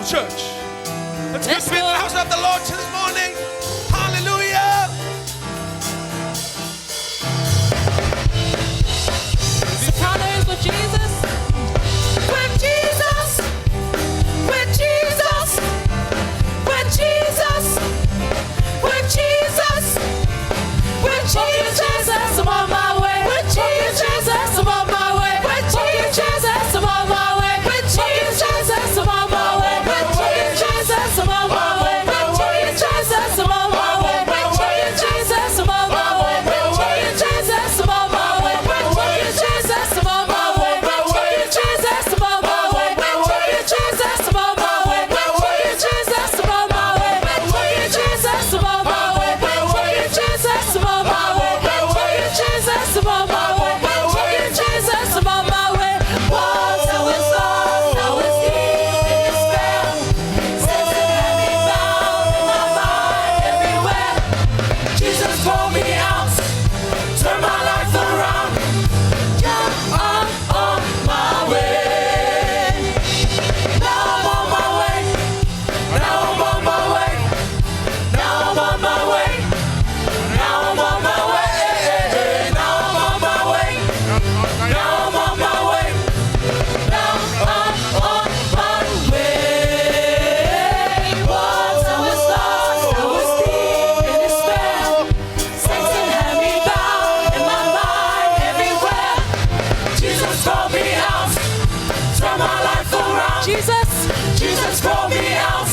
church. Let's give the house of the Lord this morning. Hallelujah. Encounters with Jesus. With Jesus. With Jesus. With Jesus. With Jesus. With Jesus. I'm on my way. With Jesus. I'm on my way. With Jesus. I'm on my way. With Jesus. I'm on my way. With Jesus. I'm on my way. With Jesus. I'm on my way. With Jesus. I'm on my way. With Jesus. I'm on my way. With Jesus. I'm on my way. With Jesus. I'm on my way. With Jesus. I'm on my way. With Jesus. I'm on my way. With Jesus. I'm on my way. With Jesus. I'm on my way. With Jesus. I'm on my way. With Jesus. I'm on my way. Once I was lost, now it's deep in despair. Says it had me bound in my mind everywhere. Jesus pulled me out, turned my life around. Yeah, I'm on my way. Now I'm on my way. Now I'm on my way. Now I'm on my way. Now I'm on my way. Now I'm on my way. Now I'm on my way. Now I'm on my way. Once I was lost, I was deep in despair. Satan had me bound in my mind everywhere. Jesus called me out, turned my life around. Jesus called me out,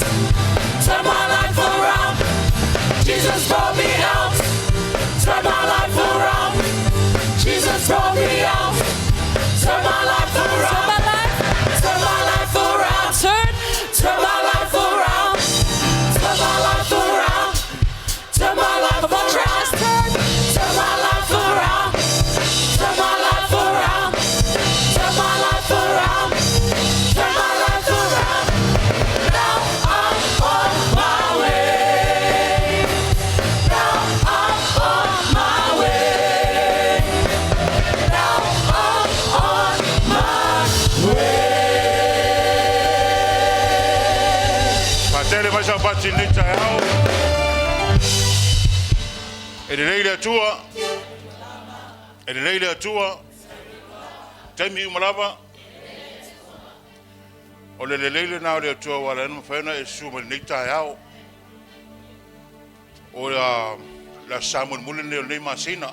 turned my life around. Jesus called me out, turned my life around. Jesus called me out, turned my life around. Turn my life around. Turn my life around. Turn my life around. Turn my life around. Turn my life around. Turn my life around. Turn my life around. Turn my life around. Now I'm on my way. Now I'm on my way. Now I'm on my way. Patele mai sa pati ni tayo. Leile Atua. Leile Atua. TAIMI Malama. O leile na le Atua wala no faina e suma ni tayo. O la Samuel mulene le masina.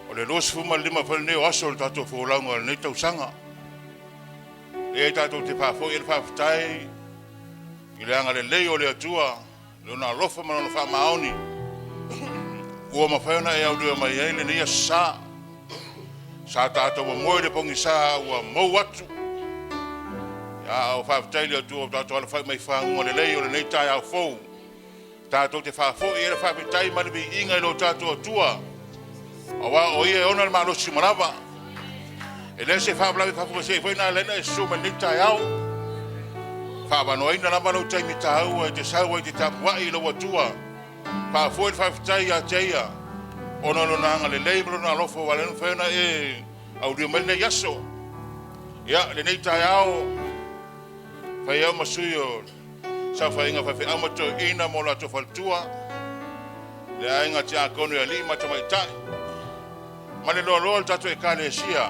O le los fuma lima fa ne asol tato fo langa ni tausanga. E tato te fa fo il fa tai. Ile anga le lei o le Atua. Le na lofa ma no fa maoni. Ua mawhaina e au dua mai ele ni sa tata wa moe le pongi sa ua mau atu. Ya au whawtaili atu o tata ala whai mai whangu le lei o le nei tai au fou. Tato te whafo i ele whawhitai mani bi inga ilo tato atua. Awa o ie ona le malosi marava. E le se whawlawi whafuka se whaina lena e suma nei tai au. Whawanoina lama lau taimi tahau e te saua i te tapua i lo atua. Pa foi fa tai a teia ona no nanga le leibro na lofo wale no fena e au dio mene yaso ya le nei tai ao fa ia masuyo sa fa inga fa fe amato ina mo la to faltua le ainga tia kono ya lima to mai tai mane lo lo tato e kale sia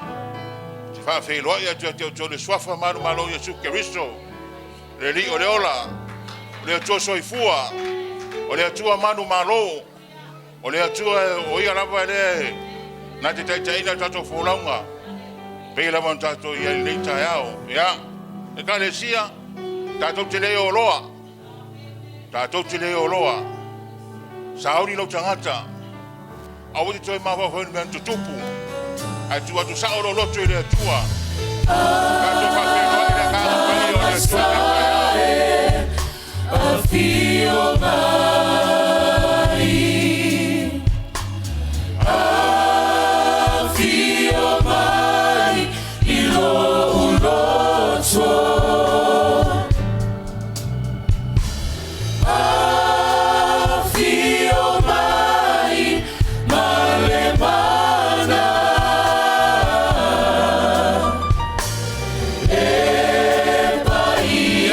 ti fa fe lo ia to le swafa maru malo yesu kristo le li oleola le to soifua o le atua manu malo o le atua o ia lava le na te taitaina tato folaunga pe lava tato ia le taiao ya e ka le sia tato te leo loa sauri lo tangata au te toi mawa hoi me antu tupu atua tu sao lo loto le atua tato pa pe no ile ka o le atua afio mai ilo uloto afio mai malemana e pai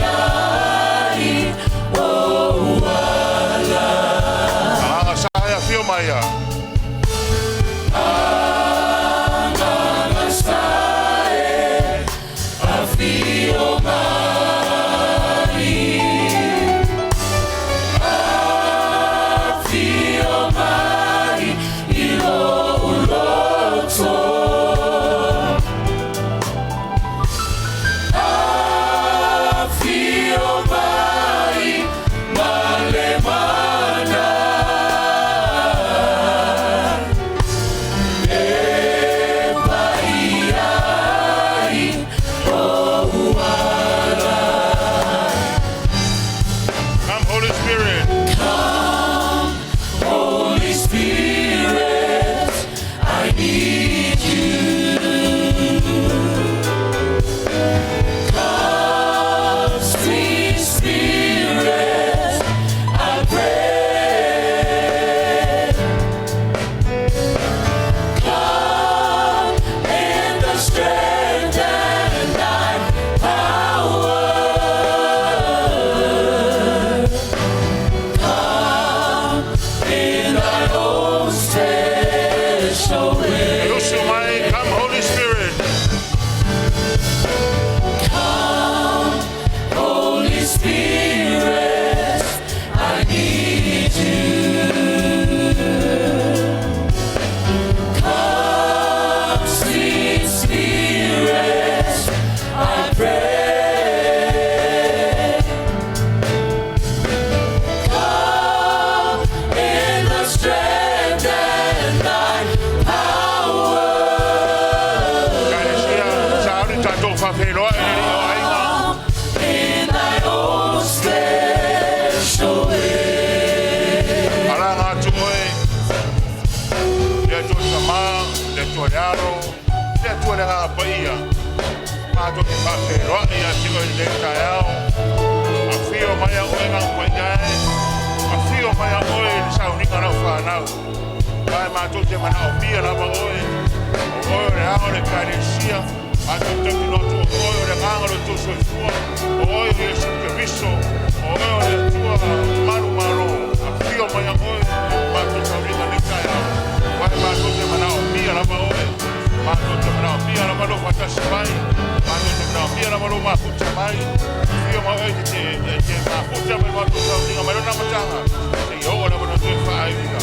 tatou whawheroa e o ainga. In thy own special way. Aranga atu oe. Lea tua tamā, lea tua learo, lea tua le ngā paia. Mātou ki whawheroa i ati oe le tai au. A whio mai a oe ngā paiae. A whio mai a oe le sauninga rau whanau. Kai mātou te mana o pia rama oe. O oe le ao le Meleisea. Mātou te minotu o oe le ngangaro tu soifua. O oe le Siaosi. O oe le tua maru maro. A whio mai a oe. Mātou sauninga le tai au. Kai mātou te mana o pia rama oe. Mātou te mana o pia rama lo whatasi mai. Mātou te mana o pia rama lo makuta mai. Whio mai oe te makuta mai mātou sauninga mai rona matanga. Te ihoa rama no te whaaiwika.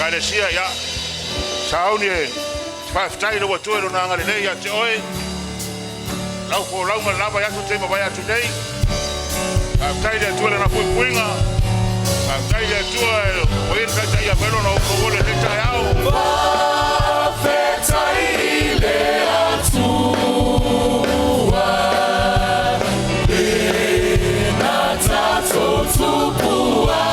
Meleisea ya sauni e whaftai lo watu e lo nanga lelei a te oe lau po lau malama ya tu te mawai atu nei whaftai le atua le na pui puinga whaftai le atua e o ien kata ia melo na uko wole le tai au whafetai le atua e na tato tupua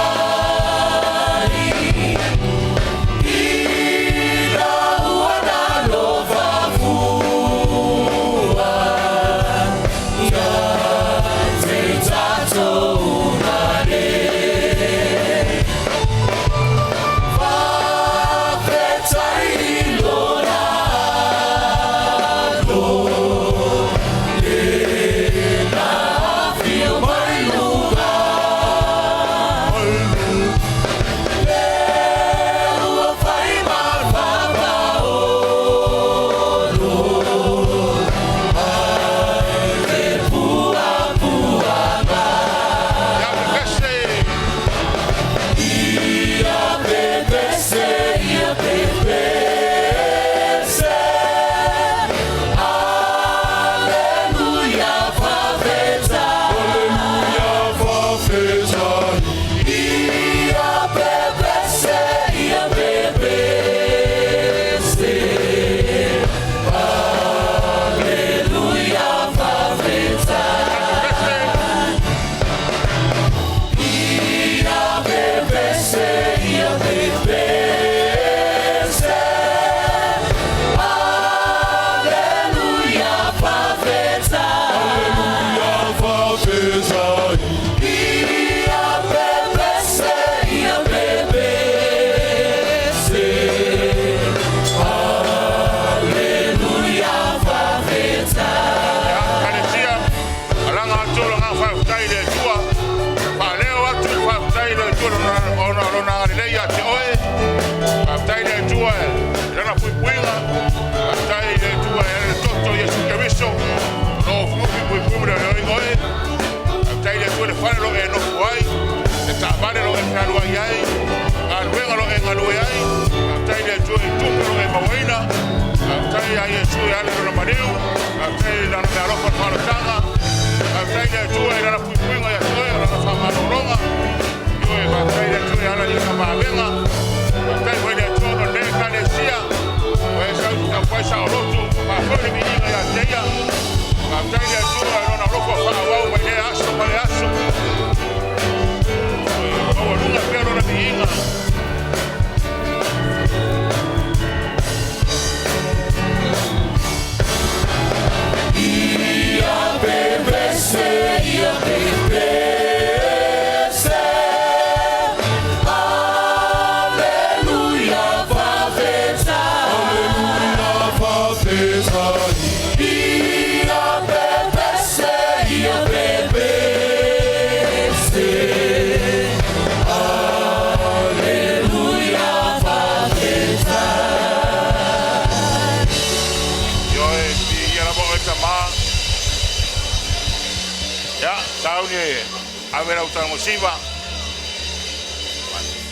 e amena utanga siva.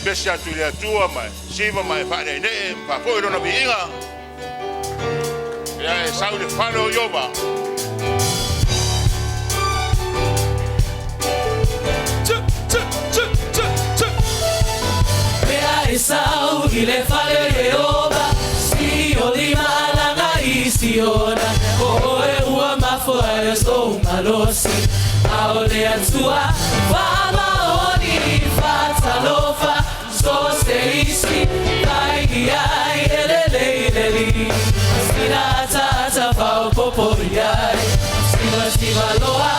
Pese atu le atua mai siva mai faaneeneeina faapaleina na biinga. Ia e sau le fale o Ieova. Pea e sau i le fale o Ieova, si o li malanga i siona, o e ua mafua e so malosi, a o le atua, wamaoni fatalofa, so se isi, kai ai eleleleli, sina tata fa o popo iai, siva loa,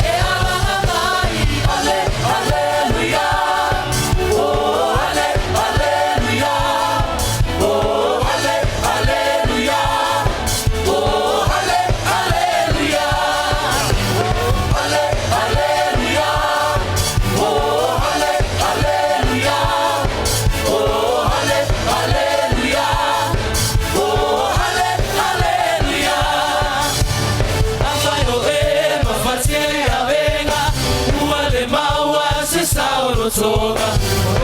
e amahamai, ale, Halleluiah. Toga,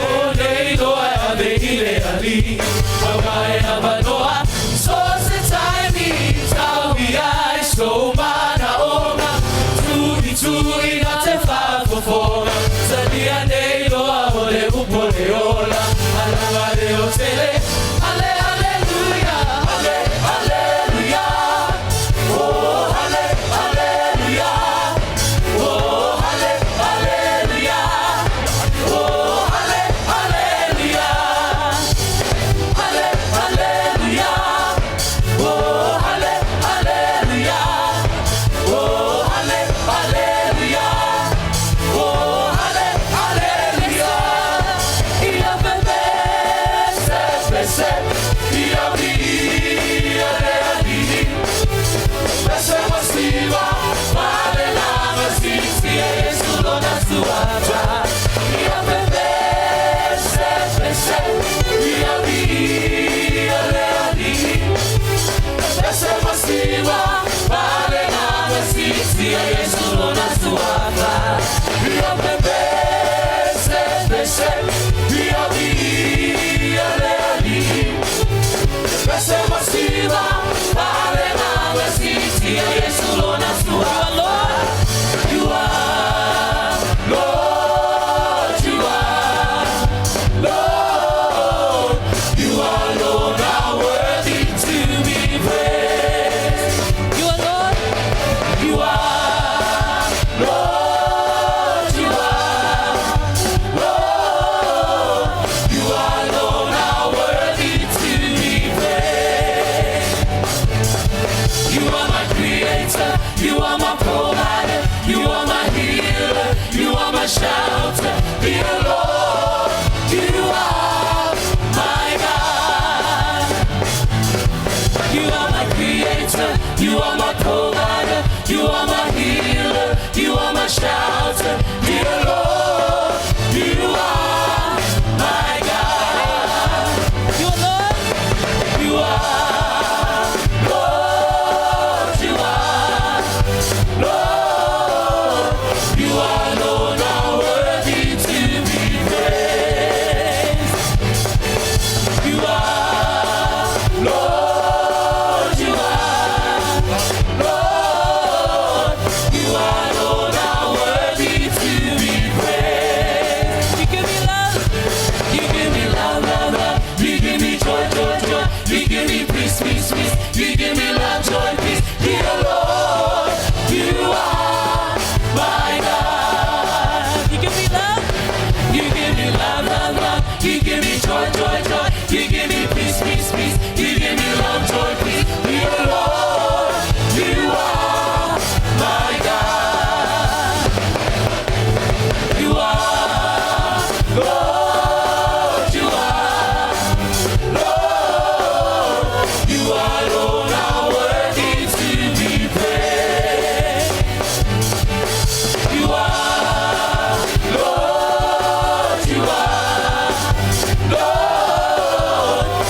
o nei doa de ile ali, awae avanoa, so se TAIMI, tau I so mana ona, tui na te whafofonga, salia nei doa o le upo le ola, alanga de o tele, ale, Halleluiah, ale, Halleluiah, oh, ale, Halleluiah, oh, ale, Halleluiah.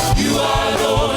You are Lord.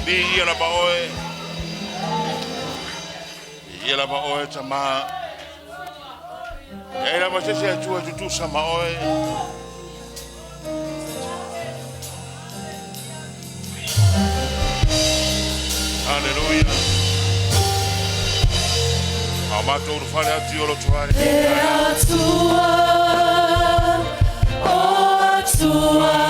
Li Ieova oe. Ieova oe tama. Era ma sese atua tutu sama oe. Halleluiah. Amato fale ati olo tuare. Atua, Atua,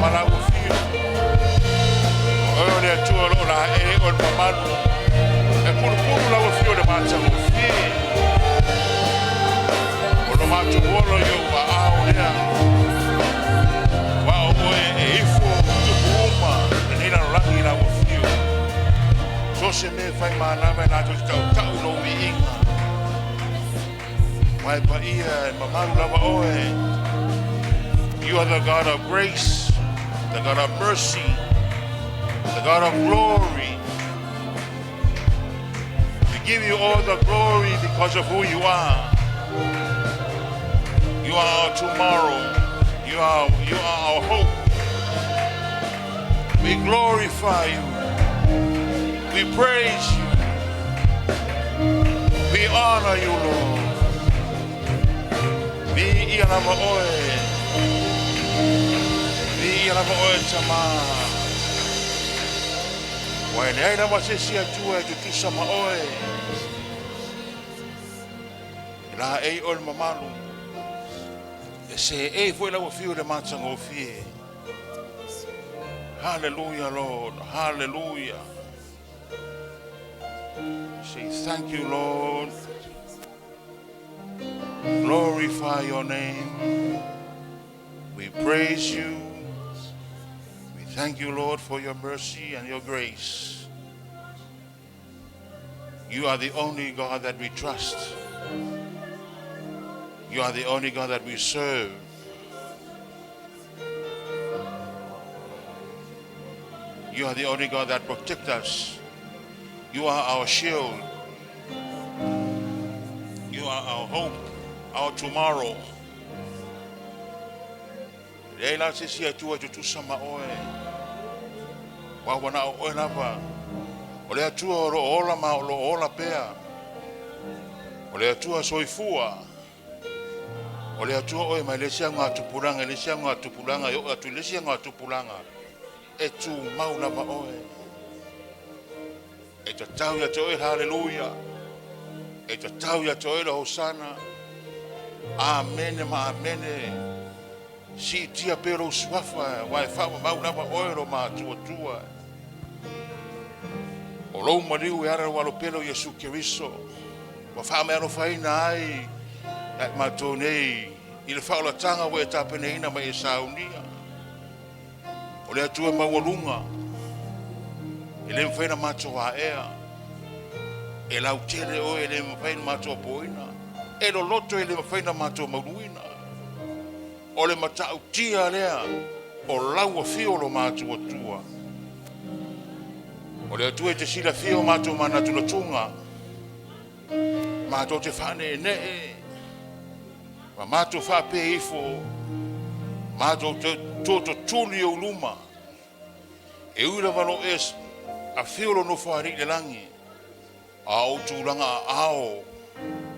malau fio. Ole atua lo la o mamanu. E puru la fio le macha o fio. O lo macho bolo yo wa au lea. Wa o e ifo tuuma ni la langi la fio. So se me fai mana me na tau no winga. Mai pa ia mamaru lava oe. You are the God of grace, the God of mercy, the God of glory. We give you all the glory because of who you are. You are our tomorrow. You are our hope. We glorify you. We praise you. We honor you, Lord. Vi ialama oe. Vi ialama oe tama. Wai nei na masesi atua e tu sama oe. La ei ol mamalu. E se ei foi la fio de matanga o fie. Hallelujah, Lord. Hallelujah. Say thank you, Lord. Glorify your name. We praise you. We thank you, Lord, for your mercy and your grace. You are the only God that we trust. You are the only God that we serve. You are the only God that protects us. You are our shield. You are our hope, our tomorrow. Ei la se sia tua tu sama oe. Wa wana o napa. O le atua o ola ma o ola pea. O le atua soifua. O le atua o Meleisea ngā tupuranga, Meleisea ngā tupuranga, yo atu Meleisea ngā tupuranga. E tu mau napa oe. E ta tau ya toe hallelujah. E ta tau ya toe hosana. Amen ma amen. Si tia pero swafa wai fa mau na oe ro ma tua. O lo mariu e ara walo pelo Yesu Kiriso. Wa fa me no faina ai. At matone i le fa la tanga we ta peneina mai saunia. O le tua mawalunga. Ele mfaina macho wa ea. E lau tere o ele mfaina macho poina. E lo loto ele mfaina macho maluina. O le matau tia lea. O lau afio lo macho atua. O le atua te sila fio macho mana tula tunga. Macho te faaneeneeina. Ma macho faape ifo. Macho te toto tuli o luma. E ura valo es. A fiolo no fari le langi. A o tūranga ao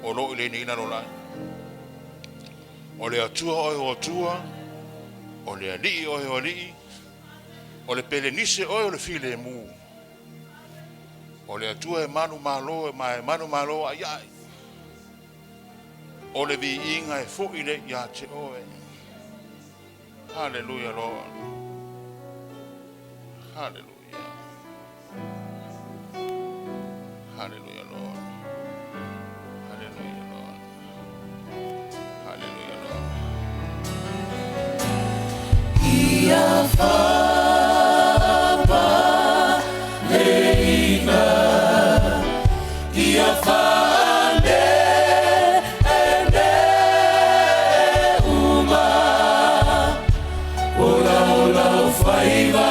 o lo ile ni naro lai. O le atua o atua. O le alii o alii. O le pele nise o le file mu. O le atua e manu malo e manu malo ai ai. O le vi inga e fo ile ya te oe. Hallelujah, Lord. Hallelujah. Hallelujah, Lord. Hallelujah, Lord. Hallelujah, Lord. Ia Faapaleina, ia faaneeneeina, ola faiva.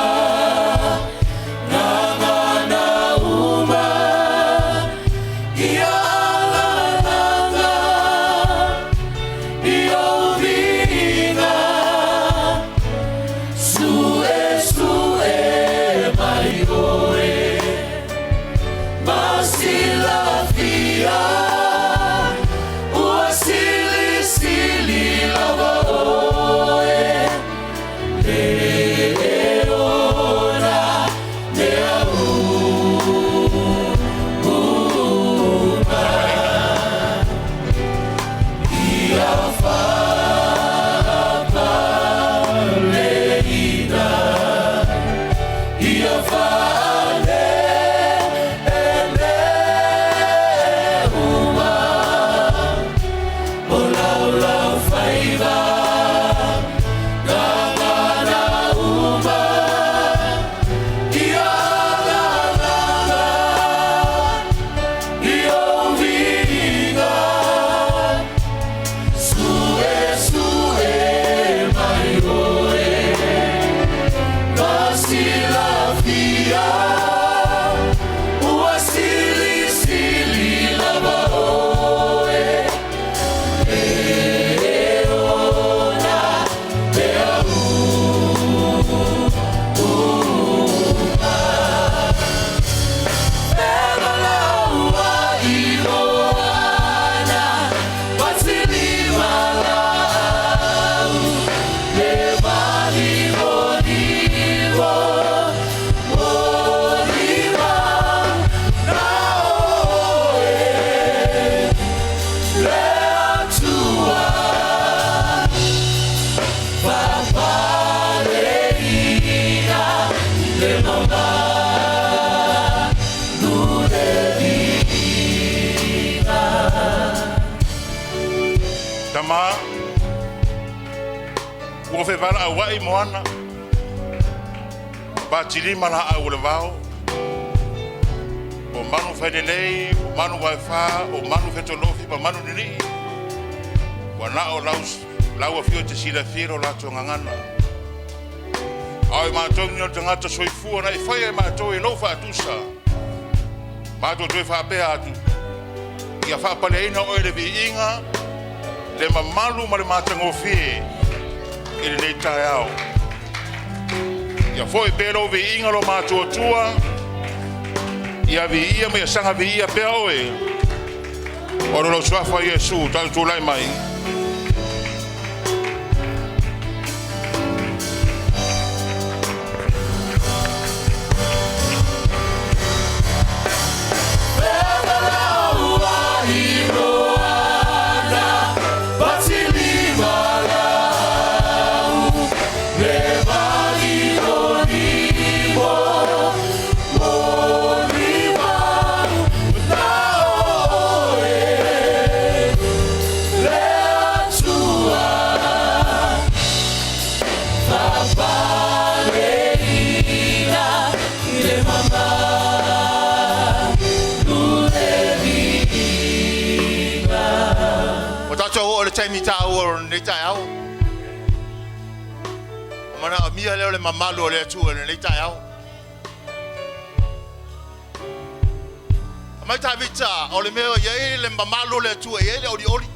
Su Ua whewala au wai moana. Ba tilima na au le vau. O manu whainelei, o manu waiwha, o manu whetolofi, pa manu nini. Wana o lau afio te sila whiro lato ngangana. Ai mātou ni o te ngata soifua na I whai e mātou e lau whaatusa. Mātou toi whaapea atu. Ia Faapaleina o ele vi inga, le mamalu ma le mātango fie, ele nei tae au. Ia foi pēro vi inga lo mātou Atua, ia vi ia me sanga vi ia pēa oe. Oro lo swafa Yesu, tau tūlai mai. TAIMI tāua nei tai au. Mana a mia leo le mamalu o le atua nei tai au. Mai tā vita o le mea iei le mamalu o le atua iei le ori ori.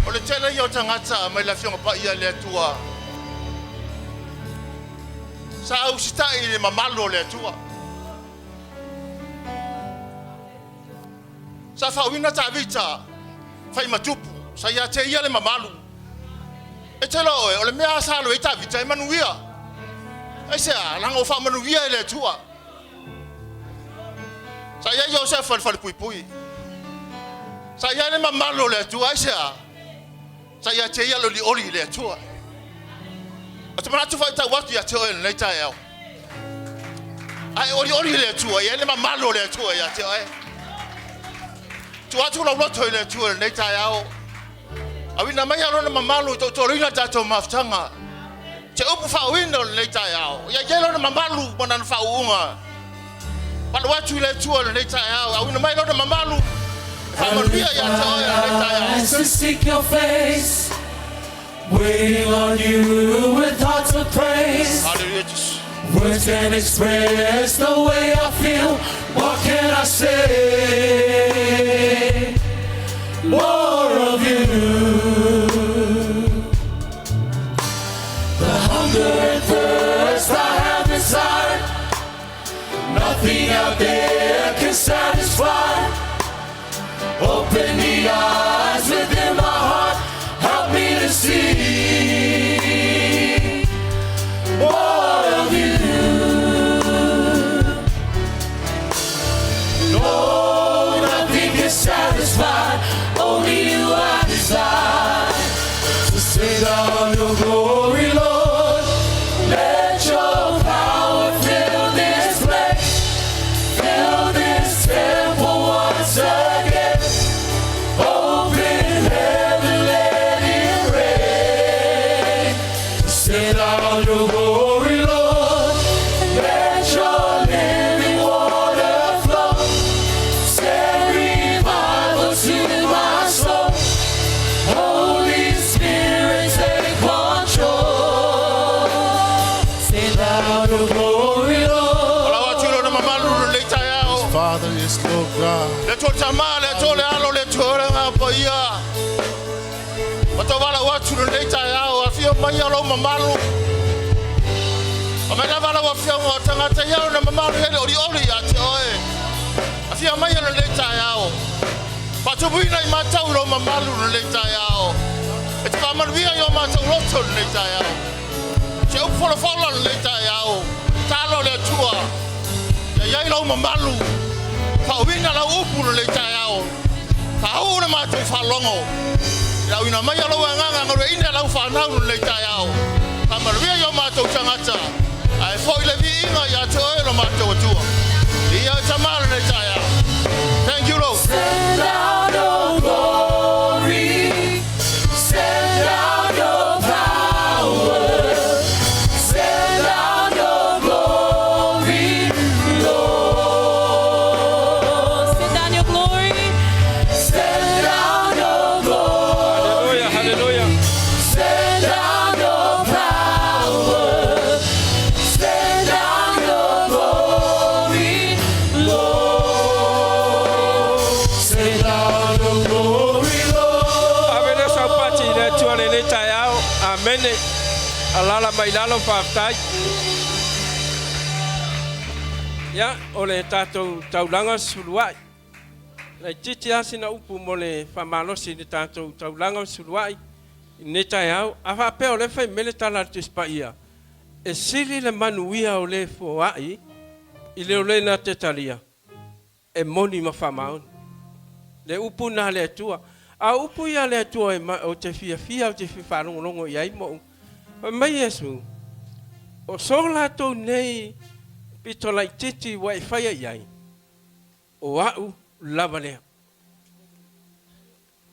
O le tela i o tangata mai la fionga pa ia le atua. Sa au sitai le mamalu o le atua. Sa whawina tā vita, whai matupu, sa ia te ia le mamalu. E te loe, o le mea asalo e tā vita e manuia. E sea, langa o wha manuia e le atua. Sa ia iau se whale pui pui. Sa ia le mamalu le atua, e sea. Sa ia te ia lo li oli le atua. O te manatu whai tā watu ia te oe nei tā eau. Ai oli le atua, ia le mamalu le atua ia te oe. Tu atu la roto ile tu nei tai au. Awina mai alo na mamalu to rina tato maftanga. Te upu fa wino nei tai au. Ya yelo na mamalu bona na fa unga. Pa watu ile tu nei tai au. Awina mai alo na mamalu. Fa maria ya to nei tai au. To seek your face, waiting on you with hearts of praise. Hallelujah. Words can't express the way I feel. What can I say? More of you. The hunger and thirst I have inside, nothing out there can satisfy. Open the eyes within my heart, help me to see more of you. No, nothing can satisfy, only you I desire. So send out your glory, Lord. Let your power fill this place, fill this temple once again. Open heaven, let it rain. Send out your glory, Lord. Let your living water flow. Send revival to my soul. Holy Spirit, take control. Send out your glory, Lord. Ala watu na mamalu nei tai au. Father, yes, Lord God. Le to tama le to le alo le to nga pa ia. Wato wala watu nei tai au afio mai alo mamalu. Amena wala wa fia ngo tanga te ia na mamalu ele ori ya te oe. Afia mai alo nei tai au. Patu buina I matau lo mamalu nei tai au. E te wamalu ia yo matau roto nei tai au. Te upola fola nei tai au. Talo le tua. Ya lo mamalu. Pauina la upu le tai au. Pau na matau falongo. La wina mai alo nganga ngore ina la fa na le tai au. Kamaria yo matau tangata. Ai foi le vi inga ya te oe lo matau tua. Ia tamala le tai au. Thank you, Lord. Send out your glory. le tai au amene alala mai lalo faaftai ya ole tatou taulanga suluai la titi asina upu mole famalosi le tatou taulanga suluai ne tai au afa pe ole fai mele tala tispaia e sili le manuia ole foai ile ole na tetalia e moni mafamaon le upu na le Atua a upu ia le Atua o te fia o te whanongonongo iai mo mai Yesu o sola tau nei pito lai titi wa e whaia iai o au lava lea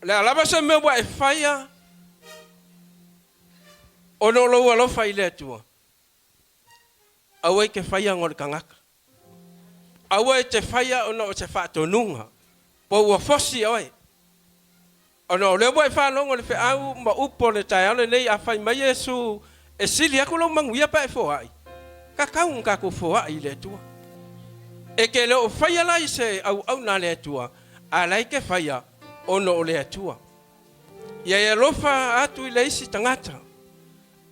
le alava se me wa e whaia o no lo alofa i le Atua awe ke whaia ngore kangaka awe te whaia o no te whatonunga po ua fosi oi ono le boy fa longo le fe au ma upo le tai ale nei a fai mai Yesu e sili aku lo manguia pa e fo ai ka kaun ka ko fo ai le Atua e ke le o fai ala i se au na le Atua a lai ke fai ono le Atua ia ia lofa atu i le isi tangata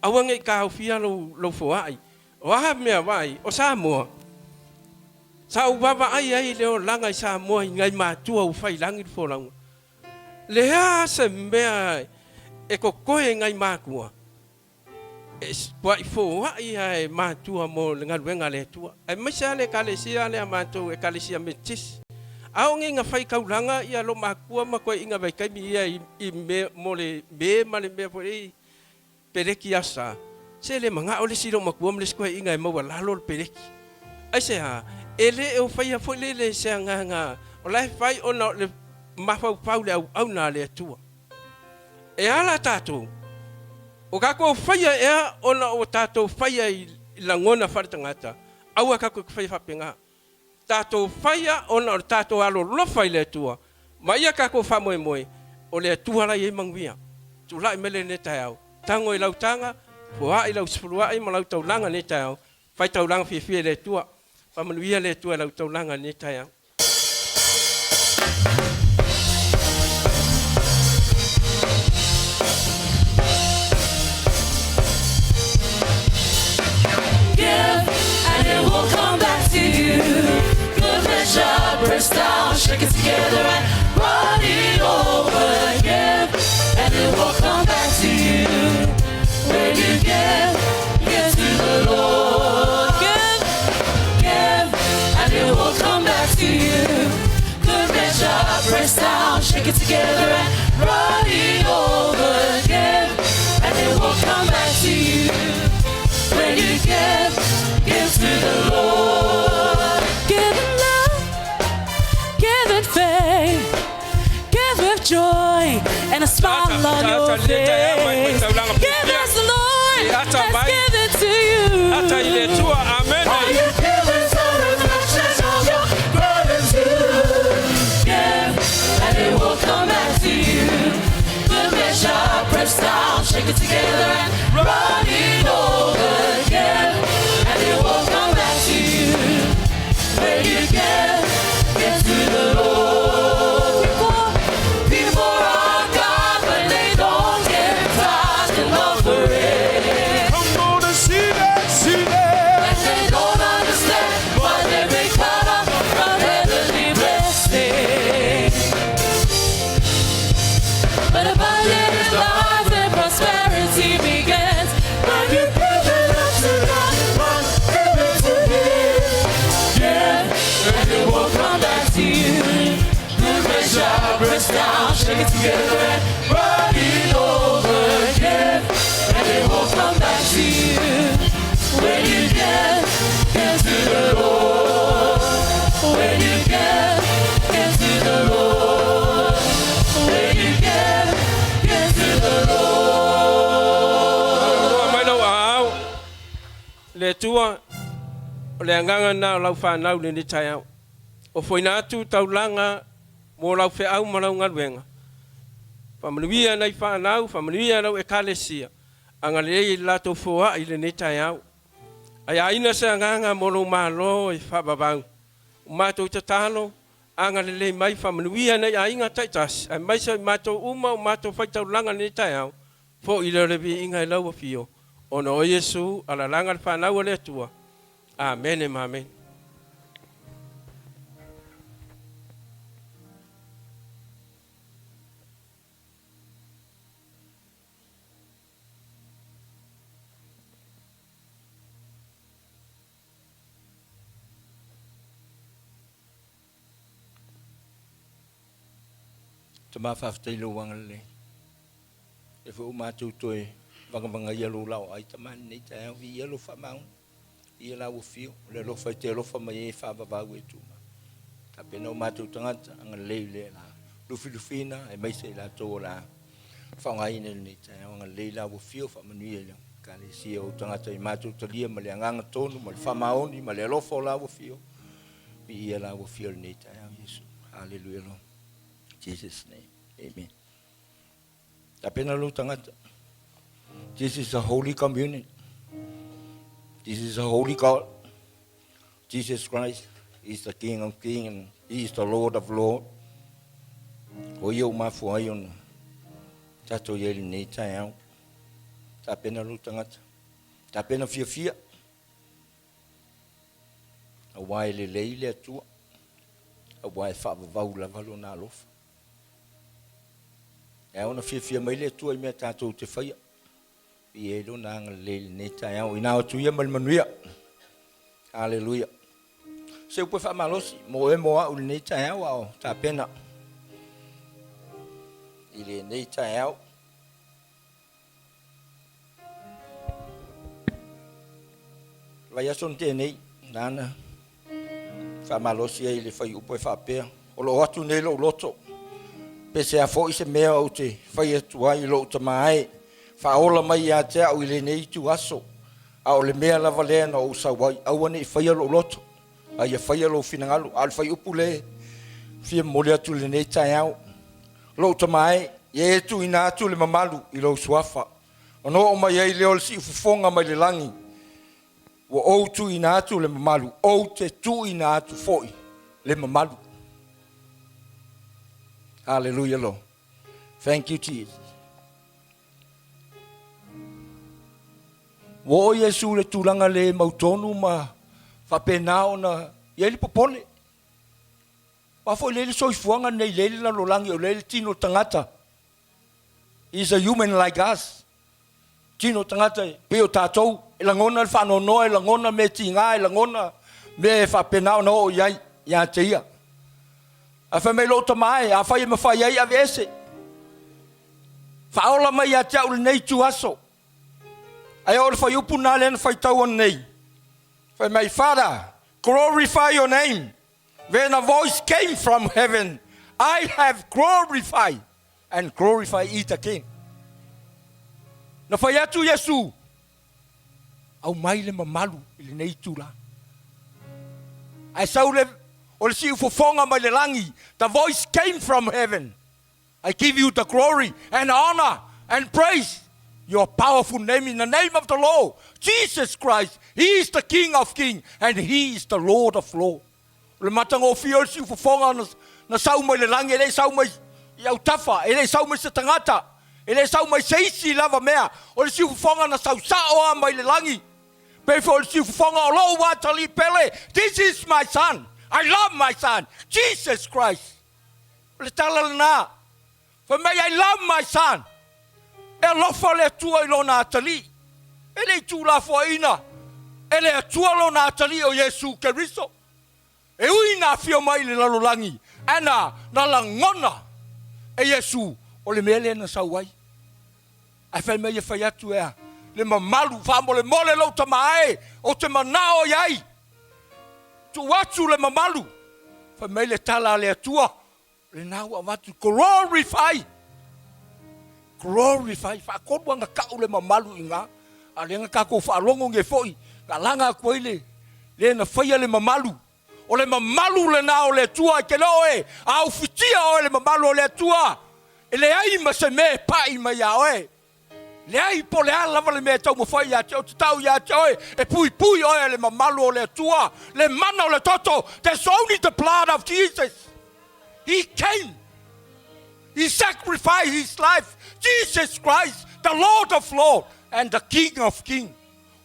awange ka au fia lo fo ai o ha mea vai o sa moa sa u baba ai le o langa i sa moa ngai matua u fai langi fo langu le ha se mea e ko koe ngai makua e wa i fo ai matua mo le ngaluenga le Atua ai masa le kalesia le amato e kalesia metis au nginga fai kaulanga ia lo makua ma koe inga vai kai mi ia i me mo le be ma le me foi pereki asa se le manga o le siro makua mo le koe inga e mo wala lo pereki ai se ha ele o fai foi le se nga o lai fai ona le mafau paule au na le Atua e ala tatou o kako faia e ona o tatou faia i langona fartangata au kako fai fapenga tatou faia ona o tatou alo lofa i le Atua ma ia kako fa moe o le Atua la i mangwia tu la mele ne tau tango i lautanga fo ai lau spulua i malau taulanga ne tau fai taulanga fi le Atua fa manuia le Atua lau taulanga ne tau Press down, shake it together and run it over. Give, and it will come back to you. When you give to the Lord. Give, and it will come back to you. Good measure, press down, shake it together and run it over. Give, and it will come back to you. When you give to the Lord. Give him love. Give it faith, give it joy, and a smile on your face. Give us the Lord, let's give it to you. All you give is all as much as all your burdens do. Give, and it will come back to you. Good measure, press down, shake it together and run it over. Give, and it will come back to you. When you give to the Lord. People are God, but they don't get touched and love for it. I'm gonna see that. And they don't understand why they've been cut off from heavenly blessing. But abundant life and prosperity begins when you give it up to God, give it to Him. Yeah, and it will come back to you. Good measure, press down, shake it together and run it over. Give, and it will come back to you. When you give to the Lord. When you give to the Lord. When you give to the Lord. mai lo au le Atua le anganga na lau fa nau le ni tai au o foi na tu taulanga mo lau fe au malau ngaluenga familia nei fa nau familia no e kalesia anga le la to foa i le ni tai au ai aina se anganga mo lo malo e fa babau ma to tatalo anga le mai familia nei ainga taitas ai mai se ma to uma ma to fa taulanga ni tai au fo i le vi inga i lau afio. Ona o Yesu ala langa le whanau le atua. Amen e amen. Tama whafteilo wangale. E fu mātou toe wanga ia lo lau ai tamani nei tai au ia lo whamau. Ia lau fio, le lo whai te lofa mai e whawawau e tūma. Ta pena o mātou tangata anga lei le la. Lufi-lufina e maise i la tō la. Whaungai nei tai au anga lei lau fio whamanui e leo. Ka le sia o tangata i mātou talia ma le anganga tonu, ma le whamaoni, ma le lofa o lau fio. Mi ia lau fio nei tai au Yesu. Halleluiah lo. Jesus' name. Amen. Tapena lo tangata. This is a holy communion. This is a holy God. Jesus Christ is the King of Kings and He is the Lord of Lords. O ia o mafu ai ono. Tato ieli nei tai au. Tapena lo tangata. Tapena fia. A wai le leile atua. A wai whaavavau lava lo nā lofa. E ona fia mai le atua I mea tātou te whaia. I e lo nanga le nei tai au. I nā atu ia manuia. Halleluiah. Se upe whaamalosi. Mo e moa uli nei tai au au. Tā pena. I le nei tai au. Vai ason te nei. Nana. Whaamalosi e le whai upe whaapea. O lo atu nei lo loto. Pese a fo I se mea o te whai atua I lo utamae. Whaola mai a te au I le nei tu aso. A o le mea lava lea na o usawai. Awane I whai alo loto. A ia whai alo finangalu. A le whai upu le. Fia mole atu le nei tai au. Lo utamae. Ie tu ina atu le mamalu I lo suafa. Ono o mai ei leo le si ufufonga mai le langi. Wa o tu ina atu le mamalu. O te tu ina atu foi. Le mamalu. Hallelujah, Lord. Thank you, Jesus. Wo Yesu le tulanga le mautonu ma whapena ona ieli popone. Wafo lele soifuanga nei lele la lolangi o lele tino tangata. He's a human like us. Tino tangata peo tātou. E langona le whanonoa, e langona me tinga, e langona me whapena ona o iai, ia te ia. A whamei lo tamae, a whai ma whai ai a vese. Whaola mai a te au nei tu aso. Ai o le whai upu nā lena whai tau nei. Whai mai, Father, glorify your name. When a voice came from heaven, I have glorified and glorify the King. Na whai atu Yesu. Au mai le mamalu I le nei tu la. Ai sau le o le si ufofonga mai le langi. The voice came from heaven. I give you the glory and honor and praise your powerful name in the name of the Lord. Jesus Christ, He is the King of Kings and He is the Lord of Lords. Le matanga o fio si ufofonga na sau mai le langi. Ele sau mai iau tafa. Ele sau mai se tangata. Ele sau mai seisi lava mea. O le si ufofonga na sau saoa mai le langi. Before le si ufofonga o lo watali pele. This is my son. I love my son, Jesus Christ. Le tala na. For me, I love my son. E lofa le tua I lo na atali. E le tu la foina. E le tua lo na atali o Yesu Keriso. E uina fio mai le lalolangi. Ana na langona. E Yesu o le mele na sauai. A fe me ye fai atu ea. Le mamalu famo le mole lo tamae. O te manao iai. Tu watu le mamalu. Fa mai le tala le atua. Le nau watu glorify. Glorify. Fa kodwa nga kau le mamalu inga. Ale nga kako fa longo nge foi. Ka langa koile. Le na faya le mamalu. O le mamalu le nau le tua ke loe. Au fitia o le mamalu le tua. Ele ai ma se me pai ma ya oe. Le ai po le ala vale me tau mo fai ya tau tau ya tau e pui o le mamalu o le tua le mana o le toto. There's only the blood of Jesus. He came. He sacrificed his life. Jesus Christ the Lord of Lords, and the King of Kings.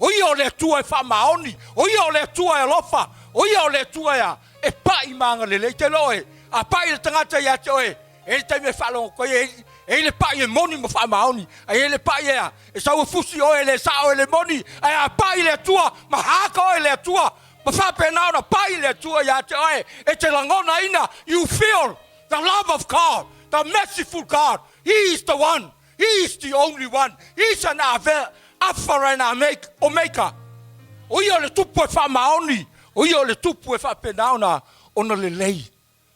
Oi o le tua e whamaoni, oi o le tua e lofa, oi o le tua e pai manga le te loe, a pai le tangata ia te oe, e te me whalongo koe e le pai e moni mo whamaoni, e le pai e sau fusi oe le sao e le moni, e a pai le tua, ma haka oe le tua, ma whapenao na pai le tua ia te oe, e te langona ina, you feel the love of God, the merciful God. He is the one, He is the only one, He is an Alpha and Omega. Oi o le tupu e whamaoni, oi o le tupu e whapenao na ona le lei.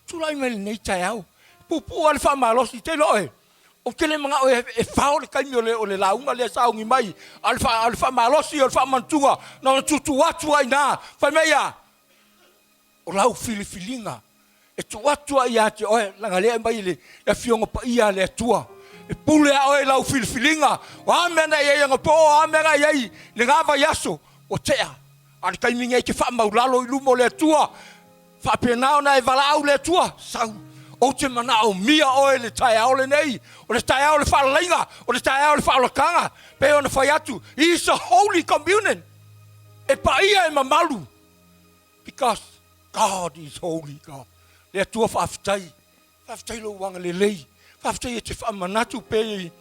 Tulai me le nei tai au. Pupu ale whamalosi te loe. O kele mga o e whao le kaimi o le launga le saungi mai. Ale whamalosi o le whamantunga. Na tutu watu ai nā. Whaimea. O lau filifilinga. E tu watu ai ate oe. Langa lea mai le fionga pa ia le atua. E pule a oe lau filifilinga. O amena i anga po. O amena i le ngava yaso. O tea. Ale kaimi ngai ke whamaulalo i lumo le atua. Whapenao na e walau le atua. Sau. O te mana o mia oe le tai ao le nei. O le tai ao le Faapaleina. O le tai ao le Whaalakanga. Pe o na whai atu. He is a holy communion. E pa ia e mamalu. Because God is holy God. Le atua whaafitai. Whaafitai lo wanga le lei. Whaafitai e te whaamanatu pe i.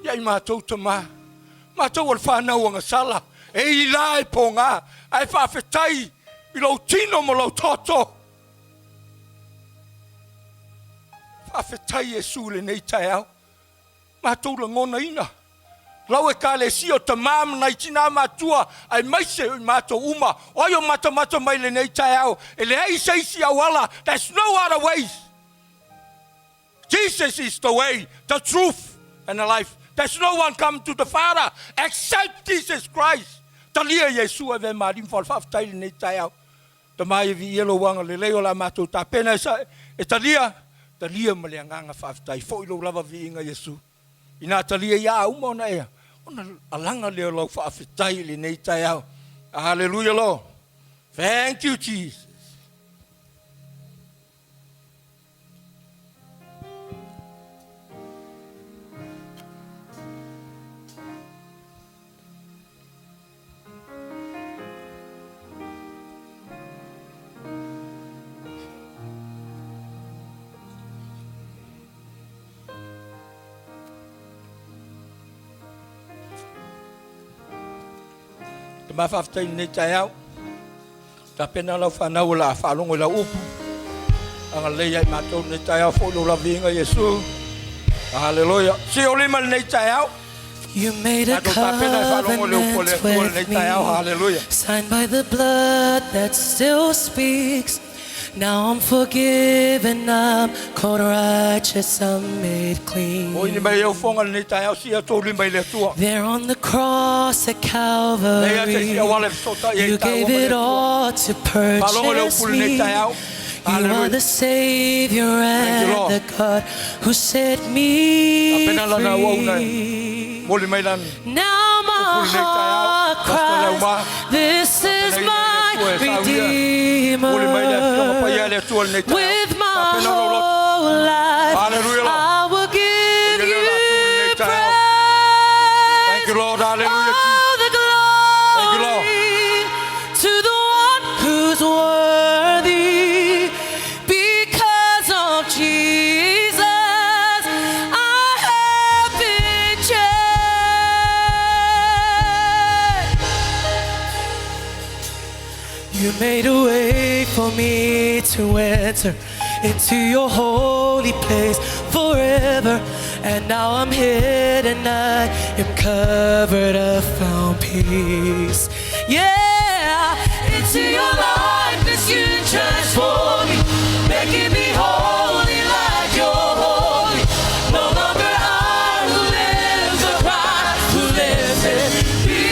Ia i mātou ta mā. Mātou al whanau anga sala. E i la e po ngā. Ai whaafitai. I lo tino mo lo toto. Whawhetai e sule nei tai au. Mātou la ngona ina. Lau e ka le si o ta māma nei tina mātua. Ai maise o mātou uma. O ai o mata mai le nei tai au. E le hei seisi au ala. There's no other ways. Jesus is the way, the truth, and the life. There's no one come to the Father except Jesus Christ. Talia Yesu e ve marim fal whawhetai le nei tai au. Ta mai vi elo wanga le leo la mātou ta pena e talia. Talia ma le anganga whaafitai. Fo ilo lava vi inga Yesu. Ina talia ia uma ona ea. Ona alanga leo lau whaafitai le nei tai au. Hallelujah Lord. Thank you Jesus. Te mawhawhtai nei tai au. Ta pena lau whanau la whalongo la upu. Anga leia i mātou nei tai au. Fōlo la vinga Yesu. Halleluiah. Si o lima nei tai au. You made a covenant with me, Hallelujah. signed by the blood that still speaks. Now I'm forgiven, I'm called righteous, I'm made clean. O ini mai au fonga nei tai au sia tō lima i le tua. There on the cross at Calvary, you gave it all to purchase me. You are the Savior and the God who set me free. Now my heart cries, this is my Redeemer. With my whole life, I will give you praise. Thank you, Lord. Hallelujah. All the glory to the one who's worthy. Because of Jesus, I have been changed. You made a way for me to enter into your holy place forever. And now I'm hid and I am covered, I found peace. Yeah, into your likeness you transform me, making me holy like you're holy. No longer I who lives, but Christ who lives in me.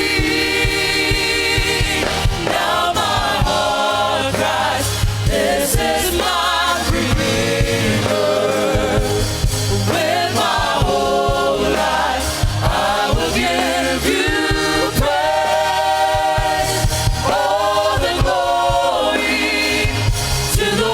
Now my heart cries, this is my Redeemer. With my whole life, I will give you praise. All the glory to the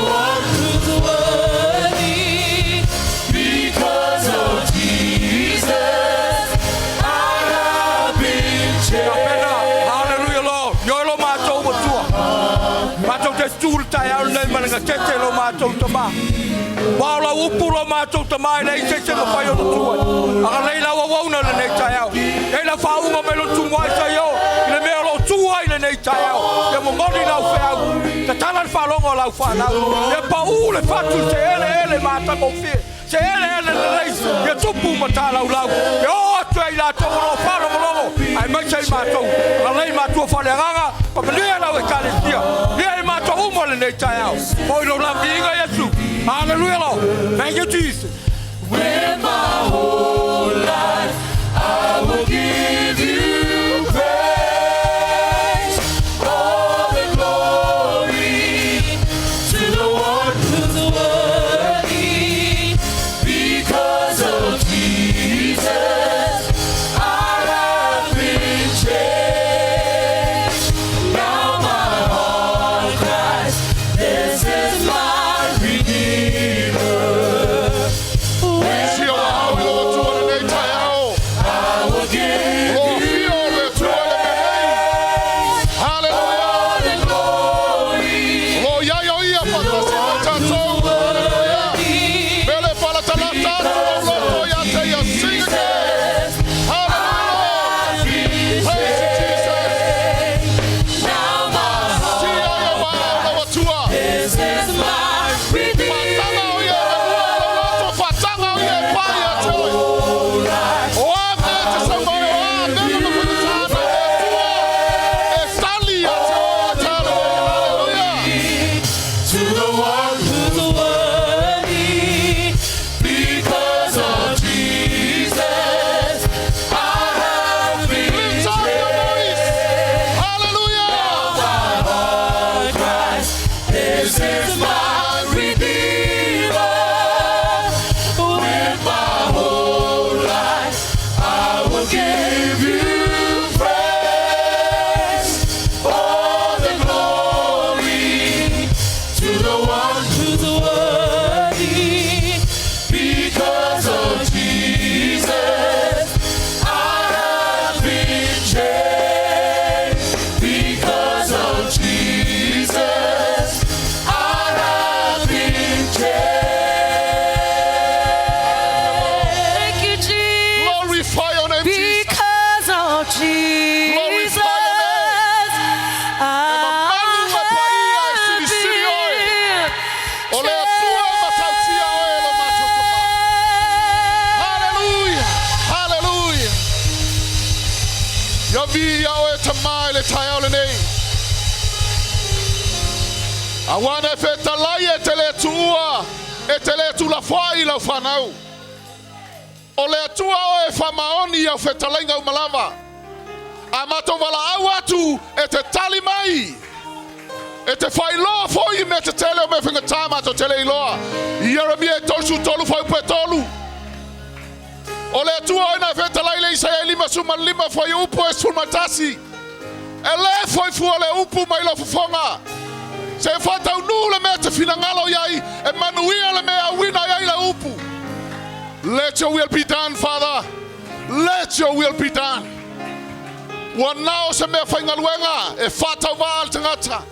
se se lo mātou tama. Wala upu lo mātou tama e nei se se lo whai o tua. Aka leila wa wauna le nei tai au. Leila whaunga me lo tumwa i sai au. I le mea lo tua i le nei tai au. Ia mo ngoni nau wheau. Ta talan whalongo lau whanau. Ia pa le fatu se ele mātango whie. Se ele le reis. Ia tupu matala lau. Ia o atu ai la tongo lo whanongo longo. Ai mai sei mātou. Aka lei mātua whale ranga. Papalia lau e kalesia. Ia e mātou umo le nei tai au. Poi lo lau inga Yesu. Hallelujah, Lord. Thank you, Jesus. With my whole life, I will give you praise. All the glory to the one who's worthy. Because of Jesus, I have been changed. Now my heart cries, this is my Awana fetalai e tele tua, e tele tu la fai la fanau. O le tua o e famaoni au fetalai ngau malama. Amato vala au atu e te tali mai. E te fai loa foi me te tele o me whinga tama to tele iloa. Ieremia e tosu tolu fai pe tolu. O le tua o ina fetalai le isa e lima suma lima fai upo e sulmatasi. E le fai fua le upu mai lo fufonga. Se fatau nu le mea te finangalo iai, e manuia le mea wina iai la upu. Let your will be done, Father. Let your will be done. Wanao se mea whaingaluenga, e fatau wā tangata.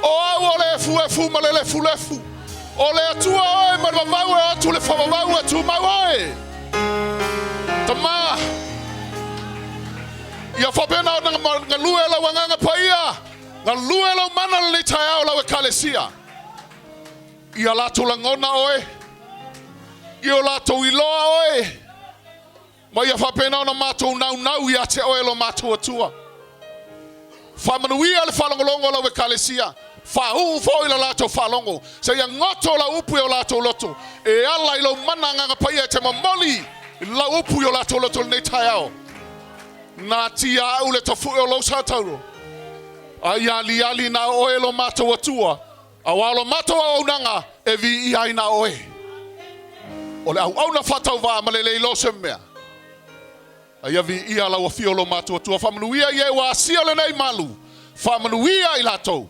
O au o le fu ma le lefu. O le atua oe, ma le mau e atu le whamamau e tu mau oe. Tama. Ia whapena o nga lue la wanganga paia. Nga lue lau mana le tai au lau e kalesia. Ia lato langona oe. Ia lato iloa oe. Ma ia whapena o na matou nau ia te oe lo matou atua. Whamanuia le whalongolongo lau e kalesia. Whahu fo ila lato whalongo. Se ia ngoto la upu o lato loto. E ala ilo mana nganga paia te mamoli. La upu o lato loto nei tai au. Nā tia au le tofu o lau sātauro. Ai ali na oe lo matou atua. Awalo matou au nanga e vi i ai na oe. O le au na whatau wā malelei lo se mea. Ai vi i ala wa fio lo matou atua. Whamanuia i e wa sia le nei malu. Whamanuia i latou.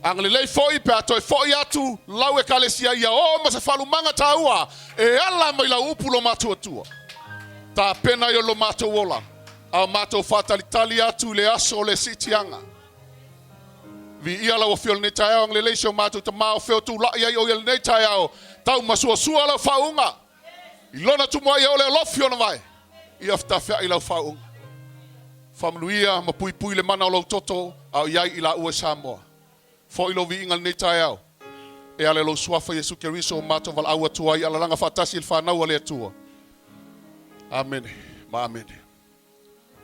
Anglelei foi pe atoi foi atu lau e kalesia ia o ma se falu manga taua. E ala mai la upu lo matou atua. Ta pena yo lo matou ola. A matou fatalitali atu le aso le sitianga. Vi ia la o fio nei tai au Meleisea mātou ta mao feo tu la ia o nei tai au. Tau masua sua la faunga. I lona tu mo ia o le lofio na vai. Ia fta fea i la faunga. Famluia ma pui pui le mana o lo toto au iai i la ua Samoa. Fo i lo vi ingal nei tai au. E ale lo suafa Yesu Keriso mātou val au atua i ala langa fatasi il whanau ale atua. Amen. Ma amen.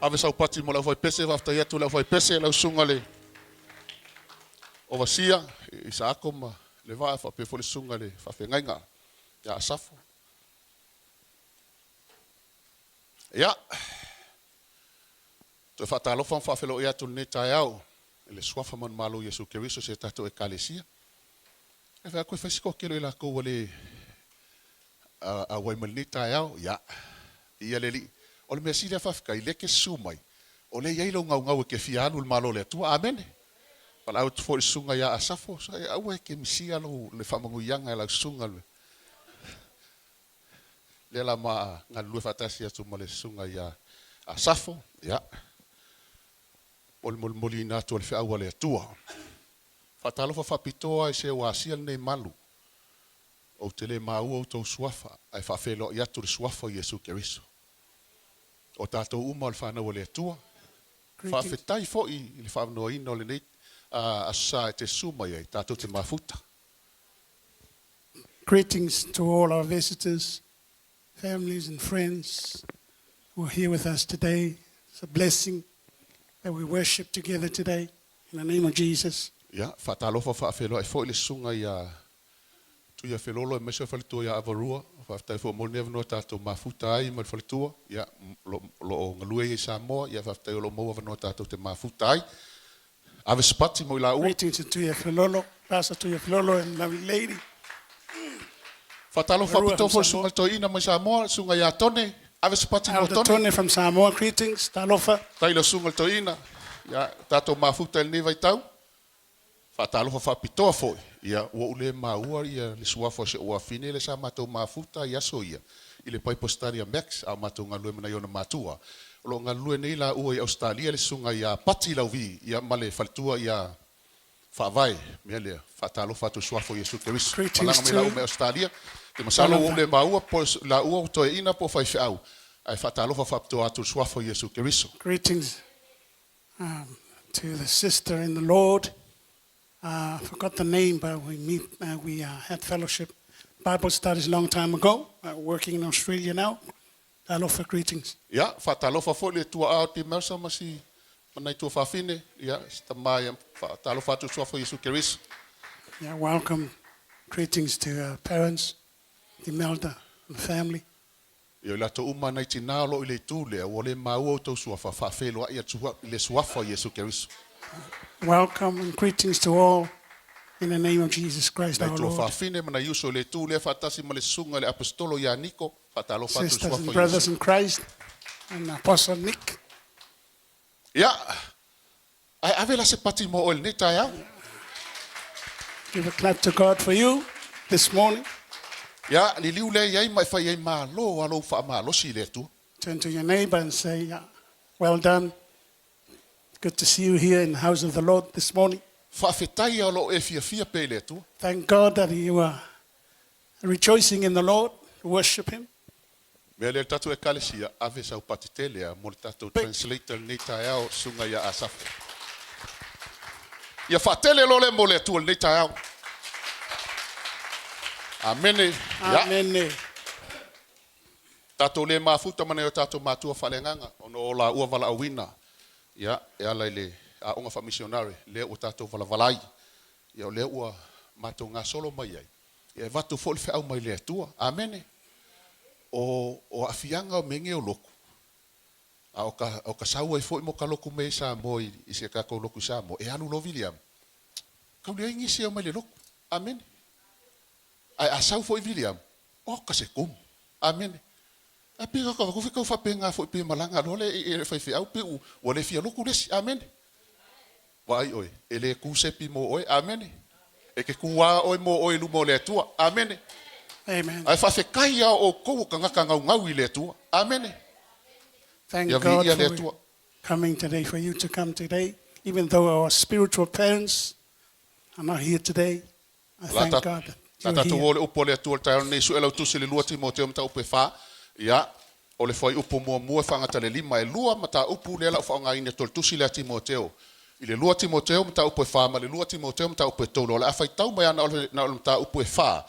Ave sau pati mo lau fai pese, wafta iatu lau fai pese, lau sunga le ovasia, i sa ako ma le vai, fa pe fole sunga le whawhengainga, ya ASAFO. Ia, toi whatalofan whawhelo iatu ne tai au, le swafa man malo Yesu Keriso se tato e kalesia. E wha koe whaisiko kelo i la koua le a waimali ne tai au, ia, ia le li. O le mea sida whawhika i leke sumai. O le iailo ngau e ke fianu le malo le atua. Amen. Pala au tu fori sunga ia ASAFO. So e au e ke misia lo le whamangu ianga e lau sunga le. Le la maa ngā lue whatasi atu ma le sunga ia ASAFO. Ia. O le moli nātua le whiaua le atua. Whatalofa whapitoa e se wasia nei malu. O te le maua o tau suafa. Ai whawhelo i atu le suafa Yesu Keriso. O tātou uma le whanau le atua. Whawhetai fo i le whanau ina o le nei asa e te suma i tātou te mafuta. Greetings to all our visitors, families and friends who are here with us today. It's a blessing that we worship together today in the name of Jesus. Ia, whatalofa whawhelo e fo i le sunga i tuia whelolo e meso whalitua ia avarua. Whaftai fo mo nevno tātou mafuta ai ma whalitua. Ia, lo ngalue i Samoa. Ia, whaftai lo mo avano tātou te mafuta ai. Ave spati mo i la ua. Greetings to your Filolo, Pastor to your Filolo and lovely lady. Whatalo whapito fo sunga to ina mo i Samoa. Sunga ia tone. Ave spati mo Elder tone. Tony from Samoa, greetings. Talofa. Tailo sunga to ina. Ia, tātou mafuta il neva i tau. Whatalo whapitoa fo. Ia, ua ule maua ia le suafo se ua fine le sa matou mafuta ia so ia. I le pai postaria Max au matou ngalue mana iona matua. Lo ngalue nei la ua i Australia le sunga ia pati lau vi. Ia male whalitua ia whaavai. Mea lea, whatalo whatu suafo Yesu Keriso. Malanga me lau me Australia. Te masalo ule maua po la ua utoe ina po whai whiau. Ai whatalo whapitoa atu suafo Yesu Keriso. Greetings to the sister in the Lord. I forgot the name, but we had fellowship Bible studies a long time ago. Working in Australia now. Talofa, greetings. Ia, whatalofa fo le tua au te mersa masi manai tua whawhine. Ia, sta mai whatalofa atu suafo Yesu Keriso. Yeah, welcome. Greetings to parents, the Melda, and the family. Ia la to uma nei tina lo i le tūlea o le maua o tau suafa whawhelo ia tua le suafa Yesu Keriso. Welcome and greetings to all in the name of Jesus Christ our Lord. Sisters and brothers in Christ and Apostle Nick. Yeah. I will se pati mo ol ni taya. Give a clap to God for you this morning. Yeah, ni liule yai mai fa yai ma lo alo fa ma lo si le tu. Turn to your neighbor and say, well done. Good to see you here in the house of the Lord this morning. Thank God that you are rejoicing in the Lord, worship Him. Mele tatu e kalesia ave sa upatitelea mo tatu translator ni taao sunga ya ASAFO. Ya fatele lo le mo le tu ni taao. Amen. Amen. Tatu le mafuta mana yo tatu matua falenganga ono la ua vala awina. Ya ala ile a unga fa missionary le o tatu vala valai. Ya le ua matu nga solo mai ai. Ya vatu fol fe au mai le tua. Amen. O afianga o menge o loku. O ka saua i foi mo ka loku me sa mo i se ka ko loku sa mo. E anu lo William. Ka le ingi se o mai le loku. Amen. Ai asau foi William. O ka se kum. Amen. A pika ka ko fika fa penga foi pe malanga lo le e fa fi au pe o le fia loku les. Amen. Wai oi. Ele ku se pi mo oi. Amen. E ke kuwa oi mo oi lu mo le tua. Amen. Amen. Ai fa se kai o ko ka ngau i le tua. Amen. Thank God for coming today, for you to come today, even though our spiritual parents are not here today. I La thank ta- God that La you're tatu here. o le upo le atua le tae nei su e lau tusi le lua Timoteo mta upe wha. Ia, o le whai upo mua whangata le lima e lua mata upu le lau whaonga ine tol tusi le Timoteo. I le lua Timoteo mta upe wha, ma le lua Timoteo mta upe tolo. Le awhai tau mai ana na ole mta upe wha.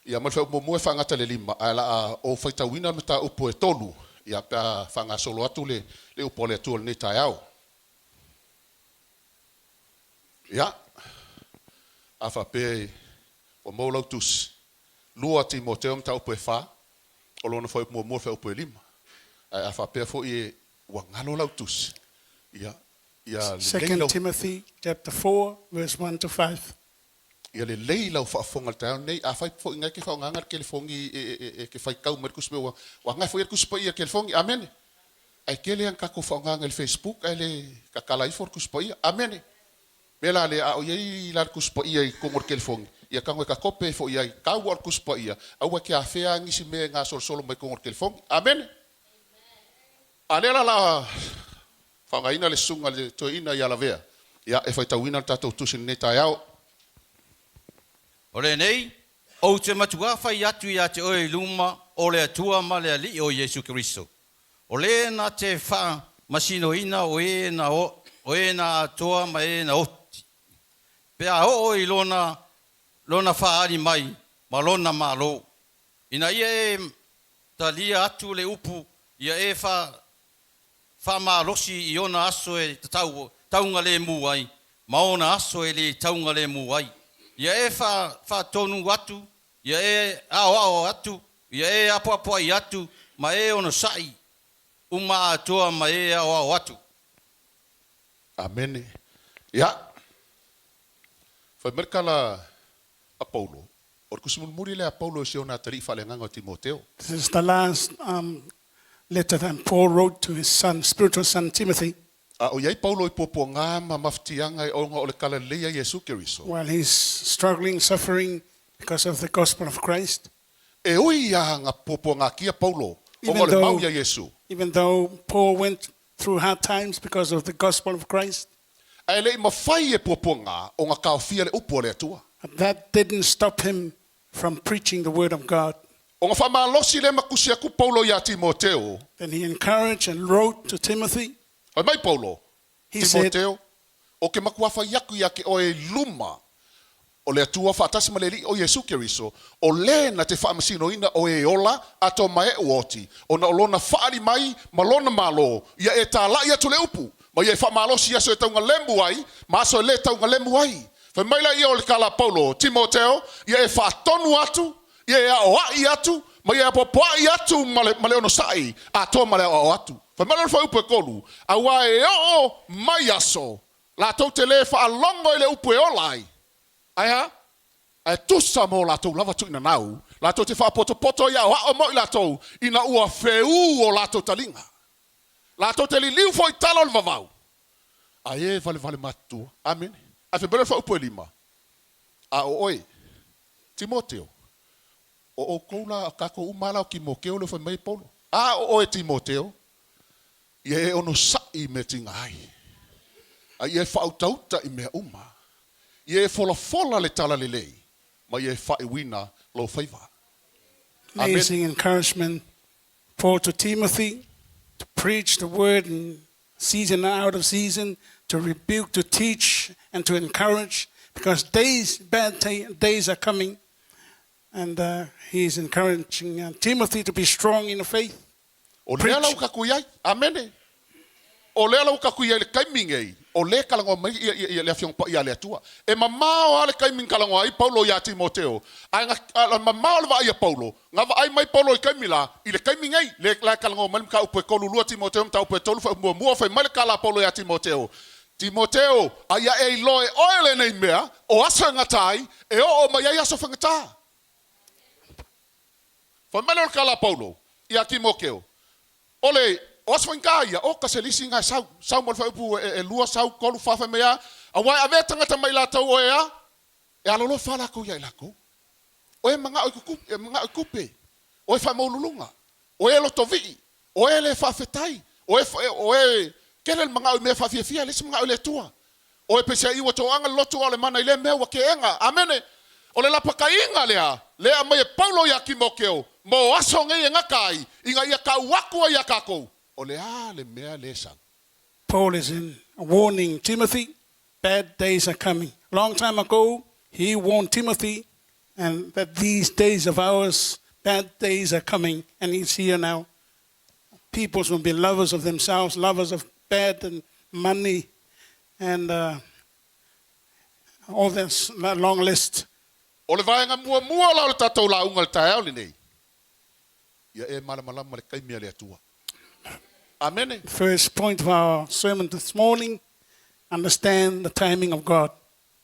Ia, ma le whai mua whangata le lima. A la o whai tau ina mta upe tolu. Ia, pia whanga solo atu le upo le atua le nei tae au. Ia, a whape o maulau tusi. Lua Timoteo mta upe wha. O lona foi mua fe upe lima. A whapea fo i wangalo lau tusi. Ia, ia le 2 Timothy chapter 4, verse 1 to 5. ia le lei lau whaafonga tau nei. A whai fo ingai ke whaongangar ke le fongi ke whai kau merkus me wa ngai fo i erkus pa ia ke le fongi. Amene. Ai ke le ang kako whaonganga le Facebook. Ai le kakalai for kus pa ia. Amene. Mela le a o iei lar kus pa ia i kongor ke le fongi. Ia kango ka kope fo ia kau ar kus pa ia. Au ke a fea ngisi me ngā solo mai kongor ke le fongi. Amene. Anela la whangaina le sunga le toina ia la vea. Ia e whai tauina tatou tusin ne tai au. O le nei, o te matua whai atu ia te oe luma o le atua ma le ali o Jesu Christo. O le na te wha masino ina o e na atua ma e na oti. Pea o i lona whaari mai, ma lona malo. Ina ia e talia atu le upu, ia e wha maalosi i ona aso e taunga le muai, ma ona aso e le taunga le muai. Ia e wha tonu atu, ia e ao atu, ia e apo ai atu, ma e ono sai, uma atua ma e ao atu. Amene. Ia. Whai merkala a Paulo. O kusimulmuri le a Paulo se ona tari whalenganga o Timoteo. This is the last letter that Paul wrote to his son, spiritual son Timothy, A o iai Paulo i popo ngā ma maftianga i onga o le kala leia Jesu Keriso. while he's struggling, suffering because of the gospel of Christ. E oi ia ngā popo ngā kia Paulo. Onga le mau ia Jesu. Even though Paul went through hard times because of the gospel of Christ, Ai le mawhai e popo ngā o ngā kaofia le upo le atua. but that didn't stop him from preaching the word of God. O ngā whamalosi le makusia ku Paulo ia Timoteo. Then he encouraged and wrote to Timothy. Ai mai Paulo. He said, Timoteo. O ke makuafa yaku ia ke oe luma. O le atua whaatasi maleli o Jesu Keriso. O le na te whaamasino ina o e ola ato mai uoti. O na olona whaari mai malona malo. Ia e tā lai atu le upu. Ma ia e whamalosi aso e taunga lembu ai. Ma aso e le taunga lembu ai. Whai maila ia o le kala Paulo. Timoteo. Ia e whaatonu atu. Ia e a oai atu. Ma ia e popoai atu male ono sai. Ato male o atu. Whai maila whai upu e kolu. Awa e o mai aso. La tau te le whaalongo i le upu e olai. Aiha, ai tusa mo latou lava tu ina nau, latou te whaapoto ia o hao mo i latou, ina ua wheu o latou talinga. Latou te li liu fo i talo le vavau. Ai e vale matua, amen. Ai whebele wha upo e lima. A o oi, Timoteo, o koula kako umala o ki mokeo le whai mai Paulo. A o oi Timoteo, ia e ono sai me tinga ai. Ai e whautauta i mea uma. Ie fola le tala le lei, ma ie whae wina lo whaiva. amazing encouragement, Paul to Timothy, to preach the word in season and out of season, to rebuke, to teach, and to encourage, because bad days are coming. And he's encouraging Timothy to be strong in the faith. O lea lau kakuyai, amene. O lea lau kakuyai le kaimingei. O le kalango mai ia le afiong pa ia le atua. E mamao ale kaiming kalango ai Paulo ia Timoteo. Ai mamao le va ia Paulo. Nga va ai mai Paulo i kaimila i le kaiming ai le kalango mai ka upe kolu lua Timoteo mta upe tolu fa mua fa mai le kala Paulo ia Timoteo. Timoteo ai e loe oile nei mea o asa ngatai e o mai ia so fangata. Fa mai le kala Paulo ia Timoteo. Ole os foi caia o kaselisi nga sau mo fa upu e lua sau kolu fa mea a wai ave tangata mai la tau oea e alolo fala ko ia lako o e manga o kupe o e fa mo lulunga o e lo tovi o e le fa fetai o e kele manga o me fa fia le manga o le tua O e pese iwa toanga lotu o le mana i le mea wa ke enga. Amene. O le lapakainga lea. Lea mai e paulo ia ki mokeo. Mo aso ngai e ngakai. Inga ia ka wakua ia kako. O le le mea le sang. Paul is in warning Timothy, bad days are coming. Long time ago, he warned Timothy and that these days of ours, bad days are coming. And he's here now. People will be lovers of themselves, lovers of bad and money, and all this long list. O le vaenga mua la o le tatou la unga le tae au le nei. Ia e malamalama le kaimia le atua. Amen. First point of our sermon this morning, understand the timing of God.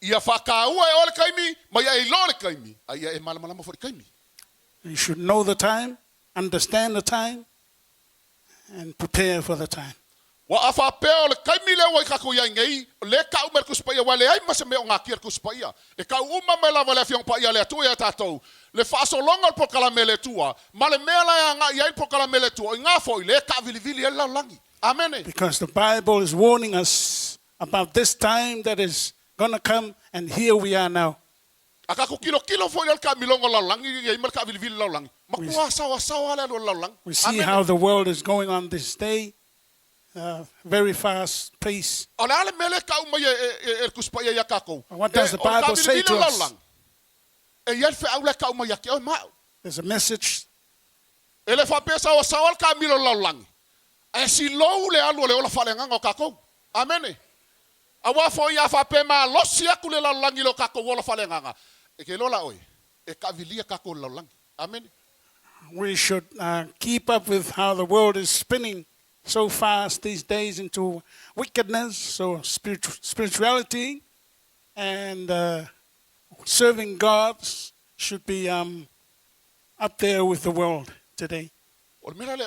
Ia whakaua e o le kaimi, ma ia e lo le kaimi. Ia e malamalama fo le kaimi. You should know the time, understand the time, and prepare for the time. Wa afa pe o le kaimi le wa ka ko ia ngai le ka u mer kuspaia wa le ai ma se me o ngaki kuspaia e ka uma me la va le fiong pa ia le tu ia tatou le fa so longa po kala mele tua ma le mela ia nga ia po kala mele tua nga fo le ka vili e la langi. Amen. Because the Bible is warning us about this time that is going to come, and here we are now. Aka ko kilo fo le ka milongo la langi ia mer ka vili la langi ma ko sawa le la langi. We see how the world is going on this day. Very fast pace. What does the Bible say to us? There's a message. We should keep up with how the world is spinning so fast these days into wickedness, so spirituality and serving God should be up there with the world today. That's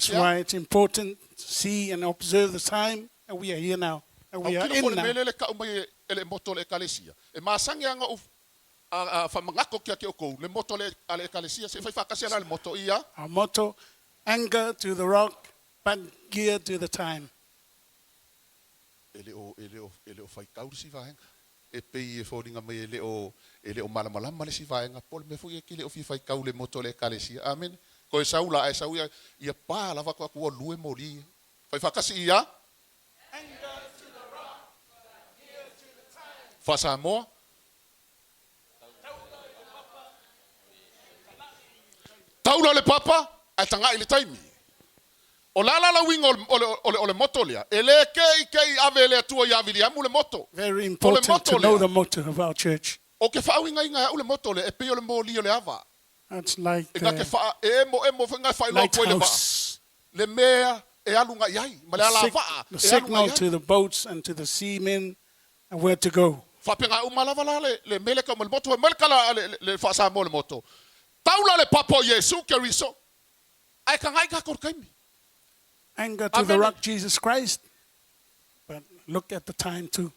why it's important to see and observe the time, and we are here now. And we are in now. Our motto, anger to the rock, but gear to the time. Amen. Ko saula e sauia ia pa lava ko ku lue moli. Fai fakasi ia. Anger to the rock, but gear to the time. Fasa mo. Taula le papa, ai tanga ile taimi. O la wingo o le moto lea. Ele kei ave le tua ia vili amu le moto. Very important to know the motto of our church. O ke fa winga inga o le moto le e pe o le moli o le ava. That's like lighthouse. Le mea e alunga iai, ma le ala va. The signal to the boats and to the seamen and where to go. Fa penga o malava le mele ka mo moto mele kala le fa sa mo le moto. Taula le papa Yesu Keriso. Ai ka ngai ka kor kaimi. Anger to the rock Jesus Christ. But look at the time too.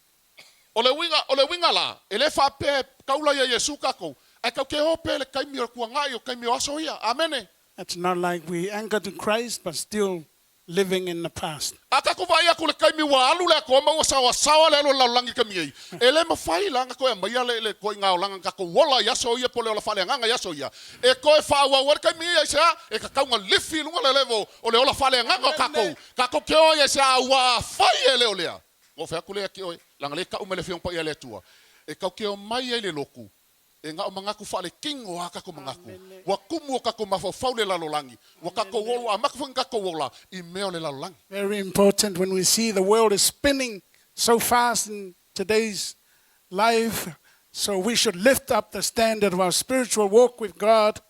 Ole winga la. Ele fa pe kaula ya Yesu ka ko. Ai ka ke hope le kaimi o ku ngai o kaimi o aso ia. Amen. It's not like we angered to Christ but still living in the past. Aka ko vai aku le kaimi wa alu le ko ma sawa le lo langi kami. Ele ma fai langa ko mai le ko nga langa ka ko wala ya so ia pole o la fale nga ya so ia. E ko e fa wa kami ia sa e ka nga lifi lunga le levo o le o la fale nga ka ko ke o ia sa wa fai ele o le. Mo fa ku le ki o langa le ka o mele fiong pa ia le tua. E ka ke o mai ele loku. E nga o mangaku fale king o aka ko mangaku wa kumu ka ko mafau le lalolangi wa ka ko wolo amaku nga ko wola I meo le lalolangi. Very important when we see the world is spinning so fast in today's life, so we should lift up the standard of our spiritual walk with God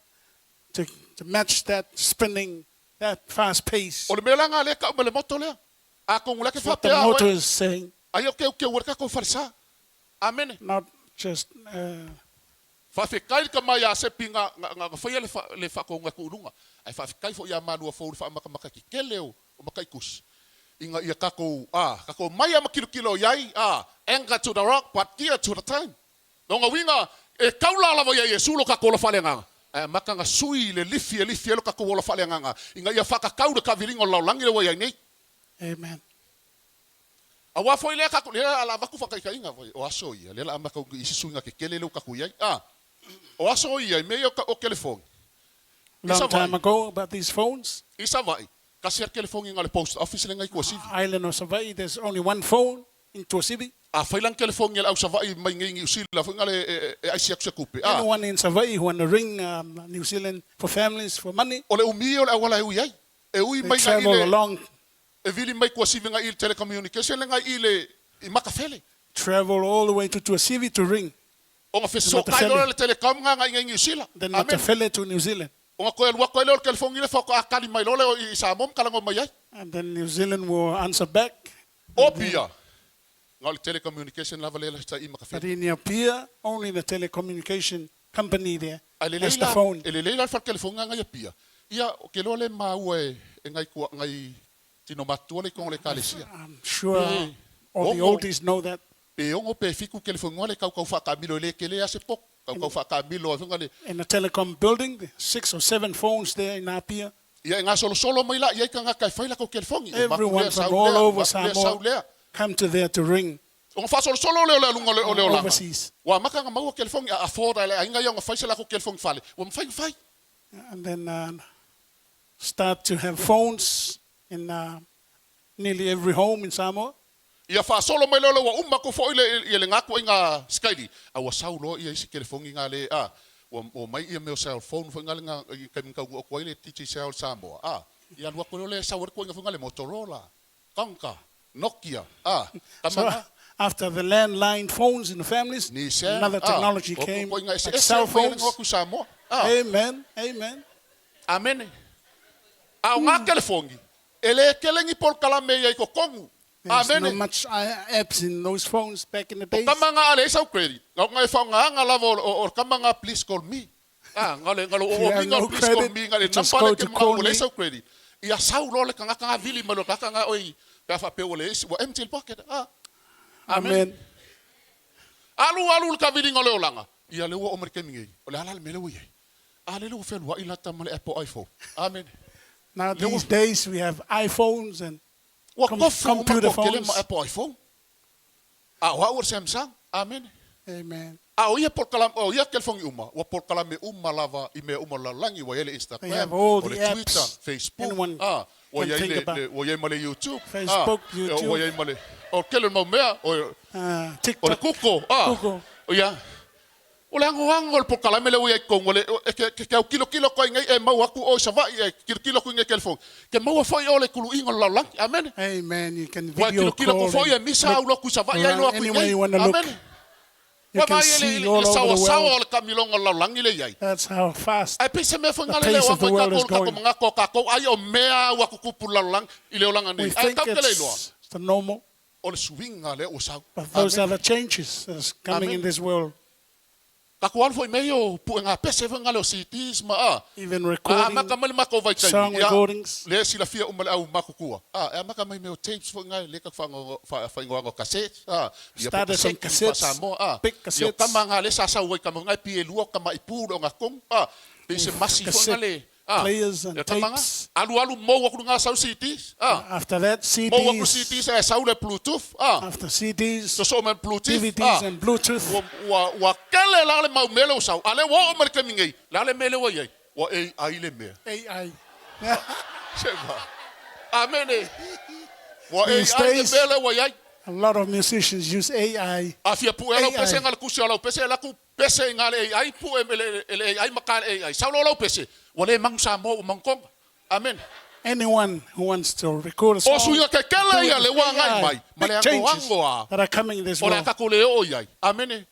to match that spinning, that fast pace. O le melanga le ka o le moto le a ko ngula ke fa pe the motto is saying. Ayo ke worka ko farsa. Amen. Not just fa kai ka mai a se pinga nga fa le fa ko nga kulunga ai fa kai fo ya manu fo fa maka ki keleo o maka ikus inga ia ka ko mai a kilo yai anger to the rock but gear to the time no nga winga e kaula la ya Yesu lo ka ko lo fale nga maka nga sui le lifi lo ka ko lo fale nga inga ia fa ka kauda ka vilingo lo langi le wa nei. Amen. Awa foi le ka le ala vaku whakaikainga foi. O aso ia. Le la amaka i sisunga ke kele leu kaku iai. O aso ia me o telefone. Long time ago about these phones. Isa vai. Kasi ar telefone ngale post office le ngai ko sivi. Island of Savai, there's only one phone in Tuasivi. A failang telefone ngale au savai mai ngai usila foi ngale ai siak se kupe. Anyone in Savai who want to ring New Zealand for families for money, Ole umi ole awala hu iai. E ui they mai travel ngai along, e vili mai ko sivi ngai telecommunication le ngai ile I makafele. travel all the way to Tuasivi to ring. O nga feso kai le telecom nga ngai ngai usila. Then Amen. Matafele to New Zealand. O nga koe lua koe leo telefone ile foko akali mai lole I sa mom kalango mai ai. And then New Zealand will answer back. Opia. Ngale telecommunication lava le sa I But makafele. in Apia, only the telecommunication company there Ale has the leila phone. ele leila fa telefone nga ngai pia. Ia o ke lole mau e ngai ku ngai tino matua le kong le kalesia. I'm sure Eh, all the ongo. oldies know that. E ongo pe fiku telefone ngale kau fa ka milo le kele ase pok. Kau fa ka milo ngale. In a telecom building, there's 6 or 7 phones there in Apia. Ia nga solo mai la ia ka nga kai faila ko telefone. Everyone from all over Samoa come to there to ring O fa solo le lunga le ola. overseas. Wa maka nga mau telefone a fora le ainga nga fa sala ko telefone fale. Wa mfai. And then start to have phones in nearly every home in Samoa. Ia fa solo mai le wa umma ko fo ile nga ko inga skydi. A wa saulo ia isi telefone nga le o mai ia meu cell phone fo nga nga ka ko ile titi cell Samoa. Ia wa ko le sawer ko nga fo nga le Motorola. Kanka. Nokia. So after the landline phones in the families, another technology came, like cell phones. Amen. Amen. Amen. Nga telefone. Ele kelengi por kalame ia ko kongu. There's Amen. not much apps in those phones back in the days. Kamanga ale sa credit. Nga fa nga lavo or kamanga please call me. Ngale You have no please call credit, me ngale just nampale go ke to call mga me. sa credit. Ia saulo le kanga vili malo kanga oi. Ka fa pe ole wa empty pocket. Amen. Alu ka vili ngole olanga. Ia le wo omer kemingi. Ole halal mele wo ye. Ale lo fel wa ilata male Apple iPhone. Amen. Now these days we have iPhones and Wa computer phones. phones. Apple iPhone. Wa or Samsung. Amen. Amen. Ia por kalam ia telefone uma. Wa por kalam uma lava i me uma la langi wa ele Instagram. They have all the Twitter, apps Facebook. anyone Wa can think about. wa ye male YouTube. Facebook, YouTube. Wa ye male. O kele mo mea o TikTok. kuko. Kuko. O ya. O le angol por kalam le wa ko ngole ke kilo ko ngai e mau aku o sa va kilo ko ngai telefone. Ke mau fa yo le kulu ingol la lang. Amen. Amen. You can Wa video kilo ko call. fo ye and misa look lo ku sa va ya lo around aku. anywhere you want to look. Amen. You can see all over the world. That's how fast the pace of the world is going. We think it's the normal, but those are the changes that's coming in this world. Even recording song recordings. Started some cassettes, big cassettes. Players and tapes. After that, CDs. After CDs, DVDs and Bluetooth. AI. These days, a lot of musicians use AI. Amen. Anyone who wants to record a song, big changes that are coming in this world. Amen.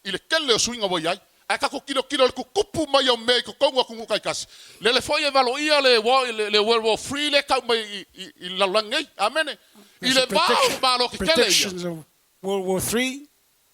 Aka ko kilo ku kupu mai o me ko konga ku kai kas. Le foi valo ia le World War 3 le ka mai I la langai. Amen. Ile ba lo ke Predictions of World War 3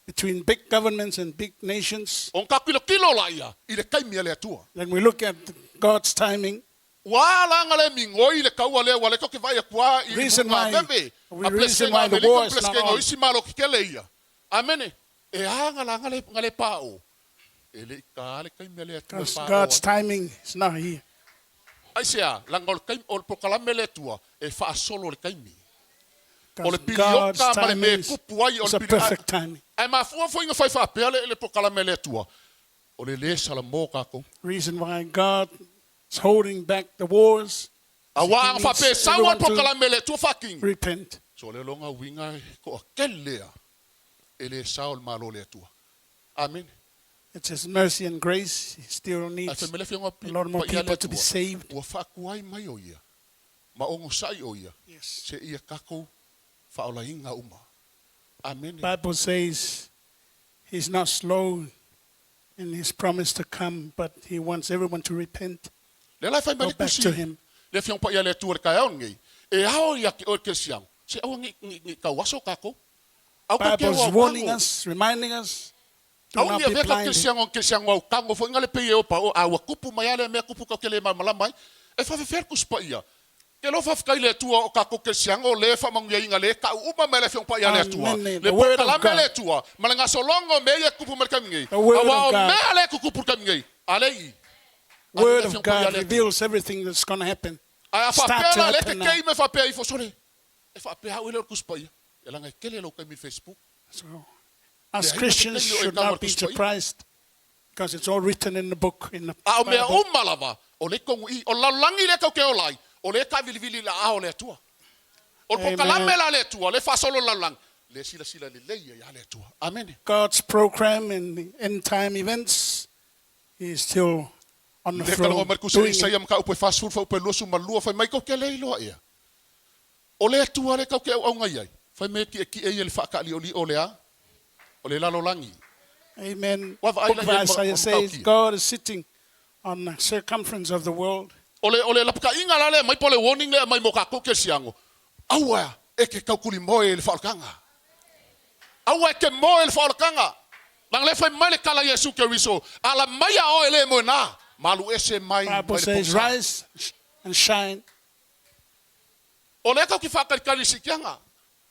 between big governments and big nations. On ka kilo la ia. Ile kai mi le atua. Then we look at God's timing. Wala ngale mingoi le ka wale ko ke vai kwa I Reason why the war is not on. Isi malo ke le ia. Amen. E anga la ngale pao. Because God's timing is not here. O le Because God's pilioka ma le me timing kupu ai o is le a perfect timing. Ai mafua foi inga fai whapea le pokalame le tua. O le sala mō kako. Reason why God is holding back the wars. A wā ang He needs whape sawa everyone to pokalame le tua whaking. repent. So le longa winga ko a kelea. E le sao le malo le tua. Amen. It's His mercy and grace. He still Ai needs te mele whionga a lot more people to be saved. Ua whakuai mai o ia. Ma ongo sai o ia. Yes. Se ia kako whaola inga uma. Amen. The Bible says He's not slow in His promise to come, but He wants everyone to repent. Le lai whai Go mali back kusi. to Him. Le whiong pa ia le tua le kai aon ngi. E hao ia ki o ke siang. Se awa ngi ka waso kako. Au ka kia Bible's wa warning wango. us, reminding us, do Au not ia be veka ke blinded. siang o kango fo ingale pe e o pa o awa kupu mai ale mea kupu ka ke le malamalama. E fa fer kus pa ia. Ke lo fa fkai le tua o kako ke siang o le fa mangu inga le ka uma me le whiong pa ia le tua. Amen. Le The word of pa God. le tua. Malanga solongo me ia kupu mer kamingi. The word Awa of o God. me ale kupu kamingi. Ale. Word of God reveals everything that's going to happen. Ai a Start to whapea le ke happen kei me whapea I fosore. E whapea hau ele kus pa ia. E langa I kele lo kai mi Facebook. So, us Yeah, Christians you should know, not be surprised because it's all written in the book, in the A o mea Bible. o malava. O le kongu I. O laulangi le kau ke o lai. O le ka vili la ao le tua. O Amen. po kalame la le tua. Le fasolo laulang. Le sila le leia ya le tua. Amen. God's program in the end time events is still on the Le kalongo throne. merkusa Doing I sa it. iam ka upe fast food fa upe losu malua fa mai kau ke le iloa ia. O le tua le kau ke au ngai ai. Fa me ki e le whakali o li o le a. O le lalolangi. Amen. Wa va- Book ai- of ai- Isaiah ai- says ai- God is sitting on the circumference of the world. O le lapka inga la le mai pole warning le mai mo ka ko ke siango. Aua e ke kau kuli mo e le falkanga. Aua e ke mo e le falkanga. Lang le fai mai le kala Yesu ke riso. Ala mai a o ele mo na. Malu ese mai. Bible mai le says, posa. rise and shine. O le kau ki whakari sikianga.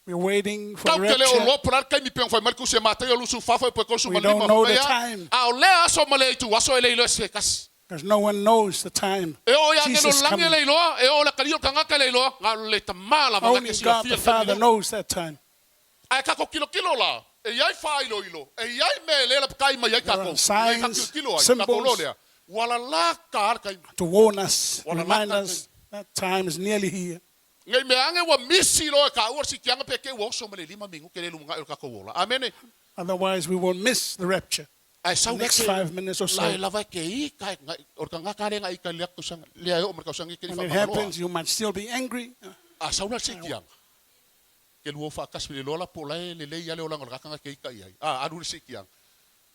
We're waiting for Kau ke le o rapture. lo prar kai mi peong fai mai ku se mate o lusu fa fai pe ko su We mali don't ma know the mea. time. A o le aso male tu aso ele ilo se kas. Because no one knows the time. E o ya Jesus ngeno langi coming. le ilo. E o le kari o kanga ke le ilo. Nga le tamala ma Only ke sila God the fia Father knows that time. Ai kako kilo la. E iai wha ilo. E iai me le la kai mai iai There kako. are signs, Ai kako kilo ai. symbols. Kako lo lea. Wala la ka kai. To warn us, Wala remind laka us that time is nearly here. Ngai me ange wa misi lo ka ua si kianga pe ke wo so mele lima mingu ke le lunga el kako wola. Amen. Otherwise, we will miss the rapture. Ai sau Next 5 minutes or so. Lai lava ke I kai ngai or ka nga kare ngai kai liak kusang. Le ai o mer kusang ke When it happens, you might still be angry. A sau na se kianga. Ke luo fa kas le lola po lai le ya le ola ngol ka nga ke kai ai. Adu se kianga.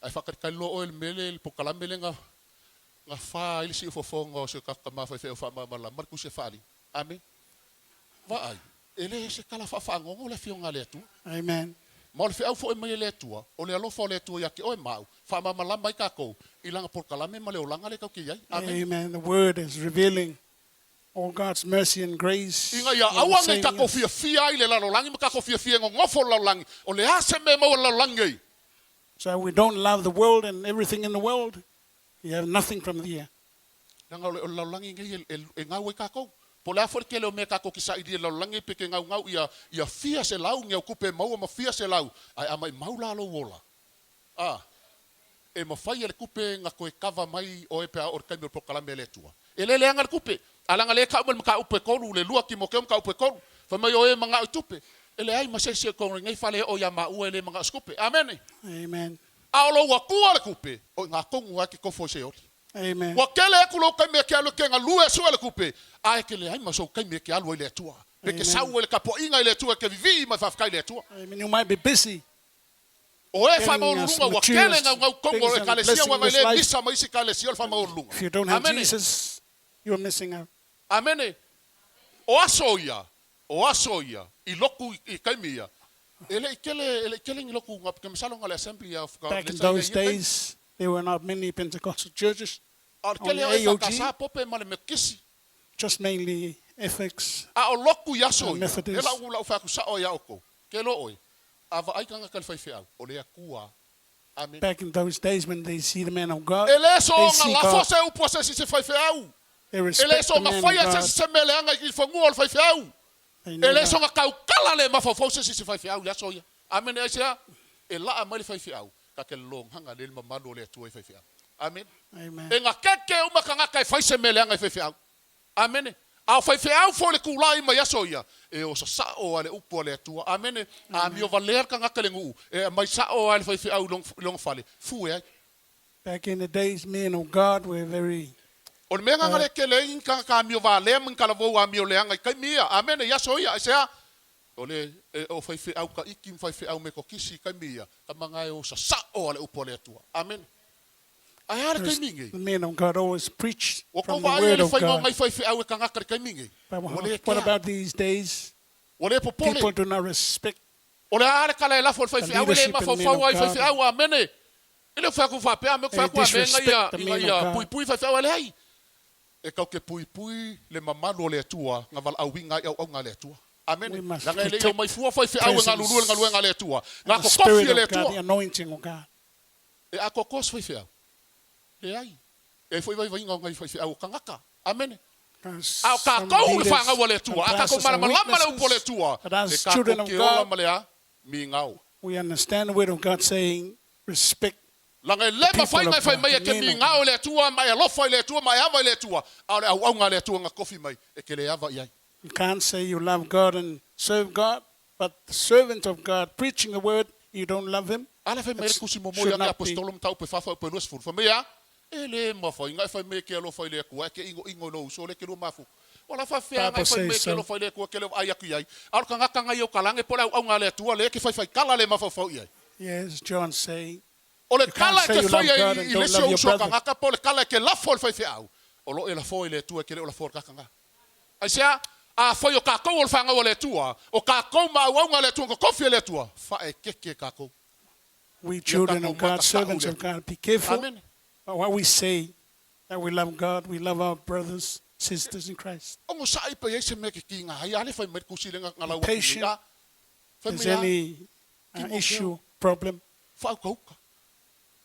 Ai fa kai lo o el mele el pokala mele nga fa il si fo fongo se ka ma fa fe fa ma la mar ku se fali. Amen. Va ai. Ele se kala fa fa ngo le fionga le tu. Amen. Mo le fe au fo e mai le tua. O le alo fo le tua ya ke o mau. Fa ma la mai ka ko. Ilanga por kala me ma le olanga le ka ke ai. Amen. Amen. The word is revealing all God's mercy and grace. Inga ya in awa ngai saving ka ko us. fia ai le la langi ma ka ko fia ngo ngofo la langi. O le ase me mo la langi. So we don't love the world and everything in the world. You have nothing from here. Nanga o la langi ngai e ngau e ka ko. Po la for ke le me ka ko ki sa I la langi pe ke ngau ia fia se lau ngai ku pe mau ma fia se lau. Ai amai mau la lo wola. E ma fai le kupe nga koe kava mai o e pea or kai me pokala me le tua. E le leanga le kupe. Alanga le ka umal maka upe konu le lua ki mo ke mka upe konu. Fa mai o e manga utupe. E le ai ma se se konu ngai fale o ya ma ue le manga skupe. Amen. Amen. A o lo wa kua le kupe. O ngā kongu aki kofo se ori. Amen. Wa kele e kulo kai me ke alu ke ngā lue sua le kupe. A e ke le ai ma so kai me ke alu e le tua. Pe ke Amen. sau e le kapo inga i le tua ke vivi ma fafkai le tua. Amen. You might be busy. O e fa Getting mo us lunga wa materials, kele ngau kongo things e and kale sia blessing wa mai this le life. misa mai si kale sia fa mo lunga. If you don't have Amen. Jesus, you're missing out. Amene. O aso ia. O aso ia. I loku I kaimia. Ele ikele ngi loku ngap ke misalo ngale assembly of God. Back in those days, there were not many Pentecostal churches, Kele o only e AOG. whakasa pope male me kisi. just mainly ethics. A o loku i aso ia. Methodist. Ela ula ufaku sa o ia oko. Kelo oi. Ava aikanga kalfai fea. O lea kua. Amen. Back in those days when they see the man of God, Ele so they nga see lafo God. se uposa si se fai fea au. They Ele respect so the nga man of faya se God. se mele anga I fangu ol fai fea au. They E never- le songa kau kala le mafofo se fai fiau ya soia. Amen e sea. E la mai fai fiau. Ka ke long hanga le mamalo le tu fai fiau. Amen. Amen. E nga keke uma kanga kai fai se mele anga fai fiau. Amen. Au fai fiau fo le kulai mai ya soia. E o sa o ale upo le tu. Amen. A mi o valer kanga ke le ngu. E mai sa o ale fai fiau long fale. Fu e. Back in the days, men of God were very. O le mea ngale ke le inka ka mi o valer mun kala vo a mi o le anga kai mia. Amen. Ya soia e sea. O le o fai fiau ka ikim fai fiau me ko kisi kai mia. Ka manga e o sa o ale upo le tu. Amen. Ai ara kai mingi. The men of God always preach O ko from the vai word le of fai God. mai fai fiau e kanga kai mingi. But O le what about these days? O le popole. People do not respect. O le are kala e lafo fai The fiau le leadership ma and fo men fo of ai fai God. fiau a mene. Ele fa ku fa pe me fa They ku a menga disrespect the men of ia God. pui pui fai fiau le ai. E kau ke pui pui le mamalo le tua nga val au winga au nga le tua. Amen. We must La nga le protect mai fu fai fiau nga presence lulu nga luenga le tua. Nga And ko the Spirit kofi le of God, the tua. anointing of God. E a ko kos fai fiau. Le ai. E foi vai nga fai fiau kangaka. Amen. Because Au ka some kou le leaders fa nga wale tua. and A ka ko pastors are malamalama le upo le witnesses. tua. But as E ka children ko of ke ola God, malea mi ngau. we understand the word of God saying, respect. Langa le ma fai people mai of fai God, mai the e ke men mi of ngau le tua mai alo fai le tua mai ava le tua. Au le au nga le tua nga kofi mai e ke le ava iai. You can't say you love God and serve God, but the servant of God preaching the word, you don't love him. Ala fai mai That's- kusi mo mo should ya not be. apostolum tau pe fafa pe luas fur. Fa mai ya. E le ma fai ngai fai mai ke alo fai le kua ke ingo no so le ke lo mafu. Wala fa fea Bible ngai fai mai says ke alo so. fai le kua ke le ai aku iai. Au kanga ngai o kalange pola au nga le tua le ke fai kala le ma fa fau iai. Yes, John saying, O le You can't kala say ke you love fai God i and le don't sio love your uso brother. kanga po le kala ke la fol fai fiau. O lo e la foi le tua ke le o la for kanga. Ai sia a foi o kako o fanga o le tua. O kako ma au nga le tua ko kofi le tua. Fa e ke kako. we children of God, servants of God, be careful Amen. about what we say, that we love God, we love our brothers, sisters in Christ. O sa i pe se me ke kinga ai ale fai me kusi le nga la Patient. wa. Fa If me there's any issue, problem, fa ko ka.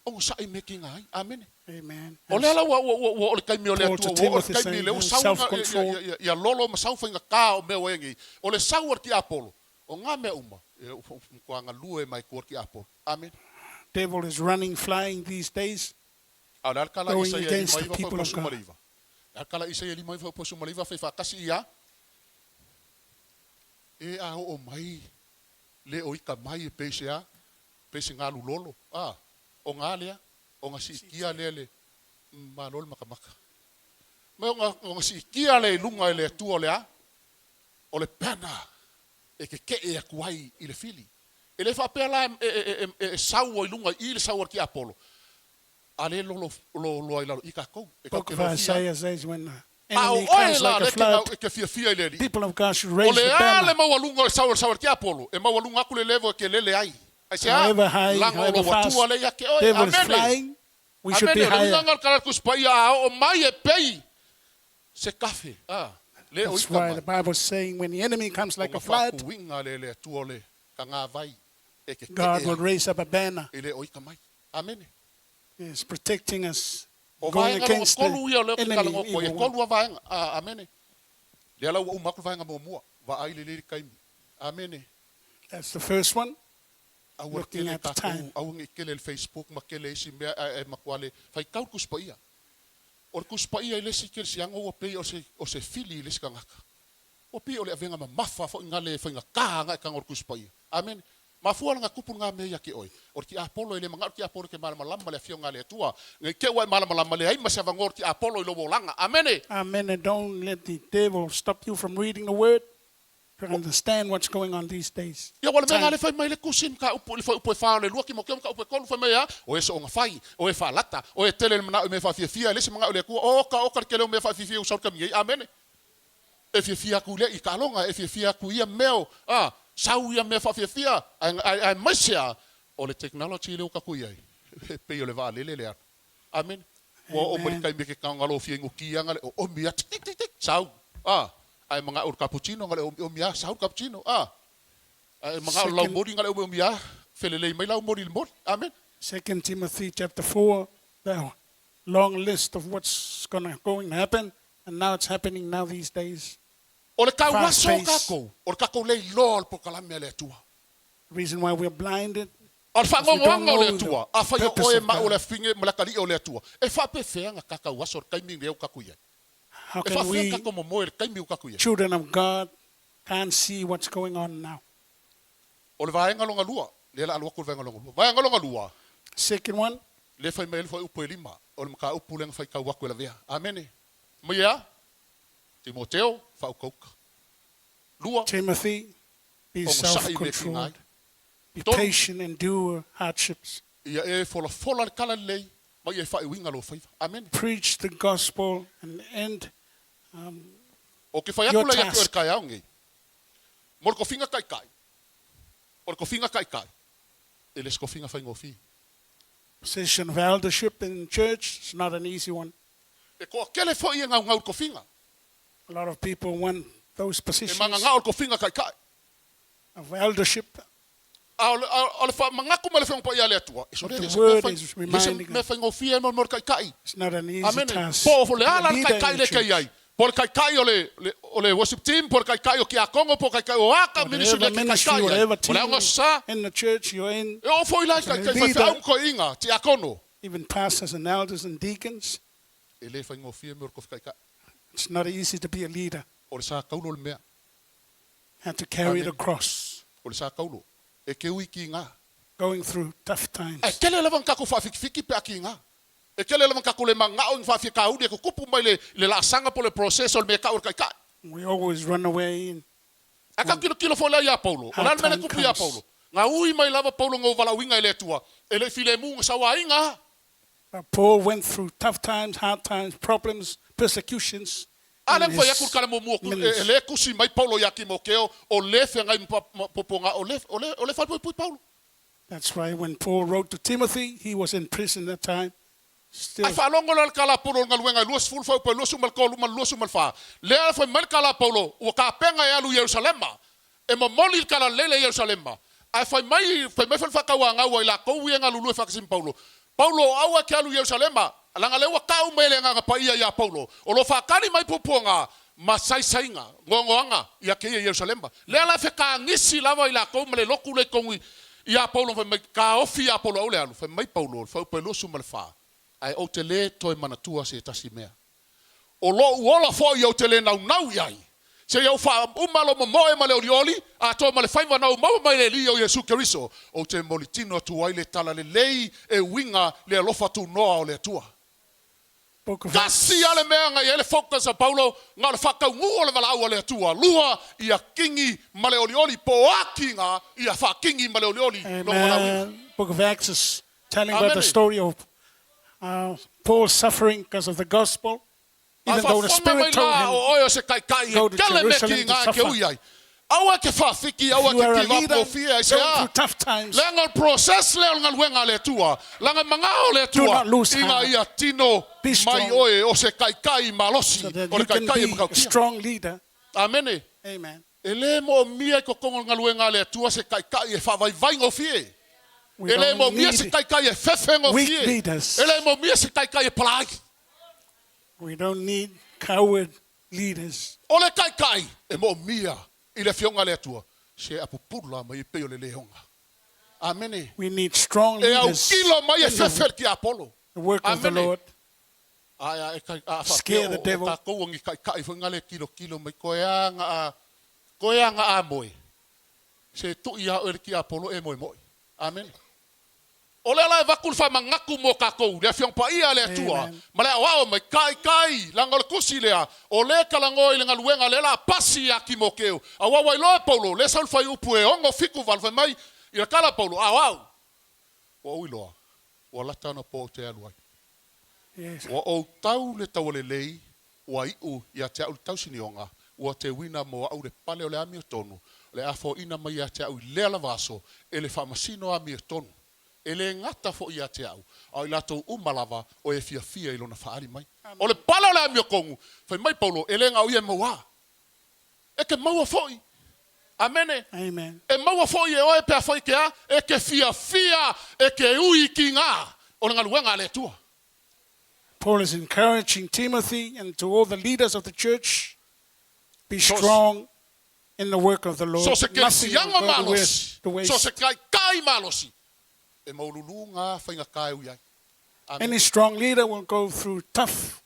O sa i me kinga ai. Amen. amen. O le la o le kai mi o le Paul tua to o le Timothy kai mi saying, le o have sau self-control. ya lolo ma sau fainga ka o me wengi o le sau ki apolo o nga me uma ko nga lue mai ko ki apolo amen Devil is running, flying these days. a le kala Going isa ya against mai the va people po of God. sumaliva a kala isa ya mai va po sumaliva fa kasi ia e a o mai le o ika mai pese a pese nga lolo o nga le o nga si kia le malol makamaka me o si kia le lunga le tu le a o le pena e ke e akuai i le fili e le fa pela e sau o lunga i le sau ki apolo ale lo ai la i ka ko e ka Book ke of lo fia Isaiah says when the a o enemy comes la like le a flood, ke fia fia le people of God should o raise le the ale banner. ma lunga sau ki apolo e ma lunga ku le levo ke le ai ai sia However high, however fast, le ya ke oi devil is amen flying, we should be Amen. higher. Ngal kala kus pa ia o mai e pei se kafe le o That's why the Bible is saying when the enemy comes like a flood, winga le tu le ka nga vai e ke God will raise up a banner. ele o mai amen Is protecting us, o going vai against the kolu ia le kala enemy. ngo e evil one. kolu vai amen le ala o makul vai nga mo va ai le kai amen That's the first one. a Looking at the time. au ngi kele Facebook makele si me e makwale fai kau kus pa ia o kus pa ia le sikir siang o pe o se fili le skangaka o pe o le avenga ma mafa fo ngale fo nga ka nga ka ngor kus pa ia amen mafua nga kupun nga me ya ki oi o ki apolo ile manga ki apolo ke malamalama le afio ngale tua ngai ke wa malamalama le ai ma sa vangor ki apolo ile bolanga amen Amen. And don't let the devil stop you from reading the word to understand what's going on these days. ia wala me Time. ngale fai mai le kusin ka upo fa le luaki mo ka upo kon fa mai ya o eso nga fai o e fa lata o e tele na me fa fia le se manga le ku o ka ke le me fa fia o sa ka mi amen e fia ku le i kalonga e fia ku ia meo sau ia me fa fia ai masia o le technology le ka ku ia pe yo le va le amen o mo kai me ke ka ngalo fia nguki ngale o mi tik tik tik sau ai mga ur cappuccino ngale o mia sau cappuccino ai mga lau mori ngale o mia felele mai lau mori mor amen 2 Timothy chapter 4, the long list of what's going to happen, and now it's happening now these days. O le kau Fast waso pace. kako. O le kako le lol po kalame le tua. The reason why we're blinded, O le Because we don't whangongoanga o le know the tua. A whai o purpose oe of ma o God. le finge malakari o le tua. E whape whenga kakau waso o kaimi reo kaku ia. how E can whape we, kako mo moe le kaimi o kaku ia. children of God, can't see what's going on now? O le vaenga longa lua. Le la alua kul vaenga longa lua. Vaenga longa lua. Second one, Le whai mele whai upo e lima. O le maka upu lenga whai kau waku e la vea. Amene. Mia. Timoteo. Whau kauka. Lua. Timothy, be Ongo sa'i me self-controlled. kingai. Be Tonu. patient, endure hardships. Ia e fola le kala lei. Mai e whai winga lo whaiva. Amene. Preach the gospel and end. O ke whai Your aku lai atu task. e kai au ngi. Mor ko finga kai kai. Or ko finga kai kai. E les ko finga whai ngofi. Position of eldership in church is not an easy one. E ko kele fo ia ngau ngau ko finga. A lot of people want those E positions manga ngau ko finga kai kai. of eldership. O le mangaku ma le whenga pa ia le atua. E so But le the se word me is reminding me us. whai ngofi e mor kai kai. It's not an easy Amene. task. Po fo le to be a ala leader kai in kai the le kai church. ai. Po le kai kai o le worship team, po le kai kai o ki a kongo, po kai kai o aka ministry le Whatever kai ministry, kai ai. whatever O le team anga sa. in the church you're in, E o foi lai kai kai whai leader. whaum ko inga, ti a kono. even pastors and elders and deacons, E le whai ngofi e mor ko kai kai. it's not easy to be a leader. O le sa kaulo le mea. Have to carry Amen. the cross, O le sa kaulo. E ke ui ki ngā. going through tough times. E kele lawan kako whawhikifiki pe a ki ngā. E kele lawan kako le mangao ng whawhika audi e ko kupu mai le laasanga po le proseso le mea ka o kai kai. We always run away. And A ka kilo fo le ia Paulo. O lan mene Hard time kupu ia comes. Paulo. Ngā ui mai lava Paulo ngau wala winga ele tua. E le file munga sa wa inga. Paul went through tough times, hard times, problems, persecutions. in Ale fa ya his kur kala mo mo ministry. ele kusi mai Paulo ya ki mo keo o le fe ngai poponga o le fa pui Paulo. That's why when Paul wrote to Timothy, he was in prison at that time. Still, Ai fa longo le kala Paulo ngal wenga luas full fa pa luas mal ko luas mal fa. Le fa mal kala Paulo o ka penga ya lu Jerusalema. E mo moli kala lele Jerusalema. Ai fa mai fa ka wa nga wa la ko wi nga lu fa sim Paulo. Paulo awa ke alu Jerusalema. Langa lewa ka u mele nga pa ia ya Paulo. O lo fa kani mai poponga masai sainga ngongoanga ya ke Jerusalema. Le ala fe ka ngisi lava ila ko mele loku le kongi ia Paulo fa mai ka ofi ya Paulo ole alu fa mai Paulo fa pe lo sumal fa. Ai o te le toi manatua se tasi mea. O lo uola fo i o te le nau iai. Se iau wha umalo mo moe ma le orioli, a to ma le whaiva nau mau mai le li o Jesu Keriso. O te molitino atu ai le tala le lei e winga le alofa tu noa o le atua. Book of Kasi ale mea ngai ele focus a Paulo, ngā le whakau ngu o le walau o le atua. Lua i a kingi ma le orioli, po a kinga i a wha kingi ma le orioli. No walau. Amen. Book of Acts is telling about the Amen. story of Paul suffering because of the gospel. Even though the Spirit told him, o se kai kai go to kele me Jerusalem ki to ngā ke suffer. uiai. Awa ke whawhiki, awa if you are a ke ki leader, wapo fia, going se through a. tough times, Lenga process le ngal wenga le tua. Langa mangao le tua. not lose Inga heart. ia tino Be mai strong. oe o se kai kai malosi. so that O you le kai can kai e be a makaukia. strong leader. Amene. Amen. E le mo mia ko kongo ngal wenga le tua se kai kai e whawai vai ngo fie. We E le mo don't mia se need, kai kai e whewhe ngo weak fie. leaders. E le mo mia se kai kai e palai. we don't need coward leaders. O le kai kai e mo mia i le fionga le tua. Se apupula mai pe o le leonga. Amene. We need strong E au leaders. kilo mai e in the whewhe ki Apollo. work of the Amen. Lord. Ai a Scare the devil. Ka ko ngi kai fo ngale kilo mai ko ya nga a moi. Se tu ia er ki Apollo e moi. Amen. O le la va kul fa mangaku mo ka ko le fiong pa ia le tua. Amen. Ma le wa mai kai langol kusi le a. O le kala ngoi le ngaluenga le la pasi ya ki mo keu. A wa wa lo Paulo le sal fa upu e ongo fiku val fa mai ia kala Paulo a wa. O uiloa. O la tana po te aluai. Yes. Wa o tau le tau le lei, wa iu ia te au tau sinionga, wa te wina mo au le pale o le ami o tonu, le afo ina mai ia te au lea la vaso, e le whamasino ami o tonu. E le ngata fo ia te au, au i lato umalava o e fia ilona whaari mai. O le pale o le ami o kongu, whai mai Paulo, e le ngau ia maua. E ke maua foi. Amene. Amen. E maua foi e oe pia foi ke a, e ke fia, e ke ui ki ngā, o le ngaluenga le tua. Paul is encouraging Timothy and to all the leaders of the church, Be strong in the work of the Lord. So se ke Nothing will sianga go to malosi. the waste. So se kai malosi. E maululu ngā whainga kai uyai. Amen. Any strong leader will go through tough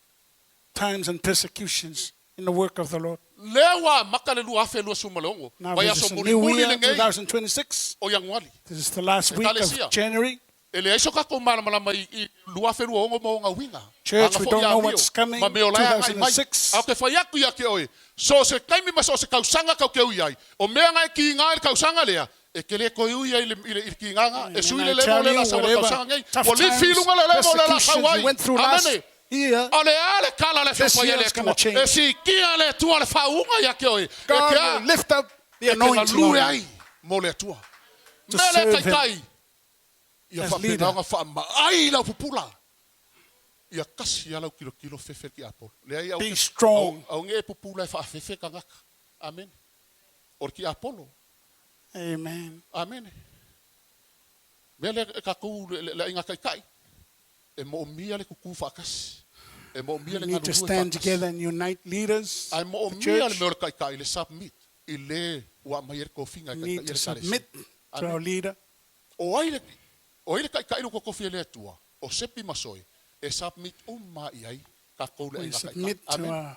times and persecutions in the work of the Lord. Lea wa makalelu afe lua sumaleongo. Now Wai this aso is a muli new muli year, le ngai 2026. o yang wali. This is the last week Ekalesia. of January. Ele aiso kako malamalama I lua fe lua ongo mo ngā winga. Church, Anga we fo don't ia know mio. what's coming, Ma meo laia ngai mai. 2006. Au ke whaiaku ia ke oe. So se kaimi ma so se kausanga kau ke uyai. O mea ngai ki ngai kausanga lea. E ke le koe ui I ki nganga. E sui le And I levo tell le la you, sa wa whatever kausanga ngai. tough O li times, filunga le levo le la persecutions kawai. we went through last Amene. year, O le ale kala le This whawhai year le is gonna tua. change. E si kia le tua le whaunga ia ke oe. God E will lift up the e ke anointing ngalue on ai you. mo le tua. To Mele serve kai him kai. Ia as whapena wha maai lau pupula. Ia kasi alau kilo fefe ki apol. Le ai au Be strong. Au nge pupula e whaafefe ka ngaka. Amen. Or ki apolo. Amen. Amen. Mele ka kou le inga kai kai. E mo mia le kuku whakasi. E mo mia le We need to stand together and unite leaders. Ai mo the mia le church. meo le kai kai le submit. I le ua mai er kofinga We kai need kai to le kare. submit to our leader. O ai le kai kai no kofi le tua. O sepi masoi. E submit umma I ai. Ka kou le We inga kai kai. submit to Amen. our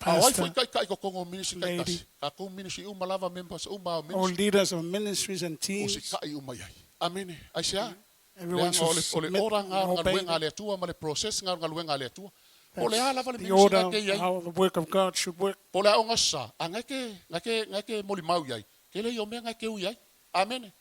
Awai foi pastor, kai kai ko kongo ministry kai lady. kasi. Ka kou ministry umma lava members umma all ministry. leaders of ministries and O si teams. kai umma ai. Amen. Ai sia. Everyone should Ole submit ora and ngā obey ngā le tua ma le process ngā ngā le tua. O le That's ala vale the ministry order ngai of ke ai. how the work of God should work. Po le o ngasa, a ngai ke Molimau iai. Ke le o mea ngai ke ui ai. Amen.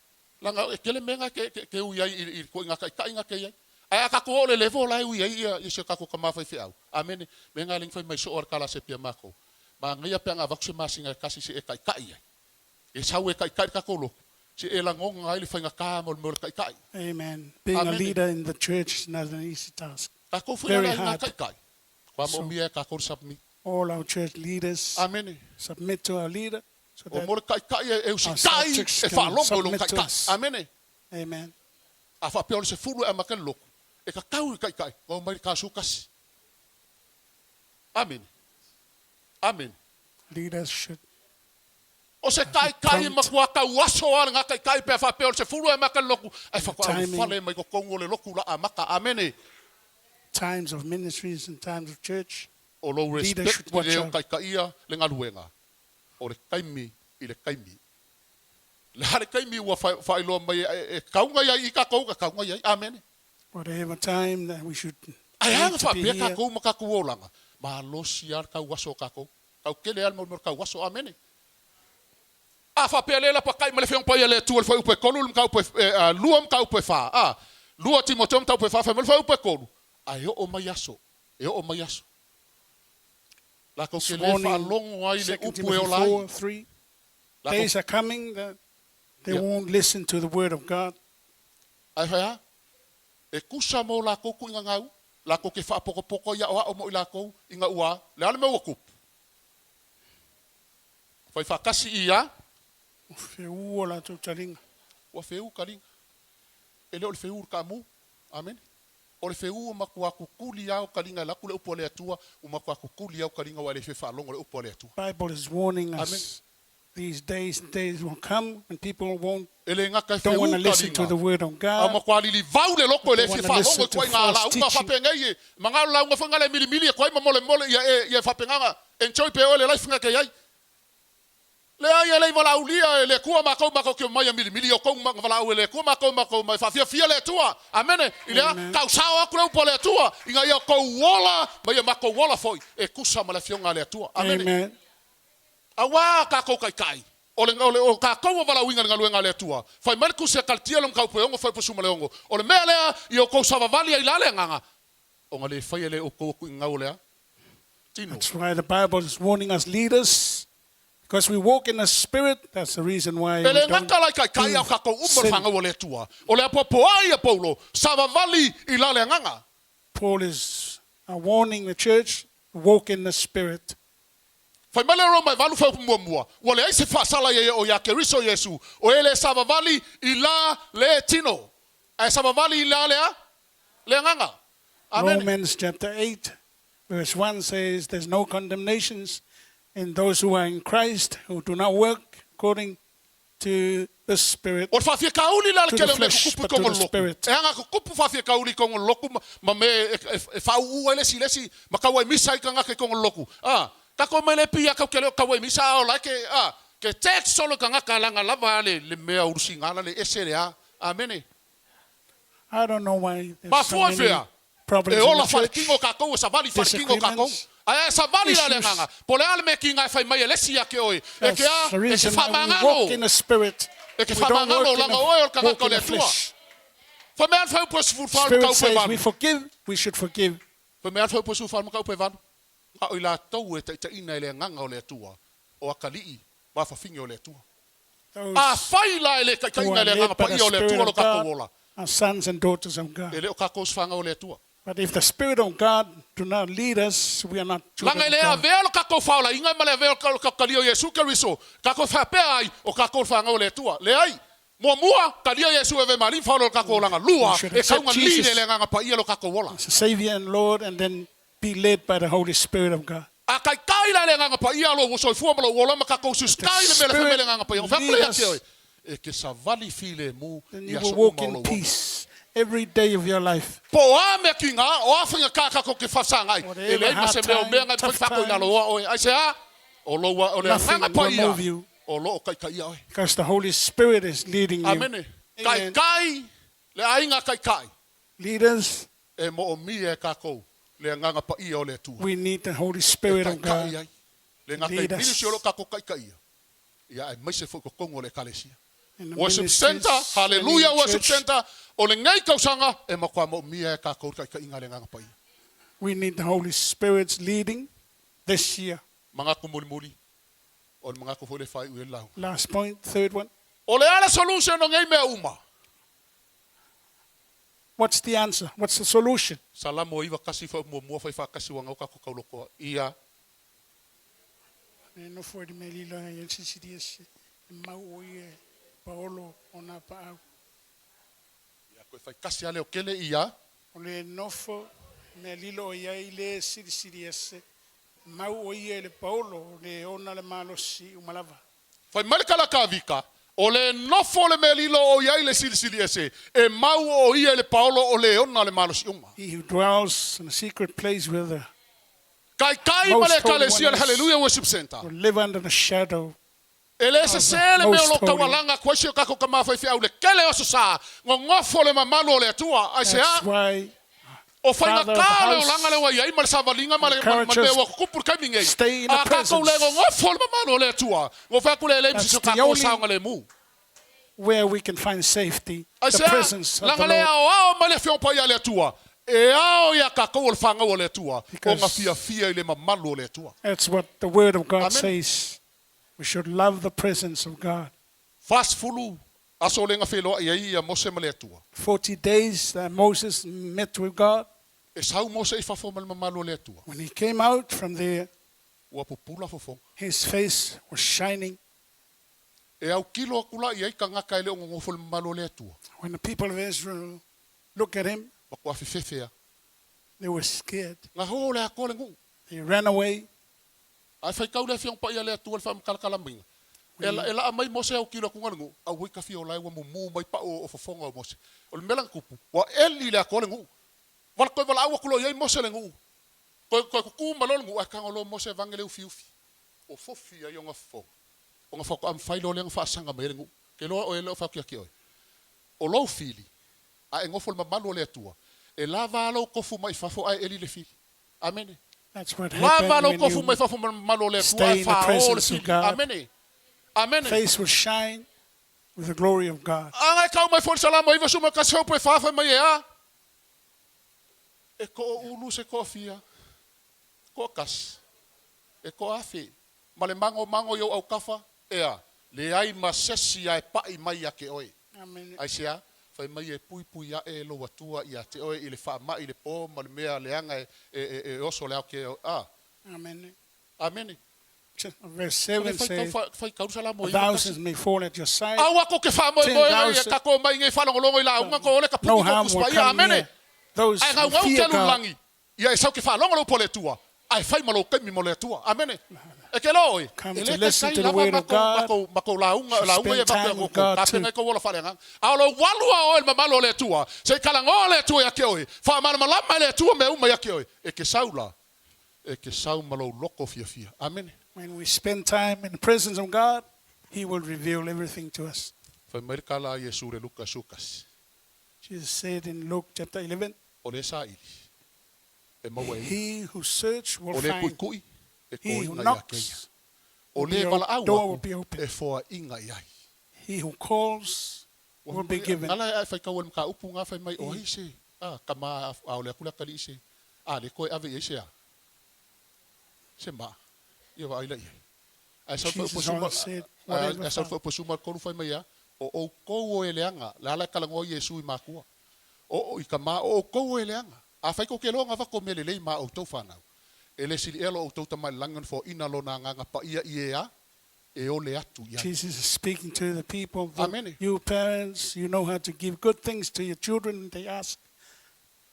Langa ke le mea ngai ke ui ai I ko inga kai inga ke ai. Ai ka ko le level lai ui ai I se ka ko kama fai fiau. Amen. Me ngai ling fai mai so or kala se pia mako. Ma ngai pe nga vakse masinga kasi se e kai kai ai. E sau e kai kai ka ko lo. Se e la ngong ngai le fai nga ka mo kai kai. Amen. Being a Amen. leader in the church is not an easy task. Ka ko fu Very la nga hard. kai kai. Kwa mo So- mia ka ko submit. All our church leaders Amen. submit to our leader so O that, mo kai kai e usi Our kai subjects e fa can longo lo submit kai to kai. us. Amen. amen. A fa pe se fulu e makan loko. E ka kau kai kai. Ko mai ka sukas. Amen. Amen. Leaders should O se kai kai ma kua ka waso ala nga kai kai pe fa pe se fulu e makan loko. Ai fa ko Timing. fale mai ko kongo le loko la amaka. Amen. times of ministries and times of church. O lo Leaders respect should watch le out. kai kai ia le ngaluenga. O le kaimi I le kaimi. Le hale kaimi wa fa ilo mai e kaunga ia I ka kaunga ia. Amen. Whatever time that we should Ai need anga to fa be pe ka here. ko ma ka ko olanga. Ma lo siar ka waso ka ko. Ka kele al mo ka waso amen. A fa pe le la pa kai ma le fe un pa le tu el fa upe kolul ka upe luam ka upe fa. Ah, lua timotom ta upe fa fa mo fa upe kolu. Ai o ma yaso. E o ma yaso. La ko This kele fa morning, long ai le 2 upe Timothy o lai. 4:3. La ko Days are coming that they Yeah. won't listen to the word of God. ai fa e kusa mo la ko ku inga ngau. La ko ke fa poko poko ya o mo la ko inga ua. Le ale me o kup. Foi fa kasi ia. Feu la tu taringa. Wa feu kalinga. Ele o le feu ka mu. Amen. O le feu o makua kukuli au kalinga la kule upo le atua o makua kukuli au kalinga wa le fe fa longo le upo le atua. Bible is warning us. Amen. These days will come when people won't Ele nga ka don't feu want to listen to the kalinga. word of Au God. makua li vau le loko le They fe wanna fa listen longo to ko nga la false uma fa teaching. pengai. Manga la nga fanga le mili mili ko ma mole ya fa penganga. Enjoy pe ole life nga ke yai. Le ai le vala ulia le kua mako ke mai mili mili o ko ma vala le kua mako mai fa fia le tua. Amen. Ile Amen. ka usao ku upo le tua. Inga ia ko wola mai mako wola foi. E kusa ma le fionga le tua. Amen. Amen. Awa ka ko kai kai. O ka ko vala winga nga luenga le tua. Fai mal ku se kaltia lo ka upo fai po suma le ongo. O le mele ia ko sa vali ai lale nganga. O nga le fai le o ko nga ole. Tino. That's why the Bible is warning us leaders. Because we walk in the spirit, that's the reason why we Ele don't ngaka lai kai kai au ka ko sin. fanga o le tua. O le popo ai Paulo. Sa vali I lale nganga. Paul is warning the church to walk in the spirit. Fai male ro mai valu fa mua. O le ai se fa sala ye o ya keriso Yesu. O ele sa vali I la le tino. Ai sa vali I la le nganga. Amen. Romans chapter 8, verse 1 says, there's no condemnations And those who are in Christ, who do not work according to the Spirit, O fa fia kauli la To ke the le me flesh, kupu but ko to the ngolo. Spirit. E anga ko kupu fa fia kauli ko ngolo ma me e fa u ele si ma ka wai misa ka nga ke ko ngolo. Ka ko me le pia ka ke ka wai misa o la ke ke tek solo ka nga ka langa lava le me o singala le esere amen. I don't know why Ba there's so fo many fia. problems E in ola the fa church. kingo ka ko sa vali fa kingo ka ko. Disagreements, Ai sa vali la le issues. nga. Pole ale me kinga fa mai ele si ke oi. E That's ke the e reason fa why we walk in mangalo. the Spirit. E ke We fa don't mangalo walk la in nga oil ka walk ko in le the tua. flesh. Fa me fa po su fa ka Spirit pe says van. we forgive, we should forgive. Fa me fa po su fa ka pe van. Ka o la tau e ta ina le nganga o le tua. O akali ba fa fingo le tua. Those A fai la ele ka who ina are le led nganga by pa the i o le Spirit tua lo of ka ko God wola. are sons and daughters of God. Ele o ka ko fanga o le tua. But if the Spirit of God do not lead us, we are not children Langa of le a God. velo ka ko fa la inga male velo ka lio Yesu Kristo. Ka ko fa pe ai o ka ko fanga o le tua. Le ai mo mua ka lio Yesu e ve mali fa lo ka ko langa lua We should e ka accept nga Jesus. li le nganga pa i lo ka ko wola. As a Savior and Lord, and then be led by the Holy Spirit of God. A kai kai la le nganga pa i lo so fu mo lo wola ma ka ko su kai le mele fa mele nganga pa i. Fa Lead ple us. ke oi. E ke sa vali file mu Then ia you will so walk ma in lo. peace every day of your life. Po a me kinga o afinga ka ko ke fa sanga ai. Whatever E le ma se me o hard me time, nga tough fa ko ina lo o ai se a o lo wa o le Nothing nganga pa will ia. move you. O lo kai kai ai. Because the Holy Spirit is leading you. Amen. Kai Amen. kai le ainga kai kai. Leaders, E mo o mi e ka ko le nganga pa ia o le tu. we need the Holy Spirit of God. Le nganga Lead kai us. mili se o lo ka ko kai kai. Ia ai mai se fo ko kongo le kalesia. in the Worship ministries, center, hallelujah and in worship church. center. O le ngai kausanga e makwa mo mi e ka ko kai kai inga le nganga pa ia. We need the Holy Spirit's leading this year. Mga kumuli o mga ko fole fai u lau. Last point, third one. O le ala solution no ngai mea uma. What's the answer? What's the solution? Salamo iwa kasi fa mo fai fa kasi wanga ka ko kauloko ia No for the melilo and CCDS Maui Paolo on a pau. ia ko fai kasi ale o kele ia Ole nofo melilo ia ile CCDS Mau ia le Paolo le ona le malo si umalava. fai malkala ka vika o le nofo le melilo o ia le silsili ese e mau o ia le Paulo o le ona le malo siunga He who dwells in a secret place with her kai kai Most male Holy kale sia One is- hallelujah worship center will live under the shadow. ele se sele me Most lo Holy. kawalanga kwa sio kako kama fai fia le kele o sa ngofo le mamalo le tua ai se That's why o fai na Father of the kale o house, langa le wa ia mal sa valinga male encourage male us wa kupur kaminge stay in the a ka ko le presence. ngofo le mamalo le tua ngo fa ku le le That's so the ka ko only sa ngale mu where we can find safety, ai the se presence of the langa le Lord. o male fio pa ia le tua e ao ia ka ko le fanga o le tua o Because- nga fia fia ile mamalo le tua That's what the Word of God Amen. says. We should love the presence of God. fast fulu aso le nga felo ia mo se male tua 40 days that Moses met with God. e sau mo se fa fo mamalo le tua When he came out from there, wa pupula fo fo his face was shining. e au kilo kula ia ka nga ka le ngofo le mamalo le tua When the people of Israel looked at him, wa kwa fefea they were scared. nga ho le ko le ngu They ran away. ai fai kau le fiong pa ia le tua le fam kala minga ela mai mo se au kilo ku ngu au wi ka fio lai wa mu mai pa o fofonga mo se o le melang kupu wa eli le ko le ngu wal ko wala au kulo ia mo se le ngu ko ku malo ngu a ka ngolo mo se vangele ufi o fofi ia nga fo o nga fo am fai lo le nga fa sanga mai le ngu ke lo o ele fa ki ki o lo fili a ngofo le malo le tua e lava lo ko fu mai fa fo ai eli le fili amen That's what lava lo happened ko fu when mai you fa fu malo le tua stay in the fa o le presence of fili God. amen amen face will shine with the glory of God. Angai kau mai fo salama iwa suma ka seu pe fa mai ea. E ko ulu se ko fia. Ko kas. E ko afi. Male mango yo au kafa ea. Le ai masesi ai pai mai ake oi. Amen. Ai sia fai mai e pui ya e lo watua ia te oi ile fa mai ile po male mea le anga e oso le ake Amen. Amen. Verse 7 says, fai kau salama thousands may fall at your side. Awa ko ke fa mo mo 10,000. ka ko mai ngai fa longo i la unga ko le ka No puki ko harm will kuspa ia come amen. near those Ai who ngau fear ke God. lulangi. Ia e sau ke fa longo lo pole tua. Ai fai malo ke mi mo le tua. Amen. E ke loi. Come to listen to the word of God. Mako launga spend time with God ka too. penga ko wala falenga. Alo walua o el mamalo le tua. Se kalango le tua ya ke oi. Fa malamalama le tua me uma ya ke oi. E ke saula. E ke sau malo loko fia. Amen. When we spend time in the presence of God, He will reveal everything to us. Fa merka la Yesu re Lukas. Jesus said in Luke chapter 11, O le sa ili. E maua e. He who search will O le find. kui. E ko He who inga ya knocks, keia. O le wala au. door will be open. E foa inga iai. He who calls will be given. Ngala fai ka wal ka upu nga fai mai o hi se. Kama au le kula kali se. Le koe ave e se a. Se ma. Ieova ai lai. Ai sa fa Jesus posuma. always said, whatever Ai sa fa posuma ko fai mai a. O ko o eleanga. La la kala ngo Yesu I makua. O I kama o ko o eleanga. A fai ko ke longa va ko melelei ma o tau whanau. Ele sili elo o tau tamai langan fo ina lo na nganga pa ia iea. E o le atu ia. Jesus is speaking to the people. Amen. You parents, you know how to give good things to your children. They ask.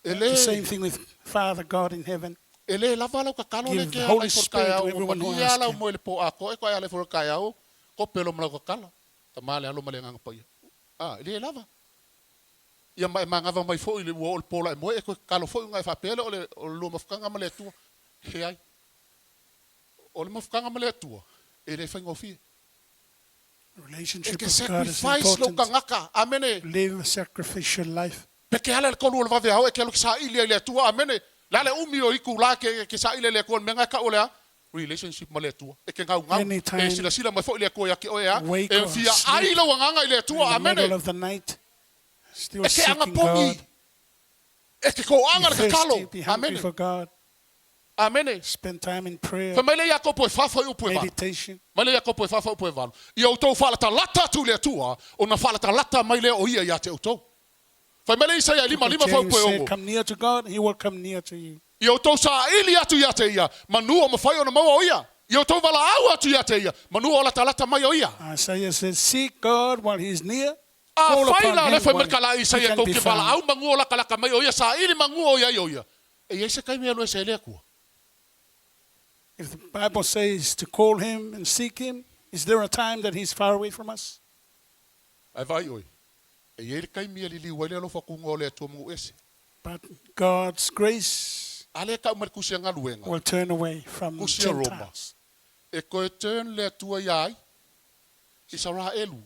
Ele The same thing with Father God in heaven. Ele lava lau ka kalo le Give ke the ala Holy I Spirit forkai to au. everyone who Ia asks lau him. mo ele po a ko e ko ale forkai au. Ko pelo mala ko kala. Tamale alo male nganga pa ia. Ele lava. Ia mai mangava mai fo ile wo pola mo e ko kalo fo ngai fa pele ole lo mafkanga male tu. He ai. Ole mafkanga male tu. Ele fa ngofi. Relationship Ke with God is sacrifice lo important. kangaka. Amene. Live a sacrificial life. Pe ke ala ko lo va ve au e ke lo sa ile ile tu. Amene. La le umi o iku la ke sa ile le ko menga ka ole a. Relationship male tu. E ke ngau ngau. Anytime E sila mai fo ile ko ya ke o ya. wake E or fia sleep ai lo nganga ile tu. In the middle Amene. of the night, still E ke anga seeking pongi. God. E ke ko anga Be le kalo. thirsty, be hungry Amene. for God. Amene. Spend time in prayer, Fa mele ya ko po fa fa u po va. meditation. Male ya ko po fa fa u po va. Ia o tau fala ta lata tu le tua. O na fala ta lata mai le o ia ya te o tau. Fa mele isa ya lima fa James po said, o. come near to God, He will come near to you. Ia o tau sa ili atu ya te ia. Manu o mafai o na maua o ia. Ia o tau vala au atu ya te ia. Manu o la ta lata mai o ia. Isaiah says, seek God while He is near. A Call fai upon la le Him fa while merkala He isa ya can ko be ke vala au found. mangu o la kalaka mai o ia. Sa ili mangu o ia o ia. E ia se kai mea lo se le kua. If the Bible says to call Him and seek Him, is there a time that He's far away from us? Ai vai oi. E ia kai mea li wale alo fa kungo le tu mu ese. But God's grace Ale ka umar kusia ngaluenga. will turn away from Kusia Roma. Gentiles. E koe turn le tua iai, Israelu.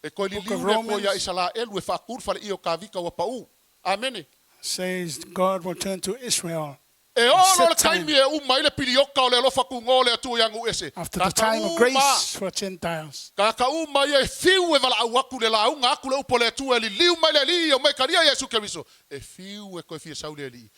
E koe li Book of liu le koe Romans. ia Israelu e whakur fale i o ka vika wa pau. Amene. Says God will turn to Israel E ono Set le time. kaimi e umai le pirioka o le alofa kungo le tua iangu ese. after the time of grace for Gentiles. Ka umai e fiu e vala au aku le launga aku le upo le tua li liu mai le li o mai karia Yesu Keriso. E fiu e koe fia sau le li.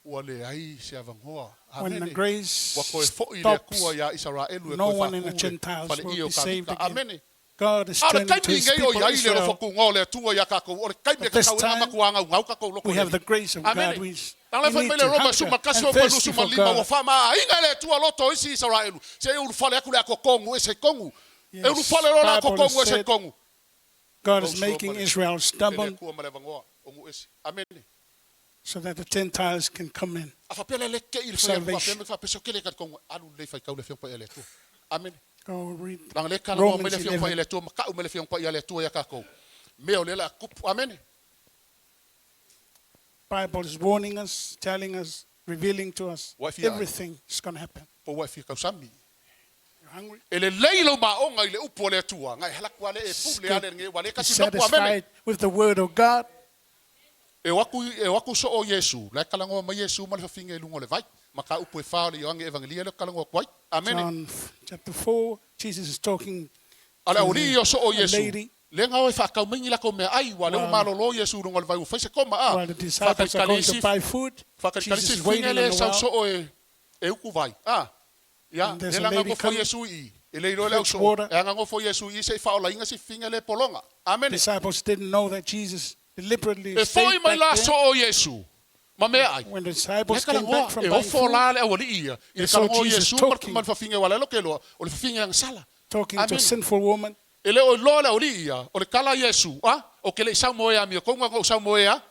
Ua le ai se avangoa. When the Amene. grace Wa koe fo i le stops, kua ia Israelu e no koe one in the whakure Gentiles fale will i o be ka saved vika. again. Amene. God is Ala turning to kaimi His ngai o people ia i le Israel. lofa kungo le tua ia kako. Ore kaimi e But this kakau ina time, makuanga ngau kako loko We le have li. the grace of Amen. God. We Tala fa need mele to Roma hunger suma kasi o and panu thirsty suma for lima wa God. fama inga le tua loto isi Israelu. Se eu fale aku le ako kongu ese kongu. Yes, Eu fale rola ako Bible kongu ese said kongu. God is Those making Romans, Israel Ele stubborn kua male vangoa ongu ese. Amen. so that the Gentiles can come in. Afa pele le ke il fa Salvation. fa peso kele kat kongu alu le fa kaule fiong pa ele tu. Amen. Go read Lang le kala mo Romans mele fiong pa 11. ele tu ka mele fiong pa ele tu ya kako. Meo le la kupu. Amen. Bible is warning us, telling us, revealing to us What if you are? everything is going to happen. Po wa fi ka sami. You're hungry? Ele leilo ma o ngai le upo le tua ngai halak wale e pu le ale ngai wale Be kasi no amen. satisfied with the word of God. E waku so o Yesu la kalango ma Yesu ma le finga lungo le vai maka upo e fa le yoange evangelia le kalango kwai. Amen. John chapter 4, Jesus is talking Ala to ori o so o a Yesu. lady Le nga o fa ka mingi la ko me ai wale o malo lo Yesu lungo le vai u fa se koma a. while the disciples are going to buy food. Fa ka Jesus kalisi is waiting finga in le the sa well. so o e uku vai. Ah. Ya, And there's le a nga lady go fo coming, Yesu i. Ele ro le fetch so. water. E nga go fo Yesu i se fa o la inga si finga le polonga. Amen. Disciples didn't know that Jesus deliberately E foi stayed mai back la there. so o Yesu. Ma me ai. When the Le disciples came kalango back from e o buying fo food, la le o li ia. they E saw kalango Jesus Yesu talking. ma fa finga wala lo ke lo o le finga ang sala. talking to a Amen. sinful woman. Ele o lola o lia, o le kala Yesu, o ke le sau moe a mi, o konga o sau moe a.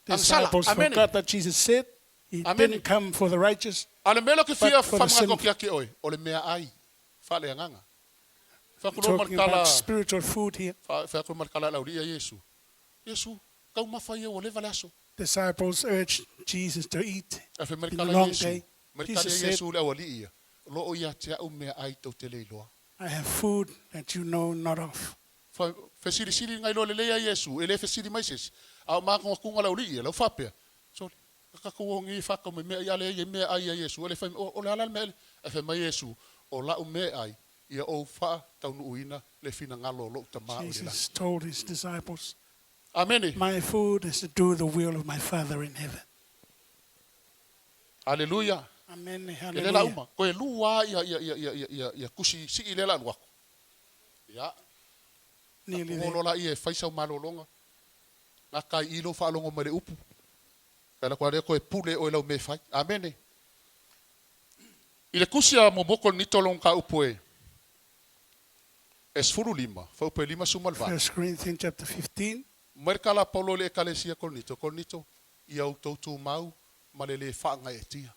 The Ang sala, disciples amen. forgot that Jesus said He Amen. didn't come for the righteous, Ale melo ke But fia for the whamanga ko sin- kia ke oi. Ole mea ai. Fale nganga. Whakulo Talking markala. about spiritual food here. Whakulo markala lauria Yesu. Yesu, kau mawhai o le valaso. Disciples urged Jesus to eat Afe in the markala long Yesu. day. Markala Jesus said, Yesu le awali ia. Lo o ia tea o mea ai tau te leiloa. I have food that you know not of. Fesiri siri ngai lo le leia Yesu. Ele fesiri maises. Au mako kunga lauri ia. Lau whapea. So, kakakuongi whaka me mea ia le ia mea ai a Yesu. Ole whai, o le halal mea. Afe mai Yesu. O la o mea ai. Ia o wha tau nuuina le fina ngalo lo utamaa o le la. Jesus told his disciples, Amene. my food is to do the will of my Father in heaven. Hallelujah. Amen. E le la Hallelujah. uma. Ko e lua ia kusi si i le la luako. Ia. Nearly Ngolo there. la ia e whaisau malolonga. Nga kai ilo whaalongo mare upu. Kala kwa rea ko e pule o e lau me whai. Amene. I le kusi a momoko ni tolong ka upu e. Esfuru lima. Fa upu e lima sumalva. 1 Corinthians chapter 15. Merkala paulo le ekalesia kolnito. Kolnito. Ia utoutu mau. Malele whaanga e tia.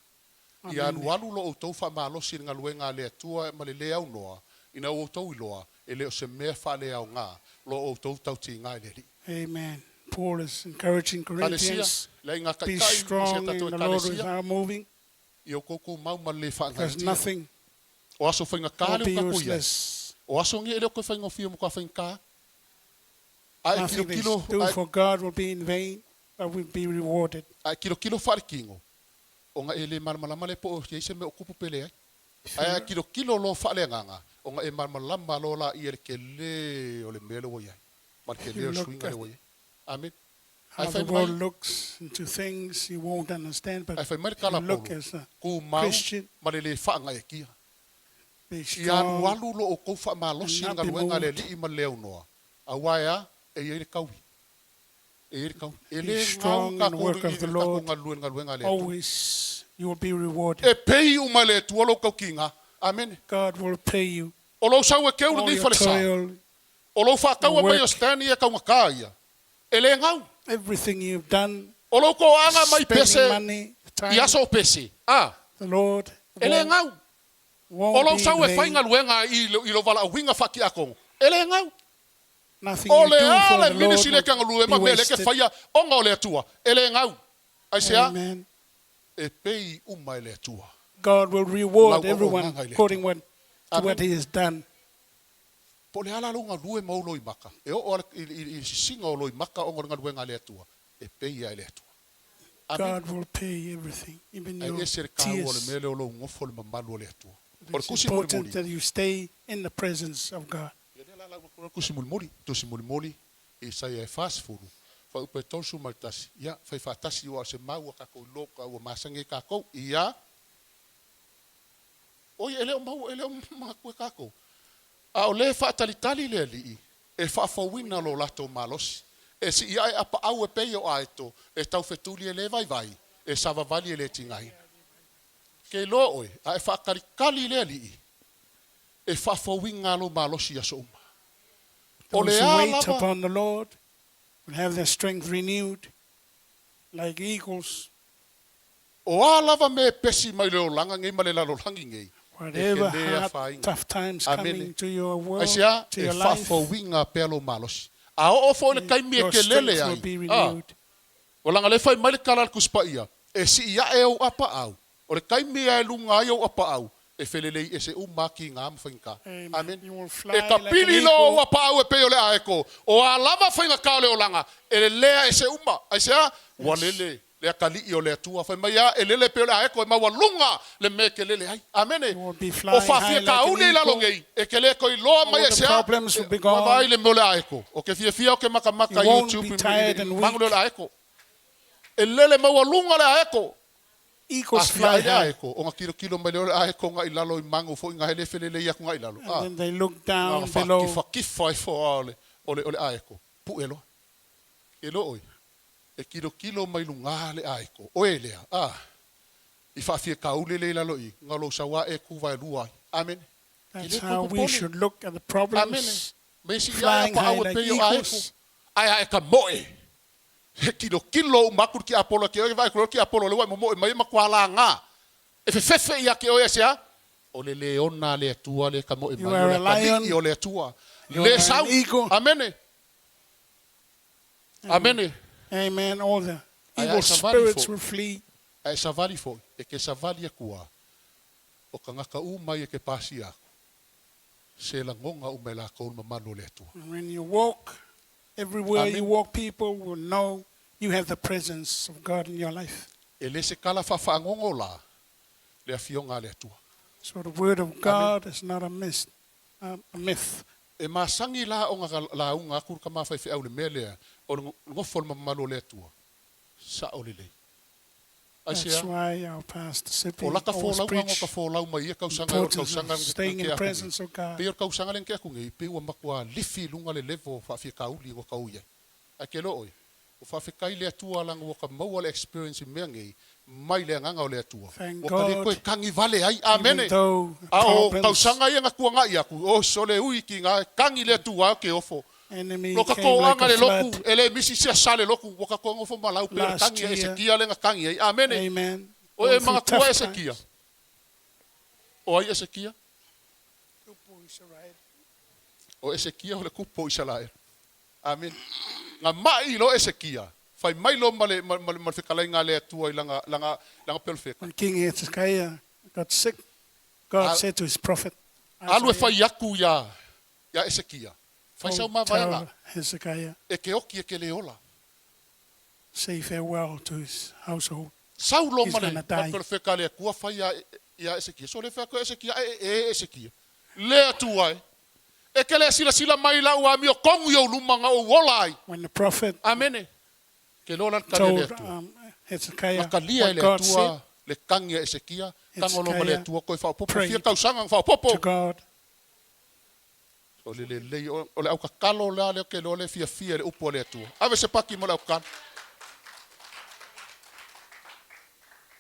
Ia anualu lo outou whamalosi ngā luenga le atua ma le le au noa. Ina outou iloa. E leo se mea whale au ngā. Lo outou tau ti ngā le li. Amen. Paul is encouraging Corinthians, Le inga be kai strong in the Lord without moving. Ia koko mau ma le whaanga e There's tia. nothing O aso whainga will kā be leo ka kuia. useless. O aso ngi e leo koe whainga fio mo ka whainga kā. Ai Nothing they kilo do for God will be in vain, but will be rewarded. ai kilo wharikingo. O nga ele malamalama le po o se me okupu pele ai. Ai kilo lo whale nganga. O nga e malamalama lo la i ele ke le o le mele wo iai. Mar ke le You o look swinga le at- wo iai. Amen. How Ai the whai world mai. looks into things you won't understand, but Ai whai mai if kala you look polo. as a Ku mau Christian, ma le le whaanga e kia. be I anu strong. alu lo o kou wha malosi and nga not be luenga le moved. li ma leo noa. A waia e ere kaui. E ere kaui. E Be le strong ngau in the work kakuru of i the le Lord. tako nga luenga le. Always you will be rewarded. E pei uma le tuolo kau kinga. Amen. God will pay you O lo sau e keu all ni your fale sa. toil, O lo wha kaua mai o work. stani e kau ngaka ia. E le ngau. everything you've done, O lo ko anga mai spending pese. money, I time. aso pese. Ah. The Lord E le ngau. O won't lo be sau e in whainga vain. luenga i lo wala winga whaki akong. E le ngau. Nothing O you le do for ala the mini Lord sile kanga lue will ma be mele ke wasted. whaia onga o le atua. E le ngau. Ai sea. Amen. E pei uma e le atua. God will reward Lau o everyone nganga i le according to what Amen. he has done. Po le ala lunga lue mau loi maka. E o i singa o loi maka o ngā luenga le atua. E pei ai le atua. Amen. God will pay everything, even Ai your e sere kau o le tears. mele o lo ngofo le mamalu o le atua. O le It's kusi muli important muli. that you stay in the presence of God. Ia le ala o kusi muli muli. Tusi muli muli. I sai e fast food. Fa upe tonsu maltasi. Ia, fai fatasi o se mau a kako loka o masange kako. Ia. Oi, ele o mau, ele o mga kue kako. A o le fa talitali le li. E fa fawina lo lato malos. E si ia e apa au e pei o aeto. E tau fetuli e le vai vai. E sava vali e le tingai. Ke lo oi, a e fa karikali le li. E fa fawina lo malosi aso uma. O Those le who a wait lava. upon the Lord will have their strength renewed like eagles. O a lava me pesi mai leo langa ngai male lalo langi ngai. Whatever ke lea hard, whainga. tough times Amen. coming to your world, Ai sea, to e your fa life, fawinga pelo malos. A o fo le kai mi your ke lele strength ai. will be Ah. renewed. O langa le fai mai le kala kuspa ia. E si ia e o apa au. O le kai mi e lunga ai o apa au. E felelei e se umaki ngā mwhainka. Amen. Amen. You will fly E ka like pili an lo eagle. o apa au e peo le aeko. O a lava whainga ka le o langa. E le lea e se uma. Ai sea, walele. Le akali i o le atua. Fai mai a e lele peo le aeko e maua lunga le me ke lele ai. Amene. You will be O flying high whawhia like ka an une lalo eagle. ngei. E ke le koi loa mai All e the sea. problems will be gone. Mawai le mo le aeko. O ke fia o ke makamaka You won't YouTube. be tired and Mangu le weak. aeko. E lele maua lunga le aeko. Eagles Afia fly ele high, aeko, o ngā kilo mai leo aeko ngā ilalo I mango fo ngā hele fele le iaku ngā ilalo. and then they look down Ngā below. kifa I fo ole aeko. Pu elo. Elo oi. E kilo mai lunga le aeko. O elea. I whawhia kaule le ilalo I. Ngā lo sawa e kuwa e lua. Amen. That's how we should look at the problems. Me si ia Flying pa high au like pe yo aeko. eagles. Ai e ka moe. He kilo makur ki apolo ki vai kro ki apolo le wa mo mai makwala nga. E fefe ia ke oia sea. O le leona le atua le kamo e You mai are le a lion. kalii o le atua. You Le are sau. an eagle. Amene. Amene. Amen. All the Ai, evil ai, savali spirits fo. will flee. Ai savali fo. E ke savali akua. O ka ngaka mai e ke pasi ako. Se la ngonga o me la kou mamalo le atua. And when you walk, everywhere Amen. you walk, people will know you have the presence of God in your life. E le se kala whawhaangongo la. Le afio ngā le atua. So the word of God is not a myth. A myth. E masangi la o ngā launga kuru ka mawhai whiau le mele o ngofo le mamalo le atua. Sa o le lei. That's why our pastor Sippy O laka always fōlau preach ka fōlau mai e kausanga o importance kausanga of staying in the presence of God. Pe o kausanga len ke aku ngi pe ua makua lifi lunga le levo whawhia kauli o kauia. A ke lo oi. O whawhikai le atua langa o ka maua le experience i mea ngi mai le nganga o le atua. Thank O ka le God, koe kangi vale ai. Amene. even though A o problems, kausanga ia ngakua ngai aku. O sole ui ki ngā kangi le atua ke ofo. enemy Lo ka came ko like anga le a loku. flood. Ele misi sia sale loku. O ka ko ngofo malau pe Last kangi year. e se kia le kangi ai. Amene. Amen. O e Going through mga tough kua e se times. kia. O ai e se kia. O e se kia o le kupo i salae. Amen. Ngā mai lo e se kia. Fai mai lo male whikalai ngā le atua i langa pelwheka. When King Hezekiah got sick, God said to his prophet, Alu e Isaiah, fai aku ia e se kia. Fai sau mā tell vaianga. Hezekiah, E ke oki e ke le ola. say farewell to his household. Sau lo He's male gonna die. pelwheka le kua fai ia e se kia. So le whaka e se kia e se kia. Le atua e. E ke le sila mai la ua mi o kongu i o lumanga o wola ai. When the prophet Amene. Ke lola kane le told atua. Hezekiah Makalia what le God atua said le kangia e se kia. Kangolo ma le Hezekiah atua koe whaupopo. prayed Fia kausanga to whaupopo. God, O le o le au kakalo la le ke lo le fia le upo le atua. Ave se paki mo le au kan.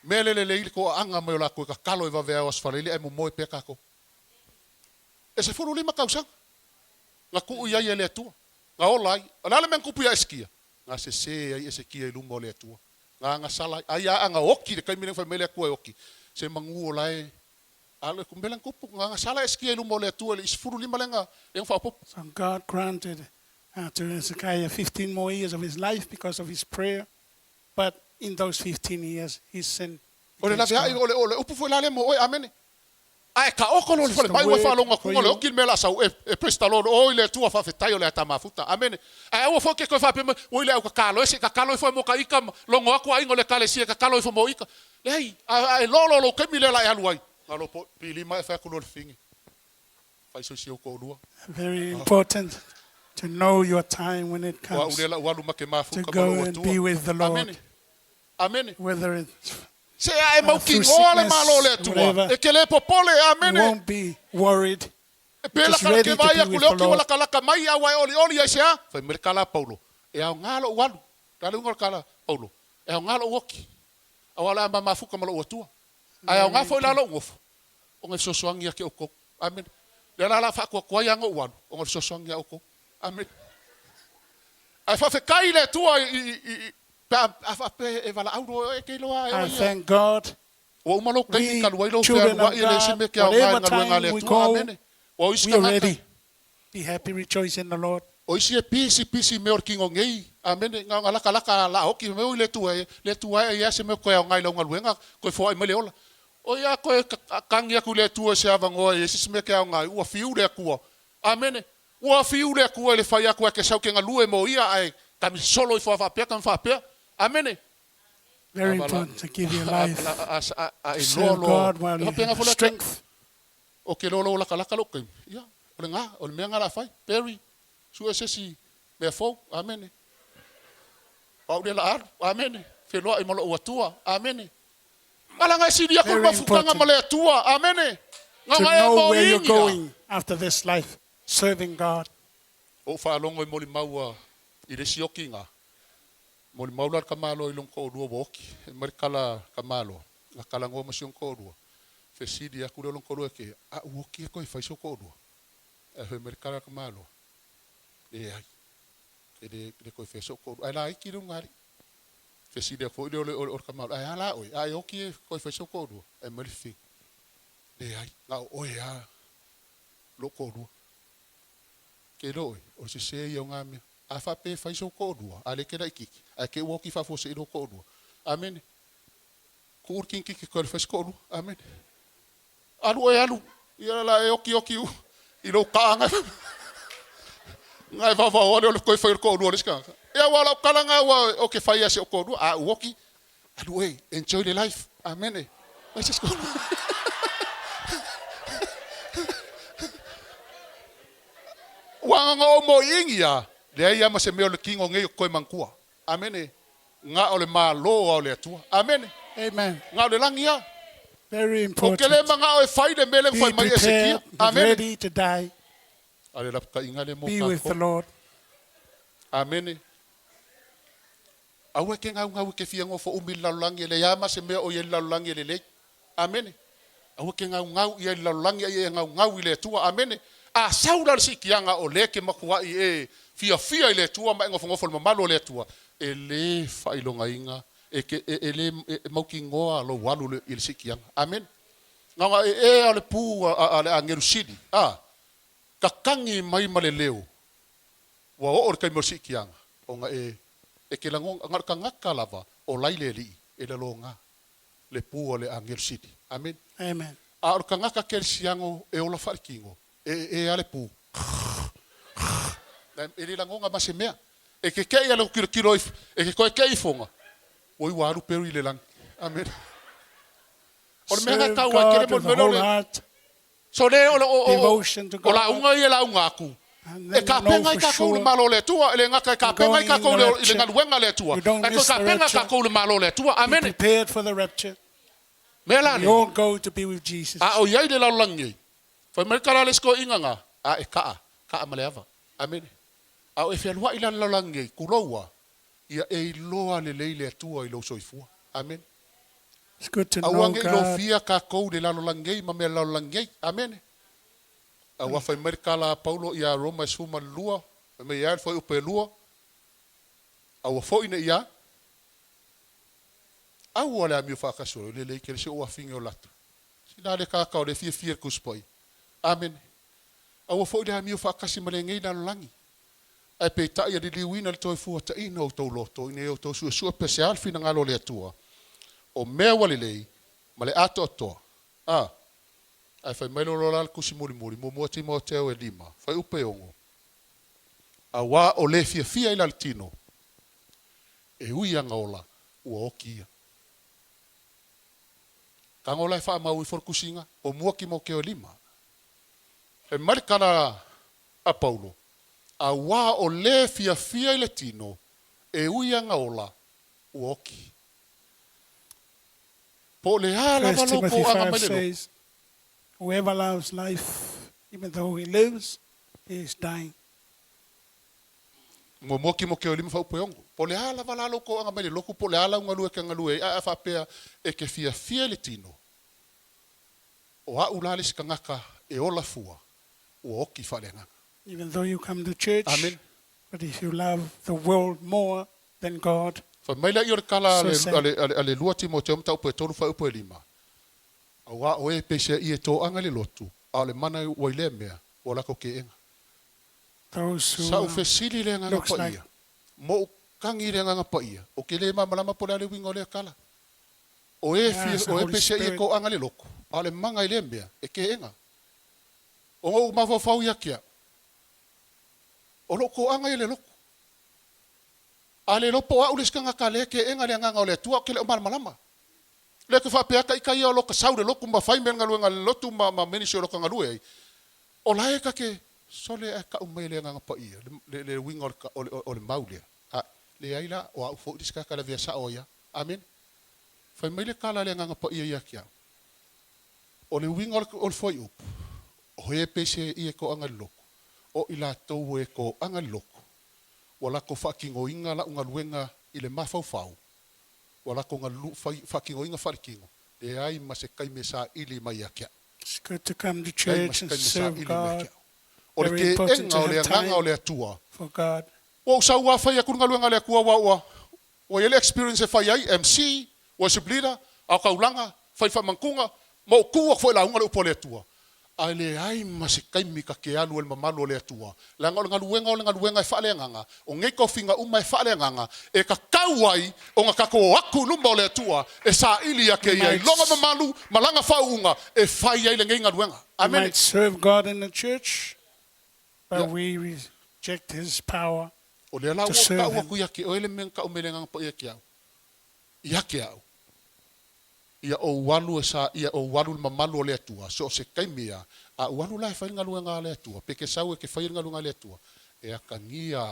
Mele le ko anga mo la ko kakalo e va vea os fale e mo mo pe kako. E se furu lima kausanga. Nga ku ia le atua. Nga olai. Ala le men kupu ia eskia. Nga se ai ese kia i lumo le atua. Nga sala ai anga oki de kai mine fa mele ko oki. Se mangu olai. Ale kumbelang kupu nga sala eskia i lumo le atua le isfuru lima lenga yang fa pop. so God granted to Hezekiah 15 more years of his life because of his prayer. But in those 15 years, he sinned. Ole la against vea God. ole upu foi la le mo oi amene. Ai ka oko lo This is fale the mai wa word fa longa for ku le you. oki mela sa e presta lo o ile tua fa fetai ole ata mafuta. Amene. Ai o fo ke ko fa pe o ile ka kalo ese ka kalo fo mo ka ika longo aku ai ngole kale sia ka kalo fo mo ika. Ei ai lo ke mi le la alu ai. Ngalo po pili mai fa ku lo fingi. Fai so si o ko lua. Very important to know your time when it Wa comes ule la walu make mafu to ka go lo and tua. be with the Lord. Amene. Amene. Whether it's Se ai mau ki through ngole sickness, malo le tua. whatever. E ke le popole you amene. won't be worried. E pela Just kala ready ke to vai be aku with leo the ki Lord. wala kala mai a wai oli ai sea. Fai mer kala Paulo. E au ngalo walu. Kala ngol kala Paulo. E au ngalo woki. Awala amba mafuka malo watua. Ai au ngafo la lo ngof. O ngai sosoangi ke oko. Amen. Le la fa ko ko yang o walu. O ngai sosoangi oko. Amen. Ai fa fe kai le tua i pa pe e vala au e ke loa I e. thank God. O umalo kai We, ka luai lo fe children wa of ile se God, me ke au whatever ngai ngalo time ngale we tua. go, Amen. O We iska are ngaka. ready. Be happy, rejoice in the Lord. O isi e pisi me or kingo ngei. Amen. Nga laka la oki me o le tua e se me ko e ngai lo ngaluenga ko fo ai me le ola. O ia ko kangia ku le tua se avango e se me ke ngai ua fiu le ku. Amen. Ua fiu le ku le fai aku ke sau ke ngalue mo ia ai kami solo i fa pe kan fa pe. Amen. Very important to give your life. Serve Lolo. God while you have strength. O ke lolo la kala lo ke. Ia. O le nga o le menga la fai. Perry. Su ese si me fo. Amen. Au de la ar. Amen. Fe lo ai mo lo tua. Amen. Ala nga si dia ko Very mafuka nga important. male tua. Amen. Nga To nga e know mo where you're inga. going after this life. Serving God. O fa longo i Molimau i le sioki nga. Molimau la kamalo i long ko dua woki. Mari kala kamalo. Nga kala ngoma si ko dua. Fe sidi aku long ko dua ke a woki ko i fa so ko dua. E fe mari kala kamalo. E ai. E de ko i fa so ko. Ai la iki ngari. Fesile fo ile o kamal ai ala oi ai oki ko fe so ko do e malifi le ai na o ya lo ko do ke lo o se yo ngami a fa pe fa so ko do ale ke dai kiki a ke woki fa fo se do ko do amen kur kin kiki ko fe ko do amen alu e alu ia la e oki i lo ka nga ngai va o ko fe ko do ska ia wala kalanga wa o ke fa ia se ko do a woki alu e enjoy the life amen let's just go wanga o mo ingia le ia ma se me o le kingo ngai ko mankua amen nga o le malo o le atua amen Amen. nga o le langia Very o important. ke le manga o fai de mele Be fai mai prepared, esekia be amen ready to die. ale la ka inga le mo Be with the Lord. amen awe ke nga ke fia ngo fo umil la langi le ia ma se me o ye la langi le amen awe ke nga ye la langi ye nga le atua amen a saula si kianga o le ke makua i e fia ile tua ma ngofo malo le tua ele fa ilonga inga e ke ele mauki ngoa lo walu le il si kianga amen nga ale pu ale angeru sidi ka kangi mai maleleo wa o kai mo si kianga o nga e ke lango ngar ka ngaka lava o laile li e le longa le pu le angeru sidi amen Amen. a ka ngaka ke siango e o la farkingo e ale pu na ele langonga masemea e ke ke ia lo kilo e ke ko ke ifonga o i waru peru ile lang amen o me Serve ka wa God kere mo with the whole le heart, so le o devotion to o la God. unga ia la unga ku And e then ka you know penga for ka ko le sure malo le tua ele nga ka penga ka ko le ile nga wenga le tua You don't e ko miss ka the penga ka rapture. ko le malo le tua be amen prepared for the rapture. mela We all go to be with Jesus. a o ia ile la langi fa me kala le sko inga nga a e ka maleava amen a o e fe lua ila la langi ku loa ia e loa le leile tua i lo soifua amen It's good to know awange lo God. fia ka ko de la langei ma me la langei amen awa fa merkala paulo ia roma suma lua me ia foi upe lua awa foi ne ia awa la mi fa ka so le ke se o fingo lata sina le ka le fia ku spoi amen awa foi de mi fa ka si malengei na langi ai pe ta ia di wina le toi fu ta ino to loto ne o to su special fina ngalo le tua o mea wale lei ma le ato atoa ai fai mailo lola kusi mulimuli mo Timoteo e 5 fai upe ongo a wā o le fia ila le tino e ui anga ola ua okia kangola e wha mau i forkusinga o muaki mo keo 5 e marikana a Paulo a wā o le fia ila tino e ui anga ola ua okia po le ala 1 Timothy ko anga 5 melelo says, whoever loves life, even though he lives, he is dying. mo moki mo ke olima fa upo yongo po le ala valalo ko anga melelo ko po le ala unga lue ke anga lue a fa pea e ke fia le tino o a ulale skangaka e ola fua o oki falenga Even though you come to church, amen but if you love the world more than God, fa maila i kala So sad. ale lua Timoteo mta upo tolu fa upo lima awa o e pese i to anga le lotu ale mana o ile mea o la ko ke enga those who sa o fesili le nga looks pa like ia mo kangi le nga pa ia o ke le malama po le wingo le kala o e Yes, fi the o e Holy pese i Spirit. ko anga le loko ale manga ile mea e ke enga o ma fo fau ia kia o loko anga ile loko ale lopo a ules kanga kale ke enga le nga ole tua ke le malama le ke fa pe ka kai o loko sau le loko ma fai men ngalu ngal lotu ma meni so loko ngalu o la e ka ke sole e ka umele nga pa ia le wingo o le maulia a le aila o a fo diska kala via sa oya amen fa mele kala le nga pa ia kia o le wingo o fo up o e pese i ko anga loko o ila to e ko anga loko wala ko fakingo inga la unga luenga ile mafau wala ko ngalu fakingo inga farkingo e ai ma se kai me sa ili mai akia it's good to come to ai ma church se and kai me sa serve ili mai God akia o le Very ke important enga to o le have time. nganga o le atua for God. o sa wa fa ya kun ngalu ngale ku wa O ele experience e fai ai MC, worship leader, au kaulanga, fai mangkunga, mo kuwa foi la unga le upole tua. Ale ai masikaimi ka ke alu el mamalu le tua. La ngaluenga e fale nganga, o ngei ko finga uma e fale nganga, e ka kauai o nga kako aku lumba le tua, e sa ili ya ke ai longa mamalu, malanga faunga e fai ai le ngei ngaluenga. We Amen. might serve God in the church, but we reject His power. O le la To serve ka him. ku ya ke o ele men ka o melenga po ia ke au. Ia ke au. Ia o walu sa ia o walu mamalu le tua so se kaimia a walu la fa ngalu nga le tua peke sau ke fa ngalu nga le tua e akangia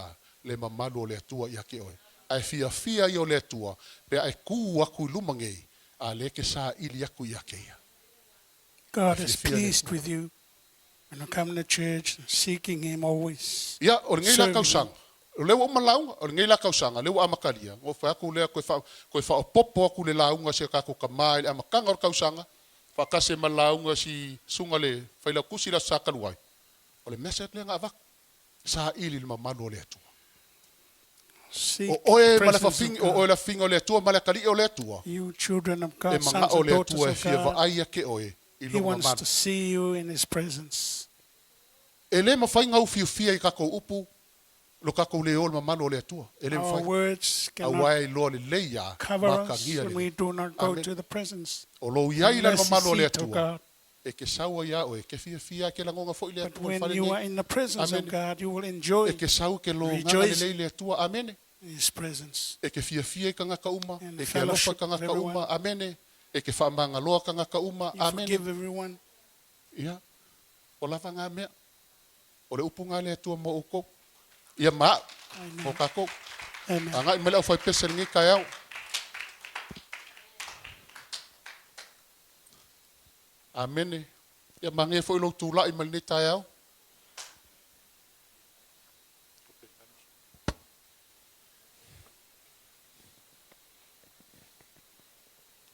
le mamalu le tua ia ke oi ai fia yo le tua pe ai ku aku lumangei a le ke sa ili aku ia ke ia God is pleased with you when you come to church, seeking Him always. ia o ngei la Serving kausang o le o malau o ngei la kausanga le o amakalia o fa aku le ko fa popo aku le launga se ka ko kamai amakanga o kausanga fa kase malaunga si sunga le fa la kusi la sakaluai o le message le nga vak sa ili le mamalu le tua Seek o e the mala fa presence fing of o God. la finga le tua mala kali o le tua You children of e God, manga sons o and le daughters tua e of fia va God, ai ke oe i He lo wants to mamalu see you in His presence. e le mafainga u fia i ka ko upu lo ka ko le o le mamalu le tua e le Our mafai words a cannot wai lo le leia cover us makangia when le we do not go Amen. to the presence. o lo iai la Unless mamalu le seat of tua God. e ke saua ia o e ke fia ke la ngonga fo ile But tua when fale you nei. are in the presence of Amen. God, you will enjoy E ke sau ke lo nganga Rejoice. le le tua amene His presence. e ke fia ka ngaka uma And e ke alofa fellowship ka with ngaka uma everyone. amene e ke whaamanga loa ka ngaka uma You amene forgive everyone. ia o lava ngā mea o le upu ngā le tua mo uko ia maa o kako Amen. anga i mele au fai pese ngi kai au amene ia mange fo ilo tula i malini tai au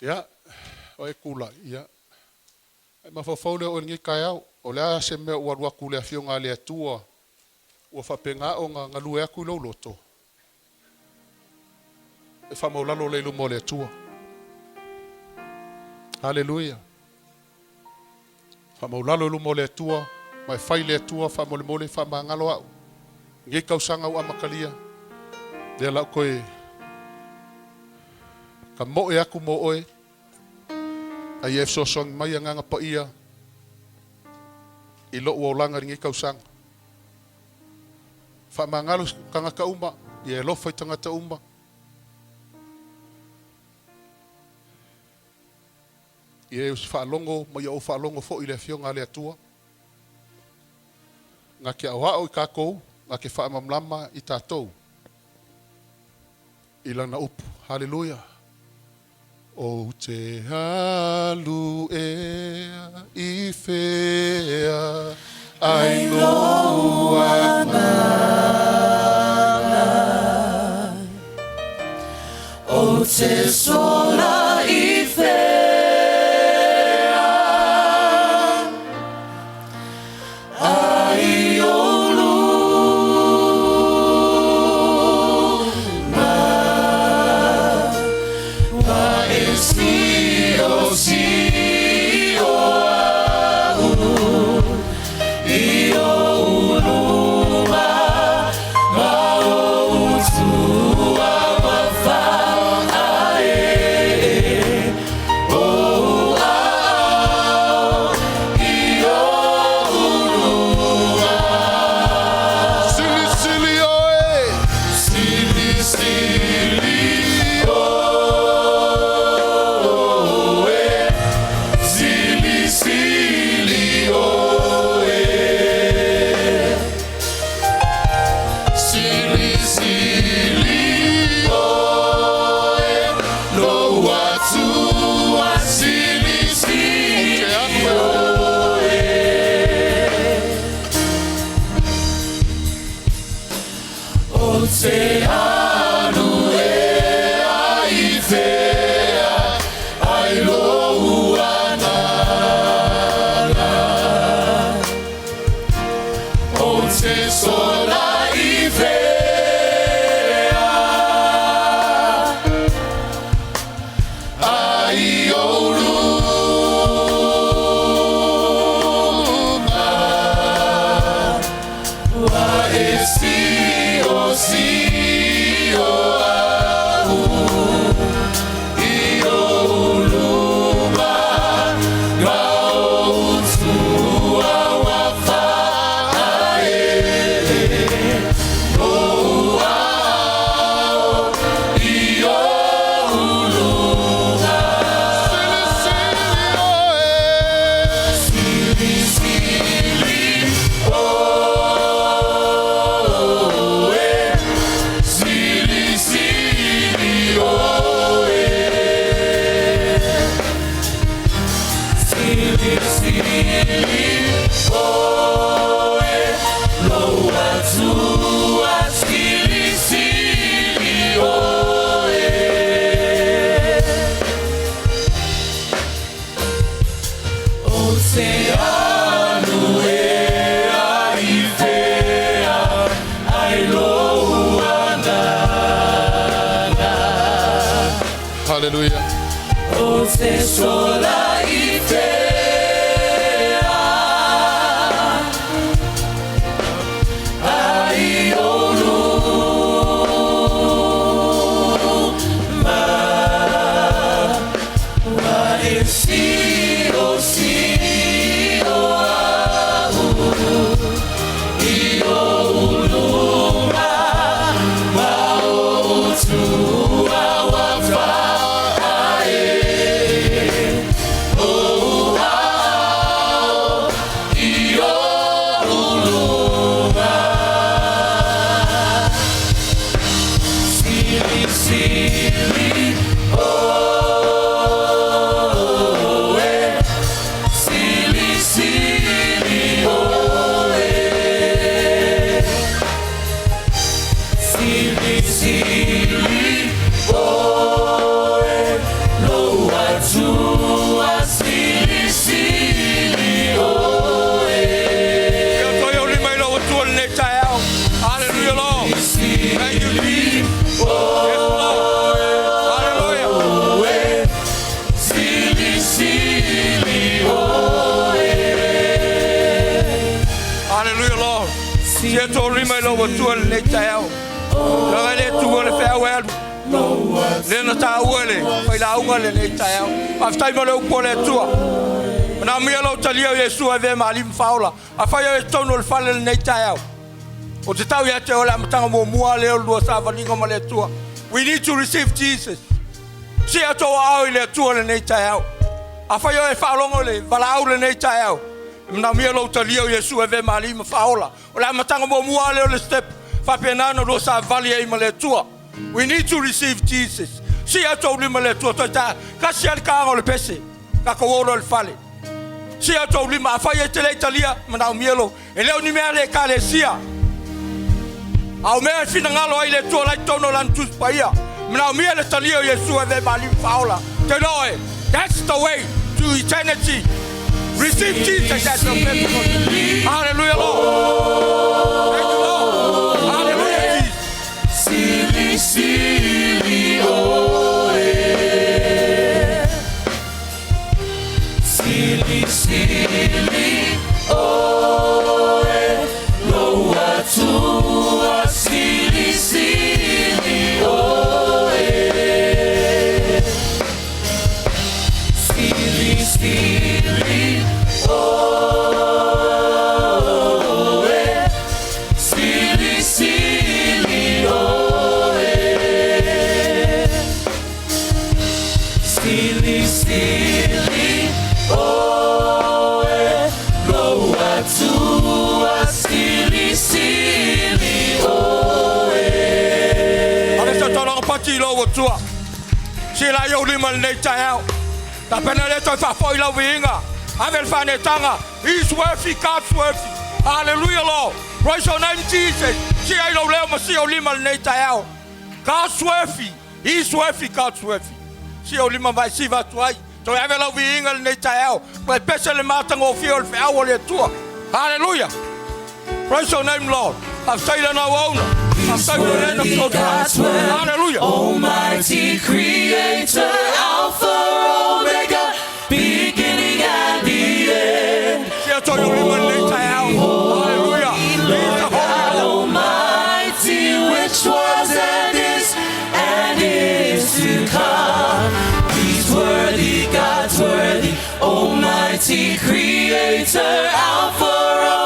ia o e kula ia ai mafafau le o ngi kai au o le se me ua rua kule afio ngā le atua ua whapenga o ngā ngalue aku ilo loto e whamaulalo le ilu mo le atua Halleluiah whamaulalo ilu mo le atua mai whai le atua whamole mole whamangalo au ngi kausanga u amakalia le lau koe ka mo e aku mo oe ai e fsosong mai a nganga pa ia i lo ua olanga ringi kausanga whamangalo kanga ka uma i e lofa i tangata uma i e whaalongo mai au whaalongo fo i le fionga le atua ngā ke au hao i kākou ngā ke whaamamlama i tātou i lana upu Halleluiah o te halu ea i whea ai loana O te sola i whea ai o luma wa e Siaosi o au i o luma ma o tua ma faaneeneeina o au i o luma Sili sili oe Sili sili oe Sili sili oe Sili sili oe Lo atua sili sili oe O te anu e ai whea ai louana O te sola i whea Halleluiah. O te sola I te ai olu ma wa e Siaosi o ahu I o uluma ma o utua wa fae o ao I o uluma sili sili o e sili sili o e sili sili o e lo atua sili sili o e Hallelujah, Lord. Thank you, Jesus. o Yes, Lord. Hallelujah. e sili sili o e Hallelujah, Lord. Sia to rima lo watu le tayao. La le tu le farewell. Le na ta wele. Fa la unga le tayao. After mo le po le tua. Na mi lo talia Yesu ave malim faula. Afa yo tono le fale le tayao. O te tau ya te ola matanga mo mua le lo sa va ninga mo le tua. We need to receive Jesus. Sia to au le tua le tayao. Afa yo e fa longo le vala le tayao. Na mia lo talia Yesu ave malim faula. Ola matanga mo mua le step. Fa penana lo sa vali e male tua. We need to receive Jesus. Sia to li male tua to ta. Ka sia ka o le pese. Ka ko o le fale. Sia to li ma fa ye tele talia na mia lo. E le ni mea le ka le sia. Au mea fina ngalo ai le tua lai tono lan tus paia. Na mia le talia Yesu ave malim faula. Te loe. That's the way to eternity. Receive Jesus as your purpose. Hallelujah, Lord. Thank you, Lord. Hallelujah, Jesus. sili sili o e sili sili o e lo atua sili sili o e sili sili o e sili sili o e sili sili o e lo atua sili sili o e Alesa tolo Ropati lo watua. Sila yo lima le tayao. Ta pena le to fa foi la winga. Avel fa ne tanga. He's worthy, God's worthy. Hallelujah, Lord. Praise your name, Jesus. Si ai lo leo ma si o lima le tayao. God's worthy. He's worthy, God's worthy. Si o lima vai si va tuai. To avel la winga le tayao. Pa pese le matanga o fio fe awo le tua. Hallelujah. Praise your name, Lord. I've said it now, owner. I've said it in God's word. Hallelujah. Almighty Creator, Alpha, Omega, beginning and the end. Si I told you, hallelujah. He's the God Holy Almighty, which was and is to come. He's worthy, God's worthy, Almighty Creator, Alpha,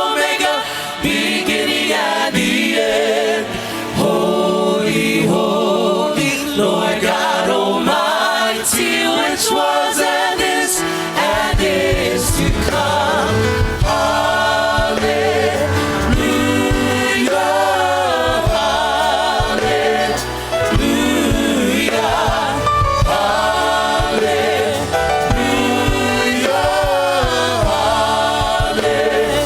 Omega, beginning and the end. Holy, holy, Lord God Almighty, which was and is to come. Hallelujah, hallelujah, hallelujah, hallelujah.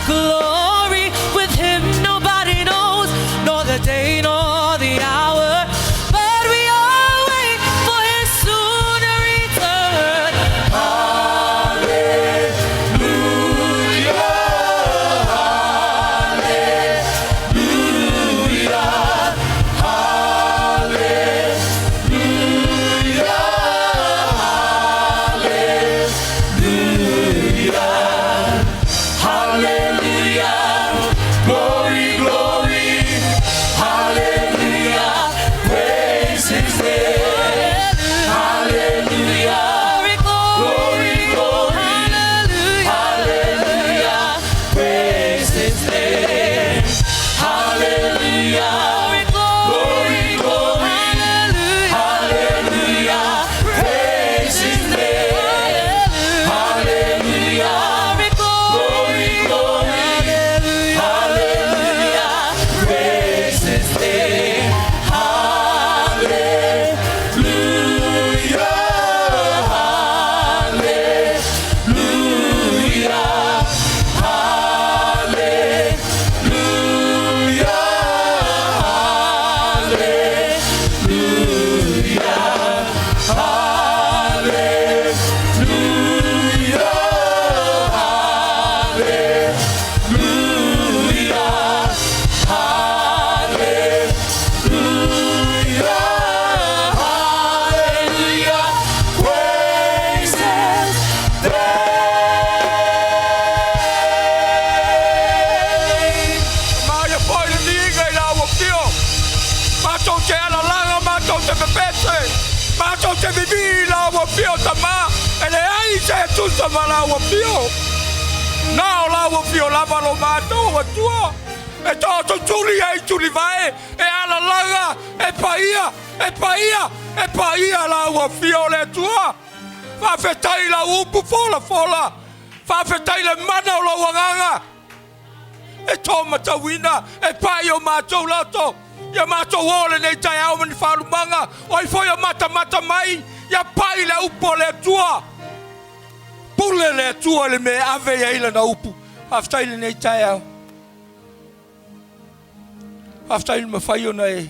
glory. With him nobody knows, nor the day nor the hour. But we all wait for his sooner return. Now la wo fio la malo mato Atua e to tuli ai tuli vai e ala langa e paia la wo fio le tua fa fetai la upu fola fa fetai le mana la wanganga e to matawina e paio mato lato ya mato wole nei tai au mani falumanga oi foi mata mai ya pai la upo le tua pule le tua le me ave ya ila na upu aftai le nei tai au aftai le mafai ona e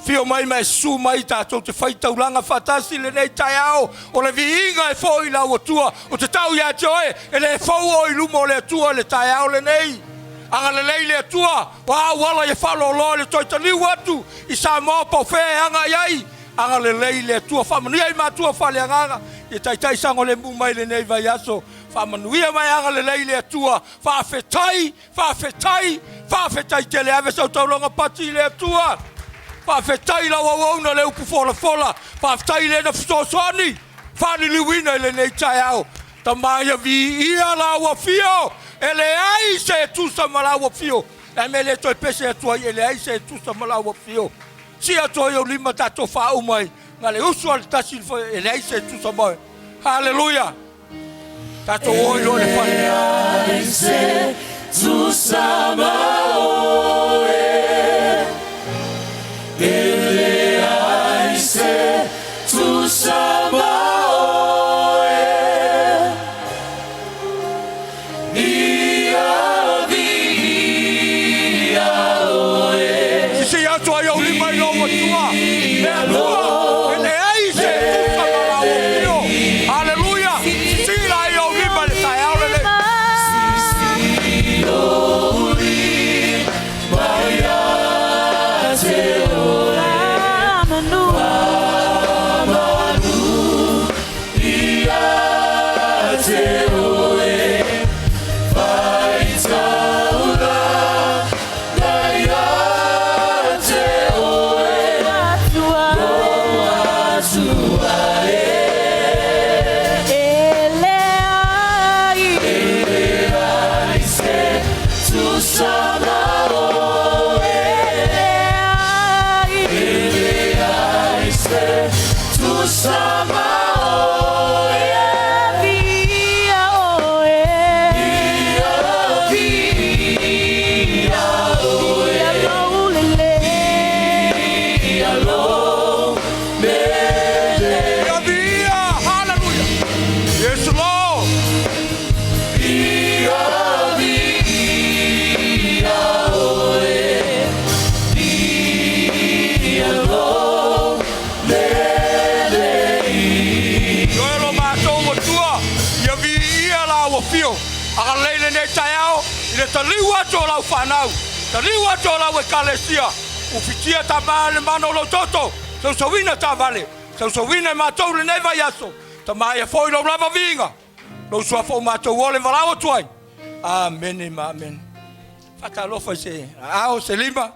fio mai su mai tatou te fai taulanga fatasi le nei tai au o le viinga e foi la tua o te tau ya joe e le fou o ilumo le tua le tai au le nei anga le leile tua wa wala ye falo lo le toitani watu i sa mo po fe anga yai anga le leile tua fa manu ai ma tua fa le anga e tai sango le mu mai le nei vai aso fa manu ia mai anga le leile tua fa fetai te le ave so tolonga pati le tua fa fetai la wa una le upu fola fa fetai le na fsosoni fa ni liwina le nei tai au tamaya vi ia la wa fio ele ai se tu sa malawa fio e me le toi pese Atua ele ai se tu sa malawa fio si Atua yo lima tato fa umai ngale usu al tasil fo ele ai se tu sa mai Halleluiah tato oi lo le fale ai se tu sa mai ele ai se tu sa mai Halleluiah. le taiao, ile taliwa to lau whanau. Taliwa to lau e kalesia. Ufitia tama le mano lo toto. Sau sawina ta vale. Sau sawina matou le neva yaso. Tamai e foi lo lava vinga. Lo sua fo matou ole valao tuai. Amen, amen. Fatalofa se. Ao se lima.